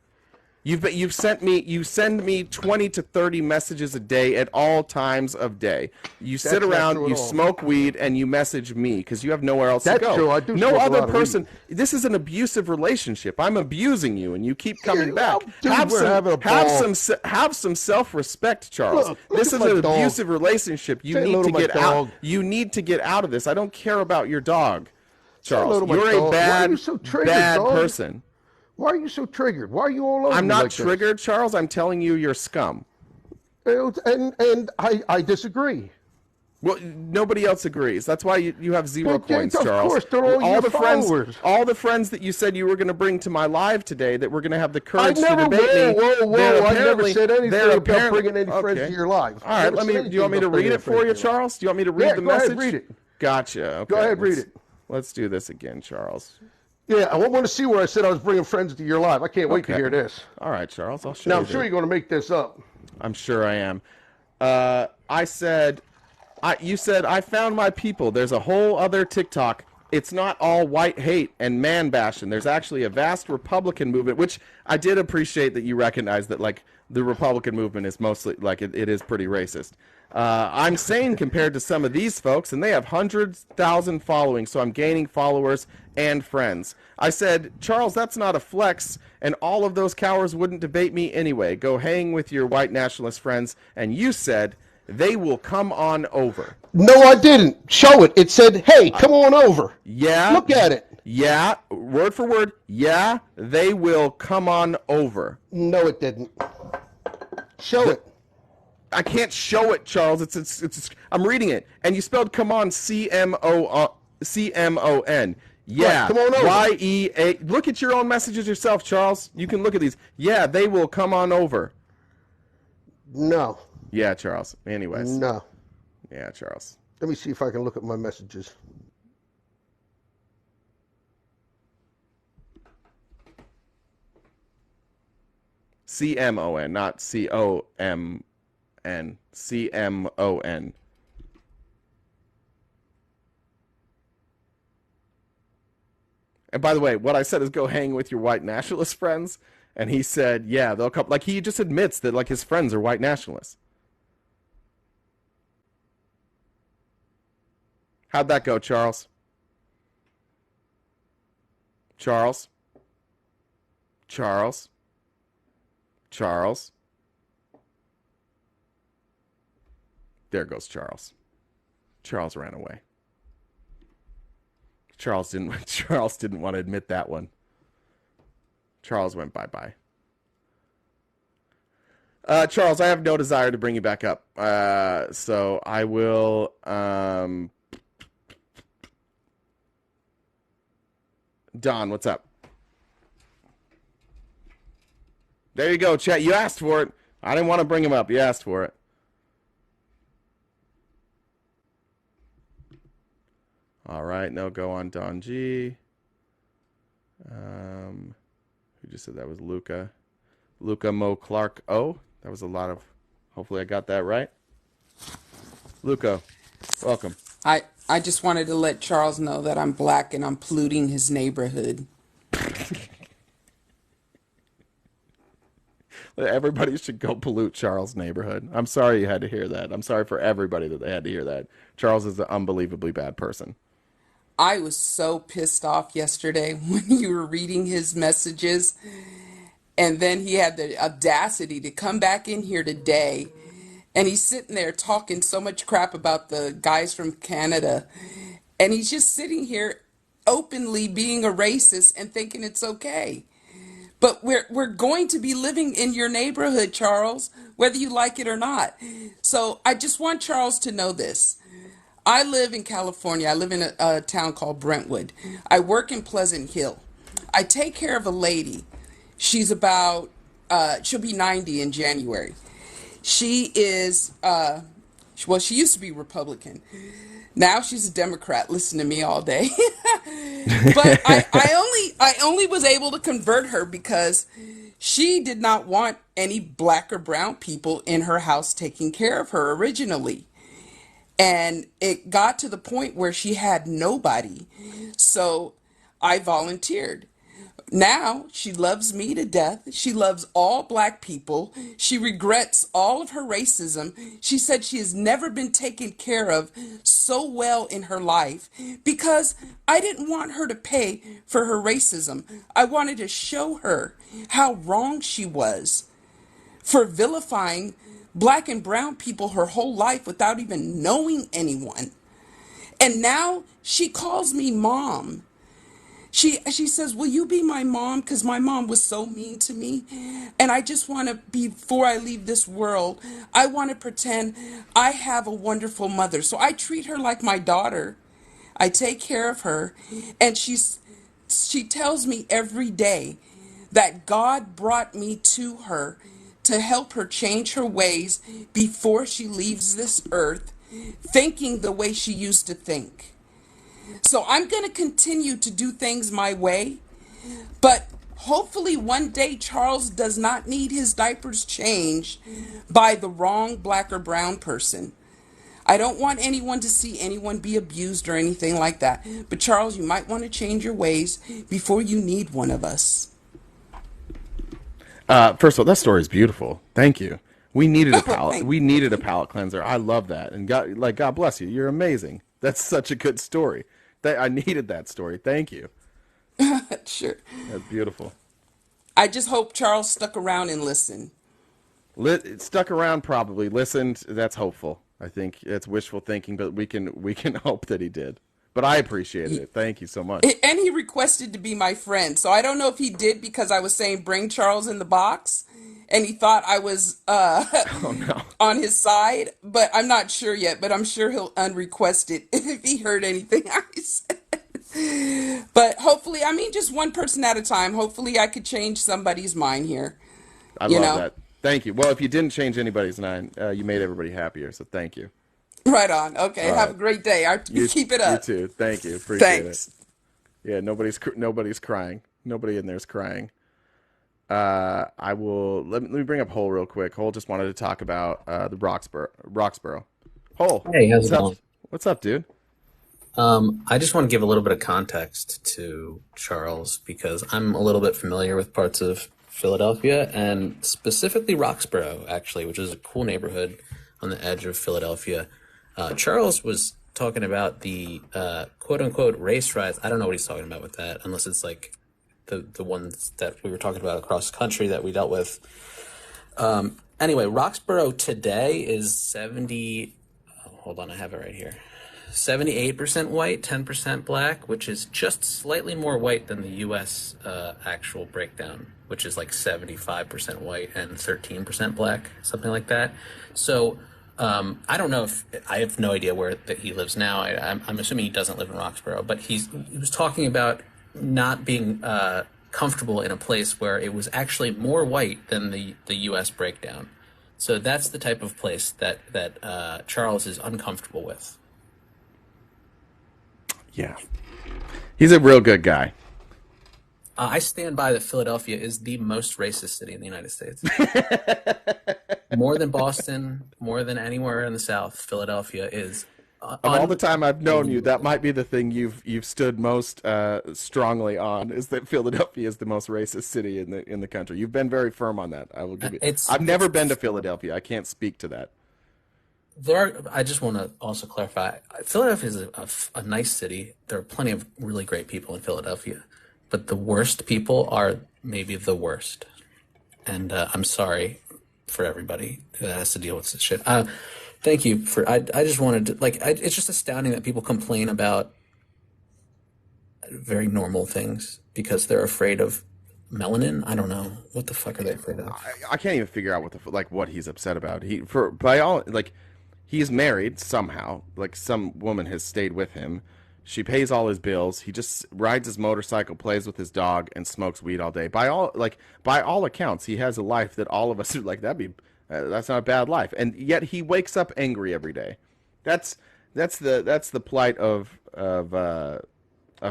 You send me 20 to 30 messages a day at all times of day. You sit That's not around, true at you all. smoke weed, and you message me because you have nowhere else to That's go. true. I do No smoke a other lot of person. This is an abusive relationship. I'm abusing you, and you keep coming Here, back. dude, we're having a ball. Have some self-respect, Charles. Look This at is my an dog. abusive relationship. You Say hello need to to my get out. dog. You need to get out of this. I don't care about your dog, hello Charles. to my You're a dog. Why are bad, you so triggered, bad dog? person. Why are you so triggered? Why are you all over I'm me not like this? triggered, Charles. I'm telling you, you're scum. And I disagree. Well, nobody else agrees. That's why you have zero Okay, coins, of Charles. course, they're all your followers. All the friends that you said you were going to bring to my live today, that were going to have the I courage to never, debate me. whoa! I never said anything about bringing any friends Okay. to your live. All right, Never said do you want me anything to about read bringing it any for friends you, to your live. Charles? Do you want me to read Yeah, the go ahead, message? read it. Gotcha. Okay, Go ahead, read it. Let's do this again, Charles. Yeah, I want to see where I said I was bringing friends to your live. I can't wait to Okay. hear this. All right, Charles. I'll show Now, you. I'm sure this. you're going to make this up. I'm sure I am. You said, I found my people. There's a whole other TikTok. It's not all white hate and man bashing. There's actually a vast Republican movement, which I did appreciate that you recognize that, like, the Republican movement is mostly, like, it is pretty racist. I'm sane compared to some of these folks, and they have hundreds, thousand following, so I'm gaining followers and friends. I said, Charles, that's not a flex, and all of those cowards wouldn't debate me anyway. Go hang with your white nationalist friends. And you said, they will come on over. No, I didn't. Show it. It said, hey, come on over. Yeah. Look at it. Yeah. Word for word. Yeah, they will come on over. No, it didn't. Show it. I can't show it, Charles. It's I'm reading it. And you spelled come on CMON. Yeah. Right, come on over. YEA. Look at your own messages yourself, Charles. You can look at these. Yeah, they will come on over. No. Yeah, Charles. Anyways. No. Yeah, Charles. Let me see if I can look at my messages. CMON, not COMN. CMON. And by the way, what I said is go hang with your white nationalist friends. And he said, yeah, they'll come. Like, he just admits that, like, his friends are white nationalists. How'd that go, Charles? Charles? Charles? Charles? There goes Charles. Charles ran away. Charles didn't want to admit that one. Charles went bye-bye. Charles, I have no desire to bring you back up. So I will... Don, what's up? There you go, chat. You asked for it. I didn't want to bring him up. You asked for it. All right, no, go on Don G. Who just said that was Luca? Luca Mo Clark O. That was a lot of... Hopefully I got that right. Luca, welcome. I just wanted to let Charles know that I'm black and I'm polluting his neighborhood. Everybody should go pollute Charles' neighborhood. I'm sorry you had to hear that. I'm sorry for everybody that they had to hear that. Charles is an unbelievably bad person. I was so pissed off yesterday when you were reading his messages, and then he had the audacity to come back in here today, and he's sitting there talking so much crap about the guys from Canada, and he's just sitting here openly being a racist and thinking it's okay. But we're going to be living in your neighborhood, Charles, whether you like it or not. So I just want Charles to know this. I live in California. I live in a town called Brentwood. I work in Pleasant Hill. I take care of a lady. She's about, she'll be 90 in January. She is, well, she used to be Republican. Now she's a Democrat. Listen to me all day. But I only was able to convert her because she did not want any black or brown people in her house taking care of her originally. And it got to the point where she had nobody. So I volunteered. Now she loves me to death. She loves all black people. She regrets all of her racism. She said she has never been taken care of so well in her life because I didn't want her to pay for her racism. I wanted to show her how wrong she was for vilifying black and brown people her whole life without even knowing anyone. And now she calls me mom. She says, "Will you be my mom? Because my mom was so mean to me. And I just want to, before I leave this world, I want to pretend I have a wonderful mother. So I treat her like my daughter. I take care of her. And she tells me every day that God brought me to her to help her change her ways before she leaves this earth, thinking the way she used to think. So I'm going to continue to do things my way, but hopefully one day Charles does not need his diapers changed by the wrong black or brown person. I don't want anyone to see anyone be abused or anything like that. But Charles, you might want to change your ways before you need one of us. First of all, that story is beautiful. Thank you. We needed a palate. Thank We needed a palate cleanser. I love that, and God bless you. You're amazing. That's such a good story. I needed that story. Thank you. Sure. That's beautiful. I just hope Charles stuck around and listened. Stuck around, probably listened. That's hopeful. I think it's wishful thinking, but we can hope that he did. But I appreciated it. Thank you so much. And he requested to be my friend. So I don't know if he did because I was saying bring Charles in the box and he thought I was Oh no. on his side, but I'm not sure yet, but I'm sure he'll unrequest it if he heard anything I said. But hopefully, I mean, just one person at a time. Hopefully I could change somebody's mind here. I You love know? that. Thank you. Well, if you didn't change anybody's mind, you made everybody happier. So thank you. Right on. Okay. All Have a right. great day. You Keep it you up. too. Thank you. Appreciate it. Thanks. Yeah, nobody's crying. Nobody in there's crying. I will let me bring up Hole real quick. Hole just wanted to talk about the Roxborough. Hole, Hey, how's what's it up? going? What's up, dude? I just want to give a little bit of context to Charles because I'm a little bit familiar with parts of Philadelphia and specifically Roxborough, actually, which is a cool neighborhood on the edge of Philadelphia. Charles was talking about the quote unquote race riots. I don't know what he's talking about with that, unless it's like the ones that we were talking about across the country that we dealt with. Anyway, Roxborough today is 70. Oh, hold on, I have it right here. 78% white, 10% black, which is just slightly more white than the U.S. Actual breakdown, which is like 75% white and 13% black, something like that. So I don't know if I have no idea where that he lives now. I'm assuming he doesn't live in Roxborough, but he was talking about not being comfortable in a place where it was actually more white than the U.S. breakdown. So that's the type of place that Charles is uncomfortable with. Yeah, he's a real good guy. I stand by that Philadelphia is the most racist city in the United States. More than Boston, more than anywhere in the South, Philadelphia is Of all the time I've known you, that might be the thing you've stood most strongly on, is that Philadelphia is the most racist city in the country. You've been very firm on that. I will give you. I've never been to Philadelphia. I can't speak to that. I just want to also clarify, Philadelphia is a nice city. There are plenty of really great people in Philadelphia, but the worst people are maybe the worst. And I'm sorry for everybody that has to deal with this shit. Thank you for. I just wanted to it's just astounding that people complain about very normal things because they're afraid of melanin. I don't know what the fuck are they afraid of. I can't even figure out what he's upset about. He's married somehow. Like, some woman has stayed with him. She pays all his bills. He just rides his motorcycle, plays with his dog, and smokes weed all day. By all accounts, he has a life that all of us are like, that's not a bad life. And yet he wakes up angry every day. That's the plight of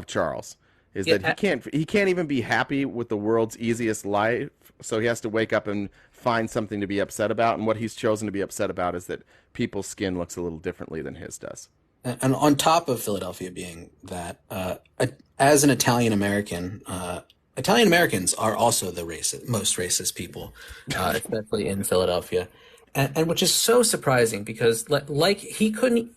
Charles. Is Yeah, that he can't even be happy with the world's easiest life, so he has to wake up and find something to be upset about. And what he's chosen to be upset about is that people's skin looks a little differently than his does. And on top of Philadelphia being that, as an Italian American, Italian Americans are also the most racist people, especially in Philadelphia, and which is so surprising because like he couldn't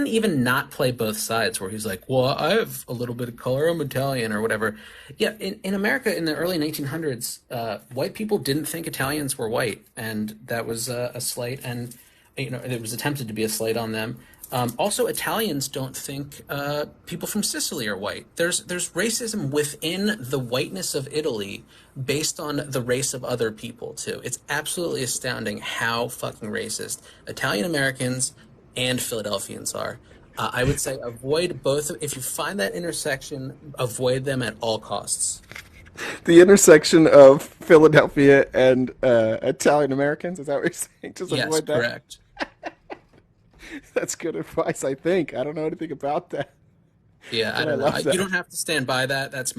even not play both sides where he's like, well, I have a little bit of color, I'm Italian or whatever. Yeah, in America in the early 1900s, white people didn't think Italians were white, and that was a slight, and it was attempted to be a slight on them. Also, Italians don't think people from Sicily are white. There's racism within the whiteness of Italy based on the race of other people, too. It's absolutely astounding how fucking racist Italian Americans and Philadelphians are. I would say avoid both. If you find that intersection, avoid them at all costs. The intersection of Philadelphia and Italian Americans, is that what you're saying? Just avoid that? Yes, correct. That's good advice, I think. I don't know anything about that. Yeah, I don't know. You don't have to stand by that. That's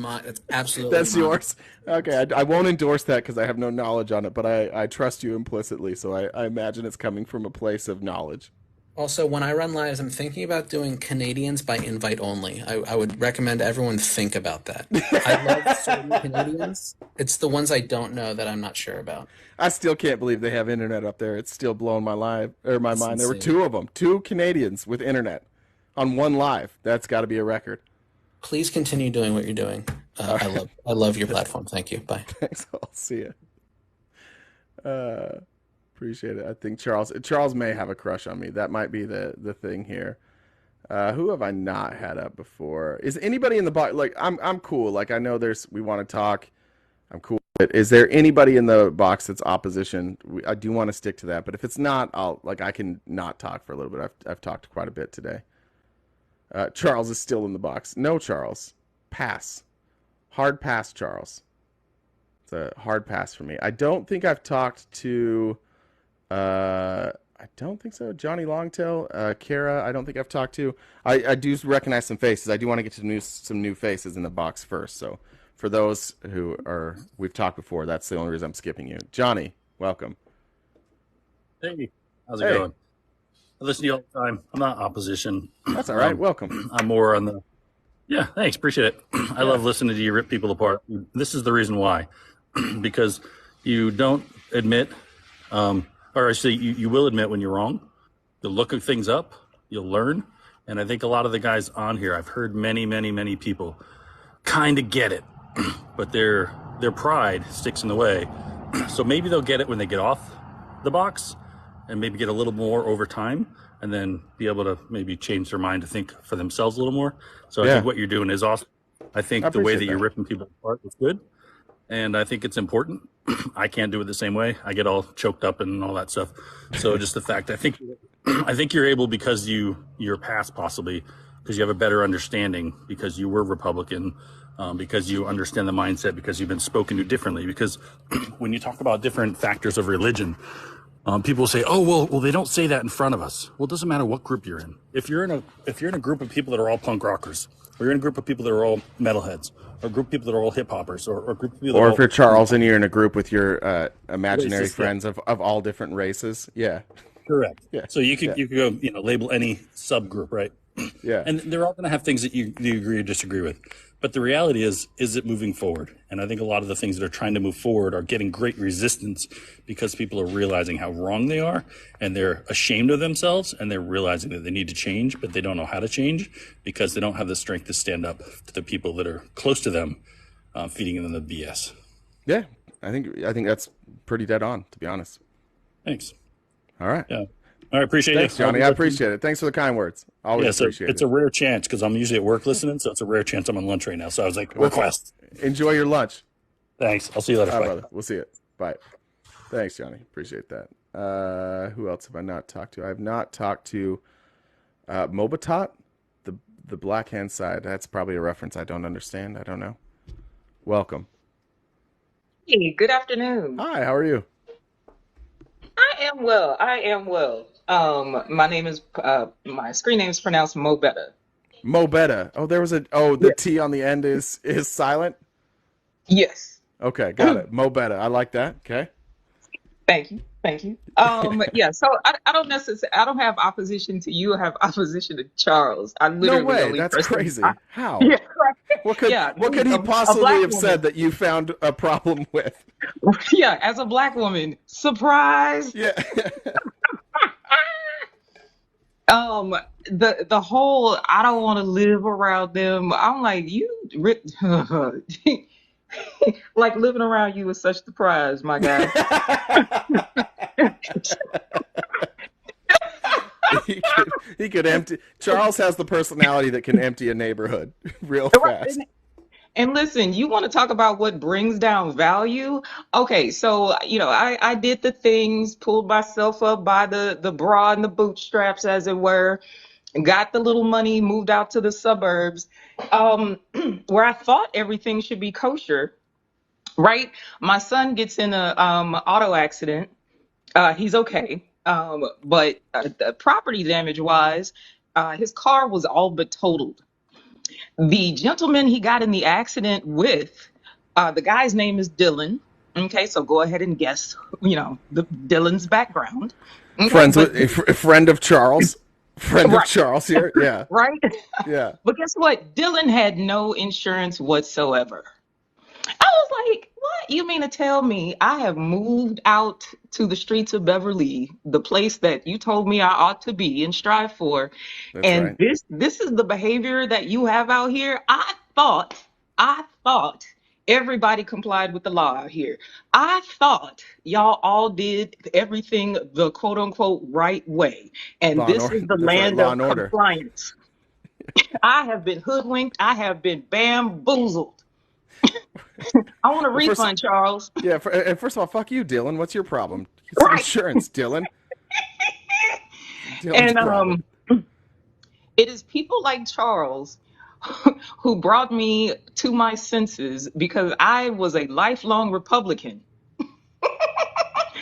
absolutely That's mine. yours? Okay, I won't endorse that because I have no knowledge on it, but I trust you implicitly, so I imagine it's coming from a place of knowledge. Also, when I run lives, I'm thinking about doing Canadians by invite only. I would recommend everyone think about that. I love certain Canadians. It's the ones I don't know that I'm not sure about. I still can't believe they have internet up there. It's still blowing my mind. There were two of them, 2 Canadians with internet on one live. That's got to be a record. Please continue doing what you're doing. I love your platform. Thank you. Bye. Thanks. I'll see you. Appreciate it. I think Charles may have a crush on me. That might be the thing here. Who have I not had up before? Is anybody in the box? Like I'm cool. Like I know we want to talk. I'm cool. Is there anybody in the box that's opposition? I do want to stick to that. But if it's not, I can not talk for a little bit. I've talked quite a bit today. Charles is still in the box. No, Charles. Pass. Hard pass, Charles. It's a hard pass for me. I don't think I've talked to. I don't think so. Johnny Longtail, Kara, I don't think I've talked to. I do recognize some faces. I do want to get to some new faces in the box first. So for those who we've talked before, that's the only reason I'm skipping you. Johnny, welcome. Hey, how's it going? I listen to you all the time. I'm not opposition. That's all right. Welcome. I'm more on the. Yeah, thanks. Appreciate it. I love listening to you rip people apart. This is the reason why, because you don't admit. Or I say you will admit when you're wrong. You'll look at things up. You'll learn. And I think a lot of the guys on here, I've heard many, many, many people kind of get it, but their pride sticks in the way. So maybe they'll get it when they get off the box and maybe get a little more over time and then be able to maybe change their mind to think for themselves a little more. So I think what you're doing is awesome. I think the way that you're ripping people apart is good. And I think it's important. I can't do it the same way. I get all choked up and all that stuff. So just the fact, I think you're able because you're past possibly because you have a better understanding because you were Republican, because you understand the mindset, because you've been spoken to differently. Because when you talk about different factors of religion, people say, "Oh, well, they don't say that in front of us." Well, it doesn't matter what group you're in. If you're in a group of people that are all punk rockers, or you're in a group of people that are all metalheads, or a group of people that are all hip hoppers, or a group of people. Or if you're Charles and you're in a group with your imaginary friends of all different races, correct. Yeah. So you could go label any subgroup, right? Yeah. And they're all going to have things that you agree or disagree with. But the reality is it moving forward? And I think a lot of the things that are trying to move forward are getting great resistance because people are realizing how wrong they are and they're ashamed of themselves and they're realizing that they need to change, but they don't know how to change because they don't have the strength to stand up to the people that are close to them, feeding them the BS. Yeah, I think that's pretty dead on, to be honest. Thanks. All right. Yeah. All right, appreciate Thanks, it. Johnny. I appreciate it. Thanks for the kind words. Always appreciate it. It's a rare chance because I'm usually at work listening, so it's a rare chance I'm on lunch right now. So I was like, request. Enjoy your lunch. Thanks. I'll see you later. All right, Bye. brother. We'll see you. Bye. Thanks, Johnny. Appreciate that. Who else have I not talked to? I have not talked to Mobatot, the Black Hand Side. That's probably a reference I don't understand. I don't know. Welcome. Hey, good afternoon. Hi, how are you? I am well. My name is my screen name is pronounced Mobetta. Mobetta. Oh, there was the T on the end is silent? Yes. Okay, got it. Mobetta. I like that. Okay. Thank you. Yeah, so I don't have opposition to you. I have opposition to Charles. I literally No way. only That's person crazy. How? Yeah, What could Yeah, what could he a possibly black have woman. said that you found a problem with? Yeah, as a black woman, surprise. Yeah. The whole I don't want to live around them. I'm like like living around you is such the prize, my guy. he could empty. Charles has the personality that can empty a neighborhood real Right. fast. And listen, you want to talk about what brings down value? Okay, so I did the things, pulled myself up by the bra and the bootstraps, as it were, and got the little money, moved out to the suburbs, where I thought everything should be kosher. Right? My son gets in a auto accident. He's okay, but the property damage wise, his car was all but totaled. The gentleman he got in the accident with, the guy's name is Dylan. Okay, so go ahead and guess, the Dylan's background. Okay, Friends but with a friend of Charles. Friend of right, Charles here. Yeah. right. Yeah. But guess what? Dylan had no insurance whatsoever. I was like, what? You mean to tell me I have moved out to the streets of Beverly, the place that you told me I ought to be and strive for, That's and right. this is the behavior that you have out here? I thought everybody complied with the law out here. I thought y'all all did everything the quote unquote right way. And Law and this order. is the That's right. land Law of and order. compliance. I have been hoodwinked. I have been bamboozled. I want a Well, first, refund, Charles. yeah. And first of all, fuck you, Dylan. What's your problem? Get some Right. insurance, Dylan. Dylan's And problem. it is people like Charles who brought me to my senses because I was a lifelong Republican.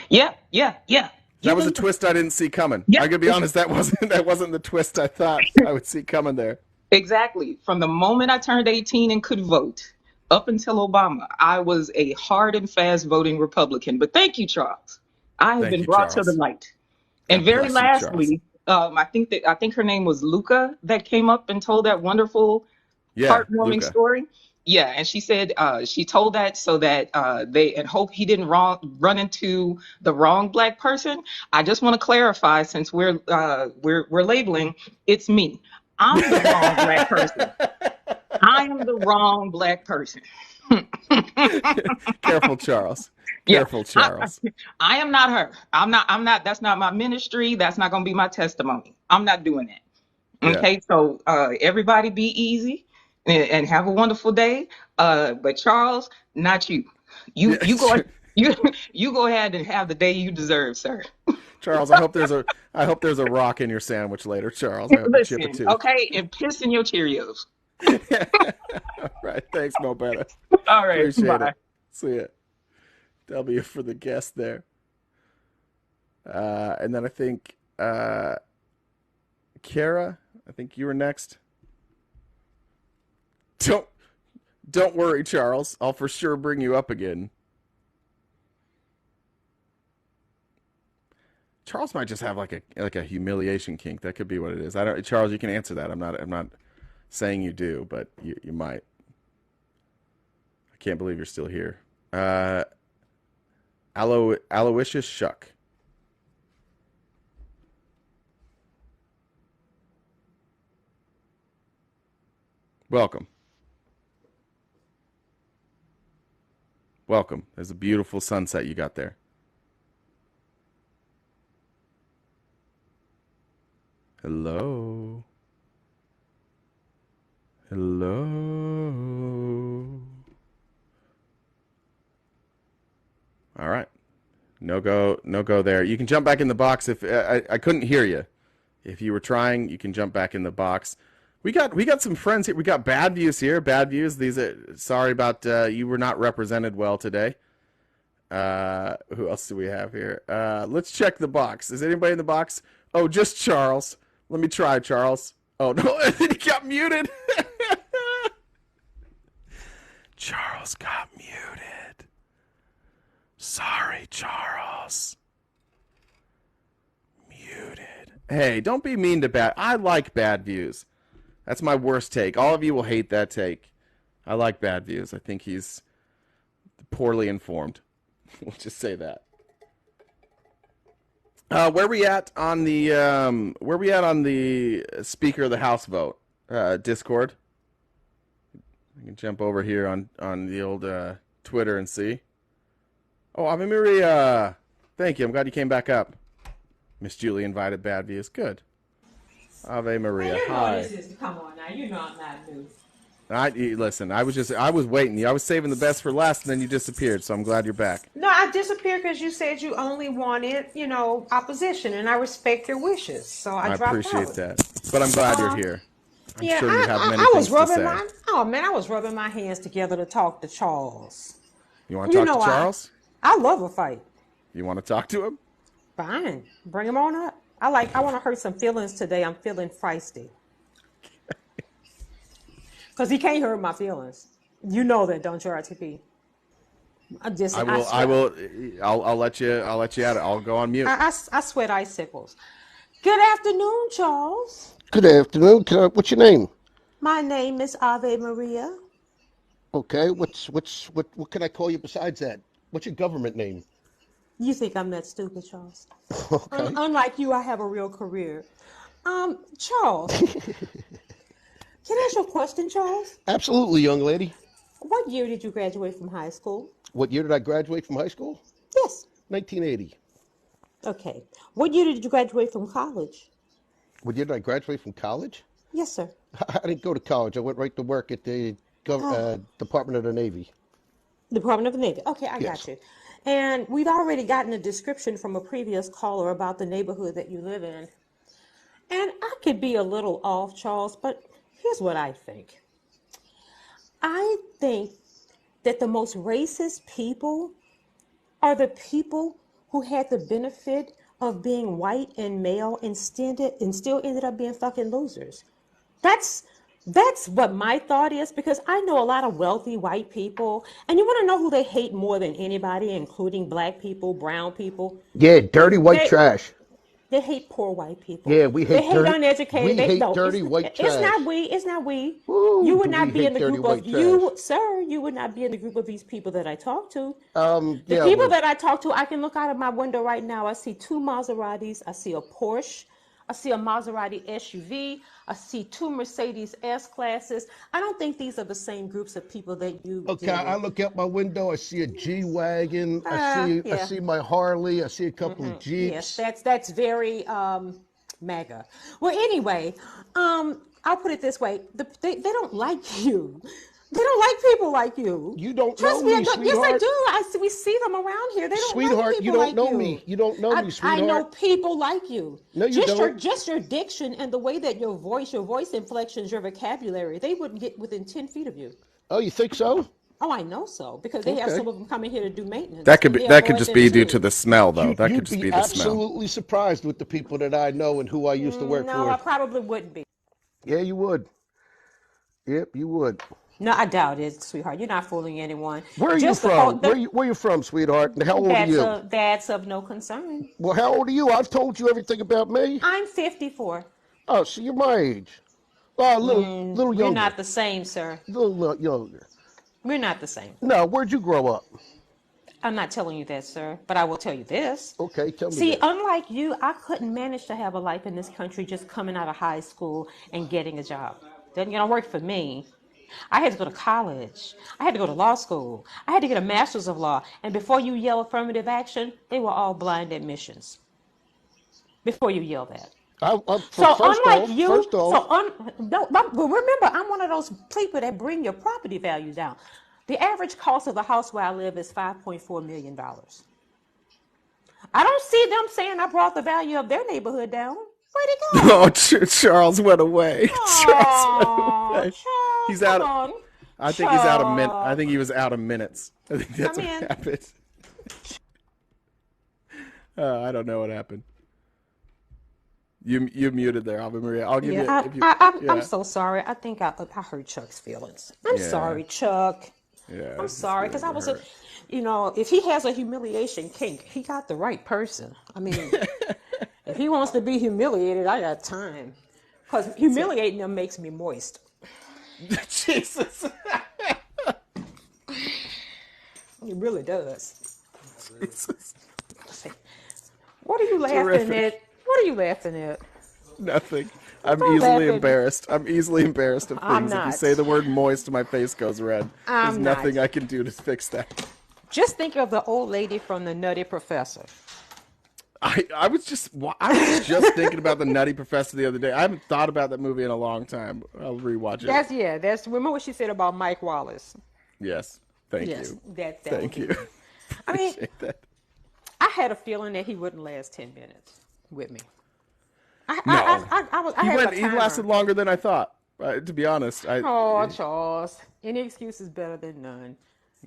Yeah, yeah, yeah. That was a Yeah, twist I didn't see coming. yeah, I gotta be honest. That wasn't the twist I thought I would see coming there. exactly. From the moment I turned 18 and could vote up until Obama, I was a hard and fast voting Republican. But thank you, Charles. I have Thank been you, brought to the Charles. light. And God very bless you, Charles. lastly, I think her name was Luca that came up and told that wonderful, Yeah, heartwarming Luca. story. Yeah, and she said she told that so that they and hope he didn't run into the wrong black person. I just want to clarify since we're labeling, it's me. I'm the wrong black person. I am the wrong black person. Careful, Charles. Yeah, Careful, Charles. I am not her. I'm not. That's not my ministry. That's not going to be my testimony. I'm not doing that. Yeah. Okay, so everybody be easy and have a wonderful day. But Charles, not you. You Yeah. you go you go ahead and have the day you deserve, sir. Charles, I hope there's a rock in your sandwich later, Charles. I hope you chip it Listen, too. okay, and piss in your Cheerios. All right. Thanks, Mo Better. All right, Appreciate bye. it. See ya. W for the guest there. And then I think Kara, I think you were next. Don't worry, Charles. I'll for sure bring you up again. Charles might just have like a humiliation kink. That could be what it is. I don't. Charles, you can answer that. I'm not saying you do, but you might. I can't believe you're still here. Aloysius Shuck. Welcome. Welcome. There's a beautiful sunset you got there. Hello. Hello. All right. No go there. You can jump back in the box if I couldn't hear you. If you were trying, you can jump back in the box. We got some friends here. We got Bad Views here. Bad Views. These are sorry about you were not represented well today. Who else do we have here? Let's check the box. Is anybody in the box? Oh, just Charles. Let me try, Charles. Oh no, he got muted. Charles got muted. Sorry, Charles. Muted. Hey, don't be mean to Bad. I like Bad Views. That's my worst take. All of you will hate that take. I like Bad Views. I think he's poorly informed. We'll just say that. Where we at on the Speaker of the House vote? Discord. I can jump over here on the old Twitter and see. Oh, Ave Maria. Thank you. I'm glad you came back up. Miss Julie invited Bad Views. Good. Ave Maria. You know Hi. this is, come on now. You know I'm not new. Listen, I was waiting. I was saving the best for last, and then you disappeared, so I'm glad you're back. No, I disappeared because you said you only wanted, opposition, and I respect your wishes. So I dropped appreciate out. that. But I'm glad you're here. I'm Yeah, sure you have many I things was to say. I was rubbing my hands together to talk to Charles. You want to talk to Charles? I love a fight. You want to talk to him? Fine, bring him on up. I want to hurt some feelings today. I'm feeling feisty. Because he can't hurt my feelings. You know that, don't you, RTP? I'll let you at it. I'll go on mute. I sweat icicles. Good afternoon, Charles. Good afternoon. What's your name? My name is Ave Maria. Okay. What can I call you besides that? What's your government name? You think I'm that stupid, Charles? Okay. Unlike you, I have a real career. Charles. Can I ask you a question, Charles? Absolutely, young lady. What year did you graduate from high school? What year did I graduate from high school? Yes. 1980. Okay. What year did you graduate from college? What year did I graduate from college? Yes, sir. I didn't go to college. I went right to work at the Department of the Navy. Department of the Navy. Okay, I Yes. got you. And we've already gotten a description from a previous caller about the neighborhood that you live in. And I could be a little off, Charles, but here's what I think. I think that the most racist people are the people who had the benefit of being white and male and still ended up being fucking losers. That's what my thought is, because I know a lot of wealthy white people, and you want to know who they hate more than anybody, including black people, brown people? Yeah, dirty white trash. They hate poor white people. Yeah, we hate They hate dirty. uneducated. We hate dirty white trash. It's not we. It's not we. Ooh, You would do not we be hate in the dirty group of white you, sir. You would not be in the group of these people that I talk to. The Yeah, people well, that I talk to, I can look out of my window right now. I see two Maseratis. I see a Porsche. I see a Maserati SUV. I see two Mercedes S-classes. I don't think these are the same groups of people that you okay, deal I with. look out my window. I see a G-Wagon. I Yeah. see my Harley. I see a couple of Yes, Jeeps. that's very MAGA. Well, anyway, I'll put it this way: they don't like you. They don't like people like you. You don't Trust know me, me, yes, I sweetheart. do. We see them around here. They don't like Sweetheart, you people don't like know you. me. You don't know me, I sweetheart. know people like you. No, you don't. Just your diction and the way that your voice inflections, your vocabulary, they wouldn't get within 10 feet of you. Oh, you think so? Oh, I know so, because they have Okay. some of them coming here to do maintenance. That could They just avoid them be due too. to the smell, though. That could You'd just be be the smell. absolutely surprised with the people that I know and who I used to work No, I for. probably wouldn't be. Yeah, you would. Yep, you would. No, I doubt it, sweetheart. You're not fooling anyone. Where are you Just the from? whole, Where you from, sweetheart? And how old are you? that's of no concern. Well, how old are you? I've told you everything about me. I'm 54. Oh, so you're my age. Oh, a little We're younger. not the same, sir. Little younger. We're not the same. No, where'd you grow up? I'm not telling you that, sir, but I will tell you this. Okay, tell me See, that. unlike you, I couldn't manage to have a life in this country just coming out of high school and getting a job. Doesn't work for me. I had to go to college. I had to go to law school. I had to get a master's of law. And before you yell affirmative action, they were all blind admissions. Before you yell that. So unlike you, but remember, I'm one of those people that bring your property value down. The average cost of the house where I live is $5.4 million. I don't see them saying I brought the value of their neighborhood down. Where'd it go? Oh, Charles went away. Charles went away. He's out. Come on. I think he's out of minutes. I think he was out of minutes. I think that's Come what in. happened. I don't know what happened. You muted there, Ave Maria. I'll give you. I'm so sorry. I think I hurt Chuck's feelings. I'm Yeah. sorry, Chuck. Yeah, I'm sorry, because I was if he has a humiliation kink, he got the right person. I mean, if he wants to be humiliated, I got time. Because humiliating him makes me moist. Jesus. It really does. Jesus. What are you laughing Terrific. at? What are you laughing at? Nothing. I'm Don't laugh easily at me. embarrassed. I'm easily embarrassed of I'm things. If you not. say the word moist, my face goes red. There's I'm nothing not. I can do to fix that. Just think of the old lady from The Nutty Professor. I was just thinking about the Nutty Professor the other day. I haven't thought about that movie in a long time. I'll rewatch it. That's remember what she said about Mike Wallace. Yes. Thank Yes, you. that Thank would you. be. I mean, Appreciate that. I had a feeling that he wouldn't last 10 minutes with me. No. I had a He timer. lasted longer than I thought. To be honest, Oh, Charles. Any excuse is better than none.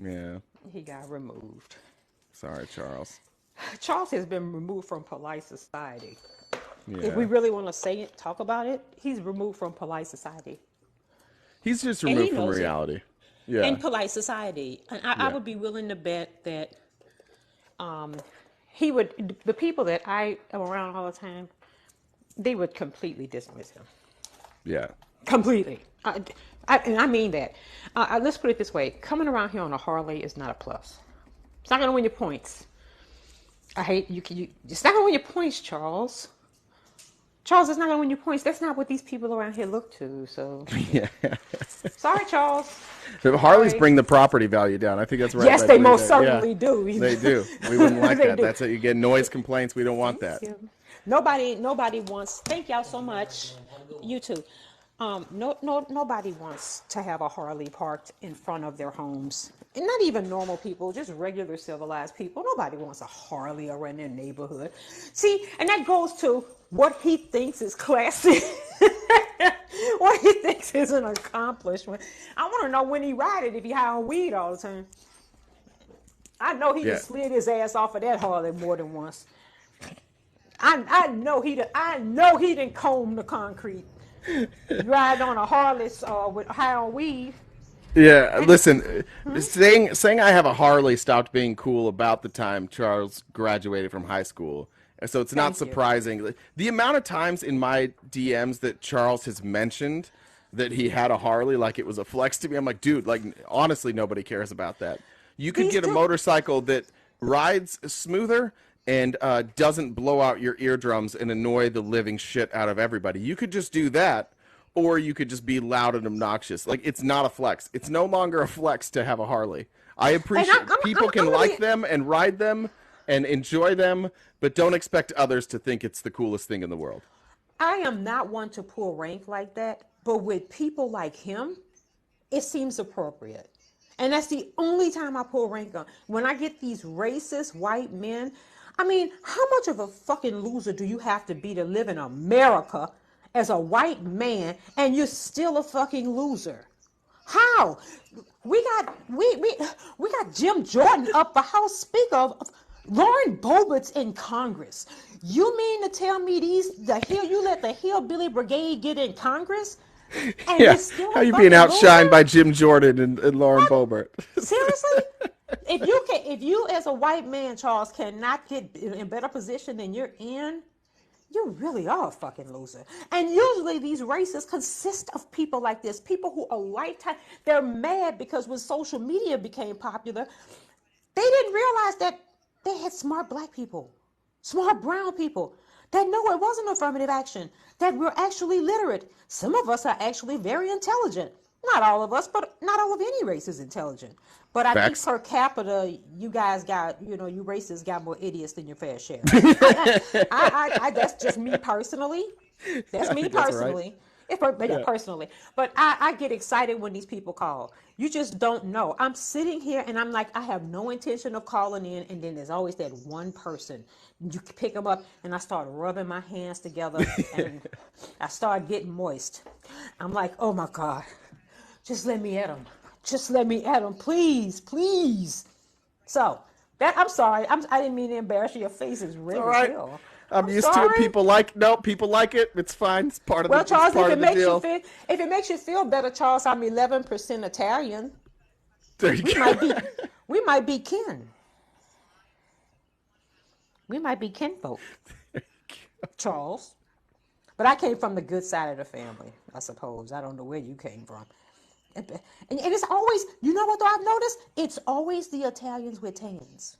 yeah. He got removed. Sorry, Charles. Charles has been removed from polite society. Yeah. If we really want to say it, talk about it, he's removed from polite society. He's just And he removed from knows it. reality. Yeah. In polite society. And I Yeah. would be willing to bet that he would, the people that I am around all the time, they would completely dismiss him. Yeah. Completely. And I mean that. Let's put it this way. Coming around here on a Harley is not a plus. It's not going to win you points. It's not going to win you points, Charles. Charles, it's not going to win you points. That's not what these people around here look to. So, Yeah. sorry, Charles. The Harleys Sorry. bring the property value down. I think that's right. Yes, I they believe most that. certainly Yeah. do. They do. We wouldn't like They that. do. That's it. You get noise complaints. We don't want that. Nobody wants. Thank y'all so much. You too. Nobody wants to have a Harley parked in front of their homes. And not even normal people, just regular civilized people. Nobody wants a Harley around their neighborhood. See, and that goes to what he thinks is classy. What he thinks is an accomplishment. I want to know when he ride it if he high on weed all the time. I know he Yeah. just slid his ass off of that Harley more than once. I know he didn't comb the concrete. Ride on a Harley with high on weed. Yeah, listen, saying I have a Harley stopped being cool about the time Charles graduated from high school. And so it's not Thank you. surprising. The amount of times in my DMs that Charles has mentioned that he had a Harley like it was a flex to me, I'm like, dude, like honestly nobody cares about that. You could get a motorcycle that rides smoother and doesn't blow out your eardrums and annoy the living shit out of everybody. You could just do that. Or you could just be loud and obnoxious. Like, it's not a flex. It's no longer a flex to have a Harley. I appreciate people can like them and ride them and enjoy them, but don't expect others to think it's the coolest thing in the world. I am not one to pull rank like that, but with people like him, it seems appropriate. And that's the only time I pull rank on. When I get these racist white men, I mean, how much of a fucking loser do you have to be to live in America as a white man and you're still a fucking loser? How? We got Jim Jordan up the House Speaker of Lauren Boebert's in Congress. You mean to tell me you let the Hillbilly Brigade get in Congress? And Yeah, you're still how a you being fucking outshined loser? by Jim Jordan and Lauren Boebert? Seriously? If you as a white man, Charles, cannot get in a better position than you're in, you really are a fucking loser. And usually these races consist of people like this, people who are lifetime, they're mad because when social media became popular, they didn't realize that they had smart black people, smart brown people that know it wasn't affirmative action, that we're actually literate. Some of us are actually very intelligent. Not all of us, but not all of any race is intelligent. But I Facts. think per capita, you guys got, you racists got more idiots than your fair share. That's just me personally. That's me That's right. personally. Personally. But I get excited when these people call. You just don't know. I'm sitting here and I'm like, I have no intention of calling in. And then there's always that one person. You pick them up and I start rubbing my hands together and I start getting moist. I'm like, oh my God, just let me at them. Just let me at them, please, please. So I'm sorry. I didn't mean to embarrass you. Your face is red All right. as hell. I'm used to it. sorry. People like it. It's fine. It's part of Well, it's Charles, part if of it the makes deal. if it makes you feel better, Charles, I'm 11% Italian. There you We go. might be kin. We might be kinfolk, Charles. But I came from the good side of the family, I suppose. I don't know where you came from. And it's always, you know what though I've noticed? It's always the Italians with tans.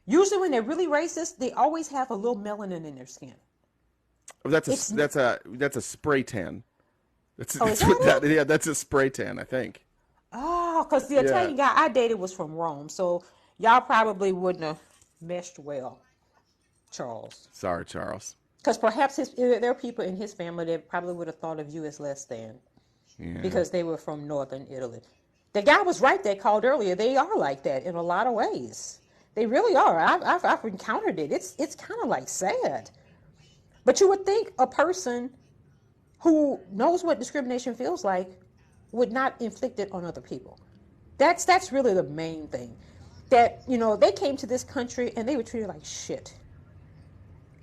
Usually when they're really racist, they always have a little melanin in their skin. That's a spray tan. That's Oh, is that it? yeah, that's a spray tan, I think. Oh, because the Yeah. Italian guy I dated was from Rome, so y'all probably wouldn't have meshed well, Charles. Sorry, Charles. Because perhaps there are people in his family that probably would have thought of you as less than Yeah. because they were from northern Italy. The guy was right that called earlier. They are like that in a lot of ways. They really are. I've encountered it. It's kind of like sad. But you would think a person who knows what discrimination feels like would not inflict it on other people. That's really the main thing. That, you know, they came to this country and they were treated like shit.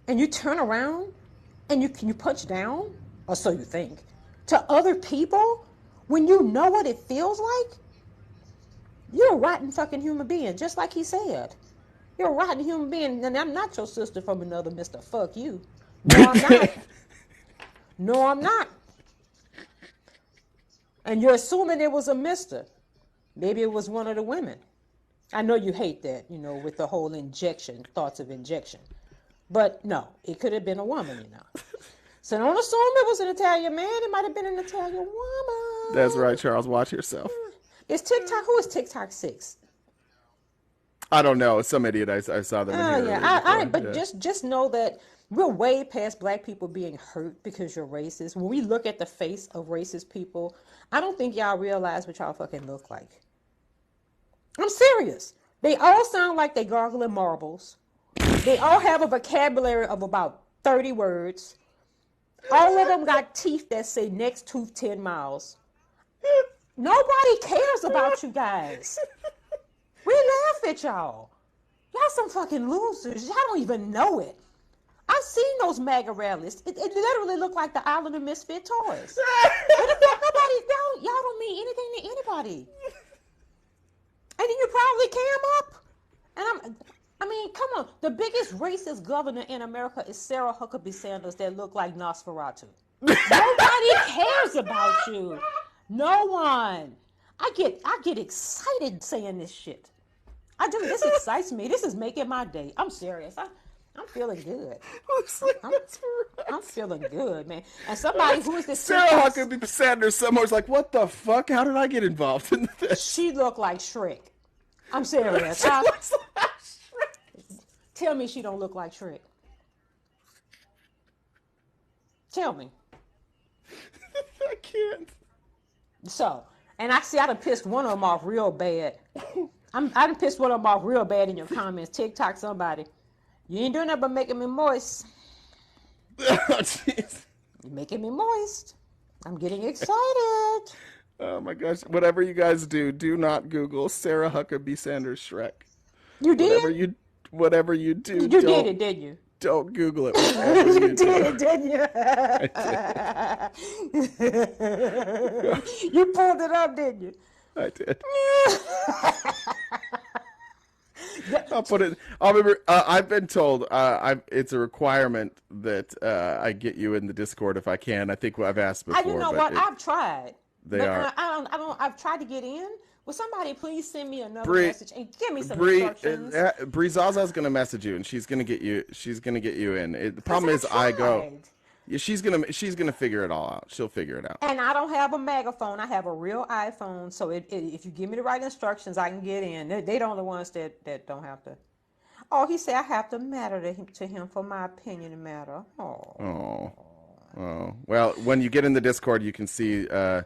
And you turn around and you punch down, or so you think, to other people when you know what it feels like. You're a rotten fucking human being, just like he said. You're a rotten human being, and I'm not your sister from another Mr. Fuck you. No, I'm not. No, I'm not. And you're assuming it was a mister. Maybe it was one of the women. I know you hate that, you know, with the whole injection, thoughts of injection. But no, it could have been a woman, you know. So don't assume it was an Italian man. It might have been an Italian woman. That's right, Charles. Watch yourself. Is TikTok, who is TikTok 6? I don't know. Some idiot I saw them Oh in here. yeah, before. but Yeah. just know that we're way past black people being hurt because you're racist. When we look at the face of racist people, I don't think y'all realize what y'all fucking look like. I'm serious. They all sound like they gargling marbles. They all have a vocabulary of about 30 words. All of them got teeth that say next tooth 10 miles. Nobody cares about you guys. We laugh at y'all. Y'all some fucking losers. Y'all don't even know it. I've seen those MAGA rallies. It literally looked like the Island of Misfit Toys. What the fuck? Y'all don't mean anything to anybody. And then you probably came up. And I mean, come on. The biggest racist governor in America is Sarah Huckabee Sanders that look like Nosferatu. Nobody cares about you. No one. I get excited saying this shit. I do. This excites me. This is making my day. I'm serious. I'm feeling good. I'm feeling good, man. And somebody who is this Sarah Huckabee Sanders somewhere's like, what the fuck? How did I get involved in this? She looked like Shrek. I'm serious. She looks like Tell me she don't look like Shrek. Tell me. I can't. So, and I done pissed one of them off real bad. I done pissed one of them off real bad in your comments. TikTok somebody. You ain't doing that but making me moist. Oh, jeez. You're making me moist. I'm getting excited. Oh my gosh. Whatever you guys do not Google Sarah Huckabee Sanders Shrek. You did? Whatever you do, You did it, didn't you? Don't Google it. Whatever you You do. did it, didn't you? You pulled it up, didn't you? I did. I'll put it. I'll remember. I've been told it's a requirement that I get you in the Discord if I can. I think I've asked before. You know but what? I've tried. They but are. I've tried to get in. Will somebody please send me another Bree- message and give me some Bree instructions? Zaza's gonna message you, and she's gonna get you. She's gonna get you in. The problem is, I go. tried. Yeah, she's gonna figure it all out. She'll figure it out. And I don't have a megaphone. I have a real iPhone. So if you give me the right instructions, I can get in. They don't the ones that don't have to. Oh, he said I have to matter to him for my opinion to matter. Oh. Oh. Well, when you get in the Discord, you can see Sarah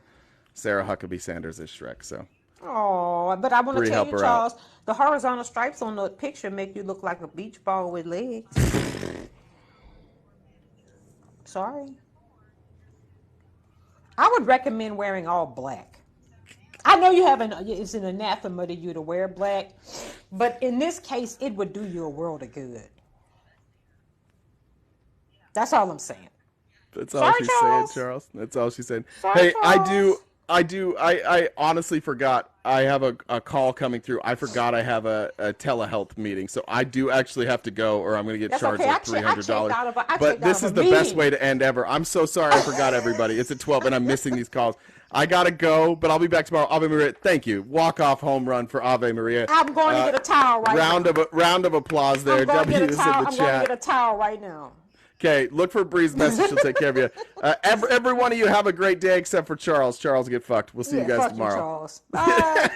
Huckabee Sanders as Shrek. So. Oh, but I want to Bree, tell help you, her out. Charles, the horizontal stripes on the picture make you look like a beach ball with legs. Sorry. I would recommend wearing all black. I know it's an anathema to you to wear black, but in this case, it would do you a world of good. That's all I'm saying. That's all Sorry, she's Charles. saying, Charles. That's all she's saying. Sorry, Hey, Charles. I honestly forgot. I have a call coming through. I forgot I have a telehealth meeting, so I do actually have to go, or I'm going to get That's charged okay. like $300. I But checked this out is of a the best meeting. way to end ever. I'm so sorry I forgot everybody. It's at 12, and I'm missing these calls. I gotta go, but I'll be back tomorrow. Ave Maria, thank you. Walk-off home run for Ave Maria. I'm going to get a towel right now. Round of applause there. I'm going W to is in the I'm going to chat. get a towel right now. Okay, look for Bree's message. She'll take care of you. Every one of you have a great day except for Charles. Charles, get fucked. We'll see you guys fuck tomorrow. You, Charles. Bye.